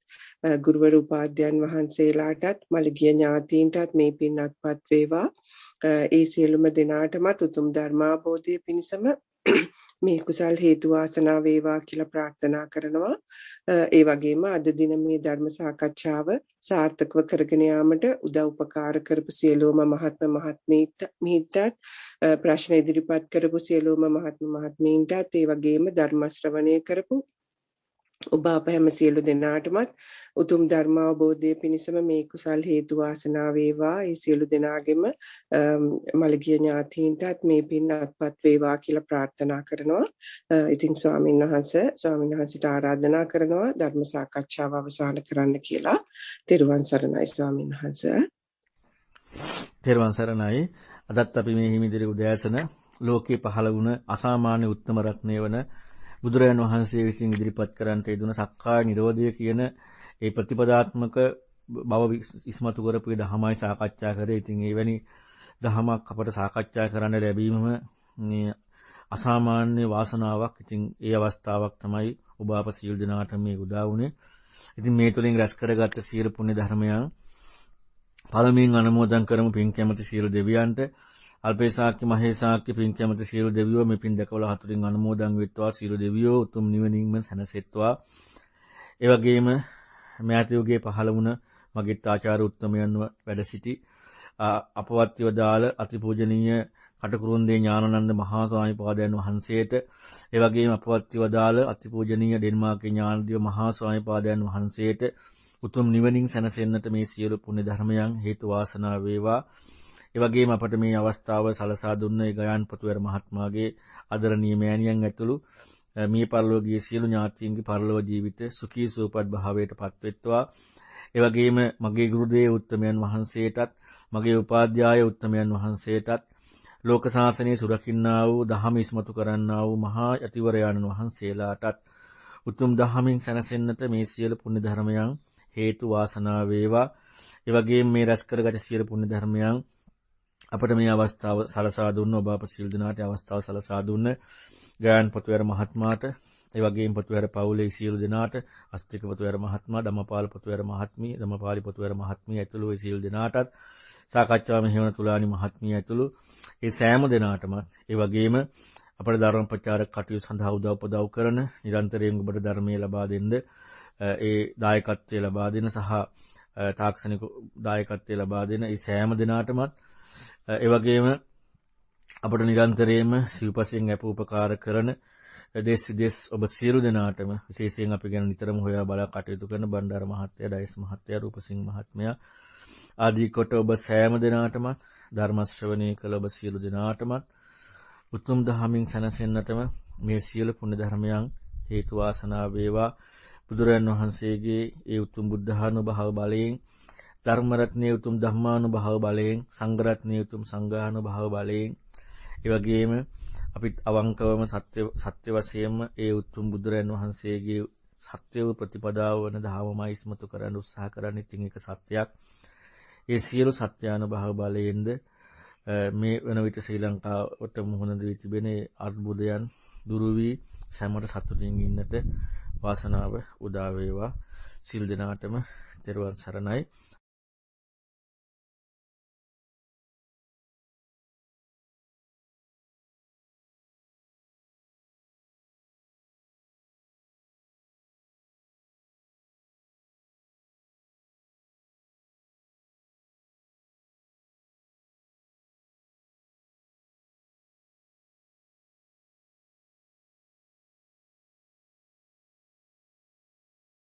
Speaker 1: ගුරුවරු උපාධ්‍යයන් වහන්සේලාටත් මළගිය ඥාතීන්ටත් මේ පින් අත්පත් වේවා. ඒ සියලුම දෙනාටම උතුම් ධර්මාබෝධයේ පිණසම මේ කුසල් හේතු වාසනා වේවා කියලා ප්‍රාර්ථනා කරනවා. ඒ වගේම අද දින මේ ධර්ම සාකච්ඡාව සාර්ථකව කරගෙන යාමට උදව් උපකාර කරපු සියලුම මහත්මීන්ටත් ප්‍රශ්න ඉදිරිපත් කරපු සියලුම මහත්මීන්ටත් ඒ වගේම ධර්ම ශ්‍රවණය කරපු ඔබ අප හැම සියලු දෙනාටමත් උතුම් ධර්ම අවබෝධය පිණිසම මේ කුසල් හේතු වාසනා වේවා. ඒ සියලු දෙනාගෙම මළගිය ඥාතීන්ටත් මේ පින් අත්පත් වේවා කියලා ප්‍රාර්ථනා කරනවා. ඉතින් ස්වාමීන් වහන්සේට ආරාධනා කරනවා ධර්ම සාකච්ඡාව අවසන් කරන්න කියලා. තෙරුවන් සරණයි ස්වාමීන් වහන්සේ.
Speaker 2: තෙරුවන් සරණයි. අදත් අපි මේ හිමිදිරි උදෑසන ලෝකේ පහළ වුණ අසාමාන්‍ය උත්තම රත්නය වන බුදුරජාණන් වහන්සේ විසින් ඉදිරිපත් කරන්නට යෙදුන සක්කාය නිරෝධය කියන ඒ ප්‍රතිපදාත්මක බව ඉස්මතු කරපු දහමයි සාකච්ඡා කරේ. ඉතින් එවැනි දහමක් අපට සාකච්ඡා කරන්න ලැබීමම මේ අසාමාන්‍ය වාසනාවක්. ඉතින් ඒ අවස්ථාවක් තමයි ඔබ අප සියලු දෙනාට මේ උදා වුණේ. ඉතින් මේ තුලින් රැස් කරගත්ත සියලු පුණ්‍ය ධර්මයන් පළමුවෙන් අනුමෝදන් කරමු පින් කැමති සියලු දෙවියන්ට. අල්පේසාක්‍ය මහේසාක්‍ය පින් කැමති සියලු දෙවියෝ මේ පින් දැකවලා හතුරින් අනුමෝදන් වෙත්වා. සියලු දෙවියෝ උතුම් නිවනින්ම සැනසෙත්වා. ඒ වගේම මෑත යුගයේ පහළ වුණ මගිත් ආචාර්ය උත්තමයන්ව වැඩ සිටි අපවත්ව දාල අතිපූජනීය කටුකුරුන්දේ ඥානানন্দ මහා ස්වාමීපාදයන් වහන්සේට, ඒ වගේම අපවත්ව දාල අතිපූජනීය ඩෙන්මාර්කේ ඥානදීව මහා ස්වාමීපාදයන් වහන්සේට උතුම් නිවනින් සැනසෙන්නට මේ සියලු පුණ්‍ය ධර්මයන් හේතු වාසනා වේවා. ඒ වගේම අපට මේ අවස්ථාව සලසා දුන්න ඒ ගයාන් පොතුවැර මහත්මයාගේ ආදරණීය මෑණියන් ඇතුළු මේ පරලෝකීය සියලු ඥාතීන්ගේ පරලෝක ජීවිත සුඛී සුවපත් භාවයට පත්වෙත්වා. ඒ වගේම මගේ ගුරු දේව උත්තමයන් වහන්සේටත්, මගේ උපාධ්‍යාය උත්තමයන් වහන්සේටත්, ලෝක ශාසනය සුරකින්නා වූ දහම ඉස්මතු කරන්නා වූ මහා යතිවරයාණන් වහන්සේලාටත් උතුම් දහමින් සැනසෙන්නට මේ සියලු පුණ්‍ය ධර්මයන් හේතු වාසනා වේවා. ඒ වගේම මේ රැස් කරගත් සියලු පුණ්‍ය ධර්මයන් අපට මේ අවස්ථාව සලසා දුන්න ඔබ අප සියලු දෙනාට අවස්ථාව සලසා දුන්න ගයාන් පොතුවැර මහත්මයාට, ඒ වගේම පොතුවැර පවුලේ සියලු දෙනාට, අස්තික පොතුවැර මහත්මයා, ධම්මපාල පොතුවැර මහත්මිය, ධම්මපාලි පොතුවැර මහත්මිය ඇතුළු ඒ සියලු දෙනාටත්, සාකච්ඡා මෙහෙවන තුලානි මහත්මිය ඇතුළු ඒ සෑම දෙනාටම, ඒ වගේම අපේ ධර්ම ප්‍රචාරක කටයුතු සඳහා උදව් කරන නිරන්තරයෙන් ඔබට ධර්මයේ ලබා දෙන්න ඒ දායකත්වය ලබා දෙන සහ තාක්ෂණික දායකත්වය ලබා දෙන ඒ සෑම දෙනාටමත්, ඒ වගේම අපට නිරන්තරයෙන්ම සිව්පසෙන් අප උපකාර කරන දේශ විදේශ ඔබ සියලු දෙනාටම, විශේෂයෙන් අපි ගැන නිතරම හොයා බලා කටයුතු කරන බණ්ඩාර මහත්තයා, ඩයස් මහත්තයා, රූපසිංහ මහත්මයා ආදී කොට ඔබ සෑම දෙනාටම ධර්ම ශ්‍රවණය කළ ඔබ සියලු දෙනාටම උතුම් දහමින් සැනසෙන්නටම මේ සියලු පුණ්‍ය ධර්මයන් හේතු වාසනා වේවා. බුදුරජාණන් වහන්සේගේ ඒ උතුම් බුද්ධානුභාව බලයෙන්, ධර්ම රත්නයේ උතුම් ධම්මානුභාව බලයෙන්, සංඝ රත්නයේ උතුම් සංඝානුභාව බලයෙන්, ඒ වගේම අපිට අවංකවම සත්‍ය වශයෙන්ම ඒ උතුම් බුදුරජාණන් වහන්සේගේ සත්‍ය වූ ප්‍රතිපදාව වන ධර්මමයි ඉස්මතු කරන්න උත්සාහ කරන්නේ. ඉතින් ඒක සත්‍යයක්. ඒ සියලු සත්‍යානුභාව බලයෙන්ද මේ වෙන විට ශ්‍රී ලංකාවට මුහුණ දී තිබෙන අර්බුදයන් දුරු වී සෑමට සතුටින් ඉන්නට වාසනාව උදා වේවා. සිල් දෙනාටම තෙරුවන් සරණයි.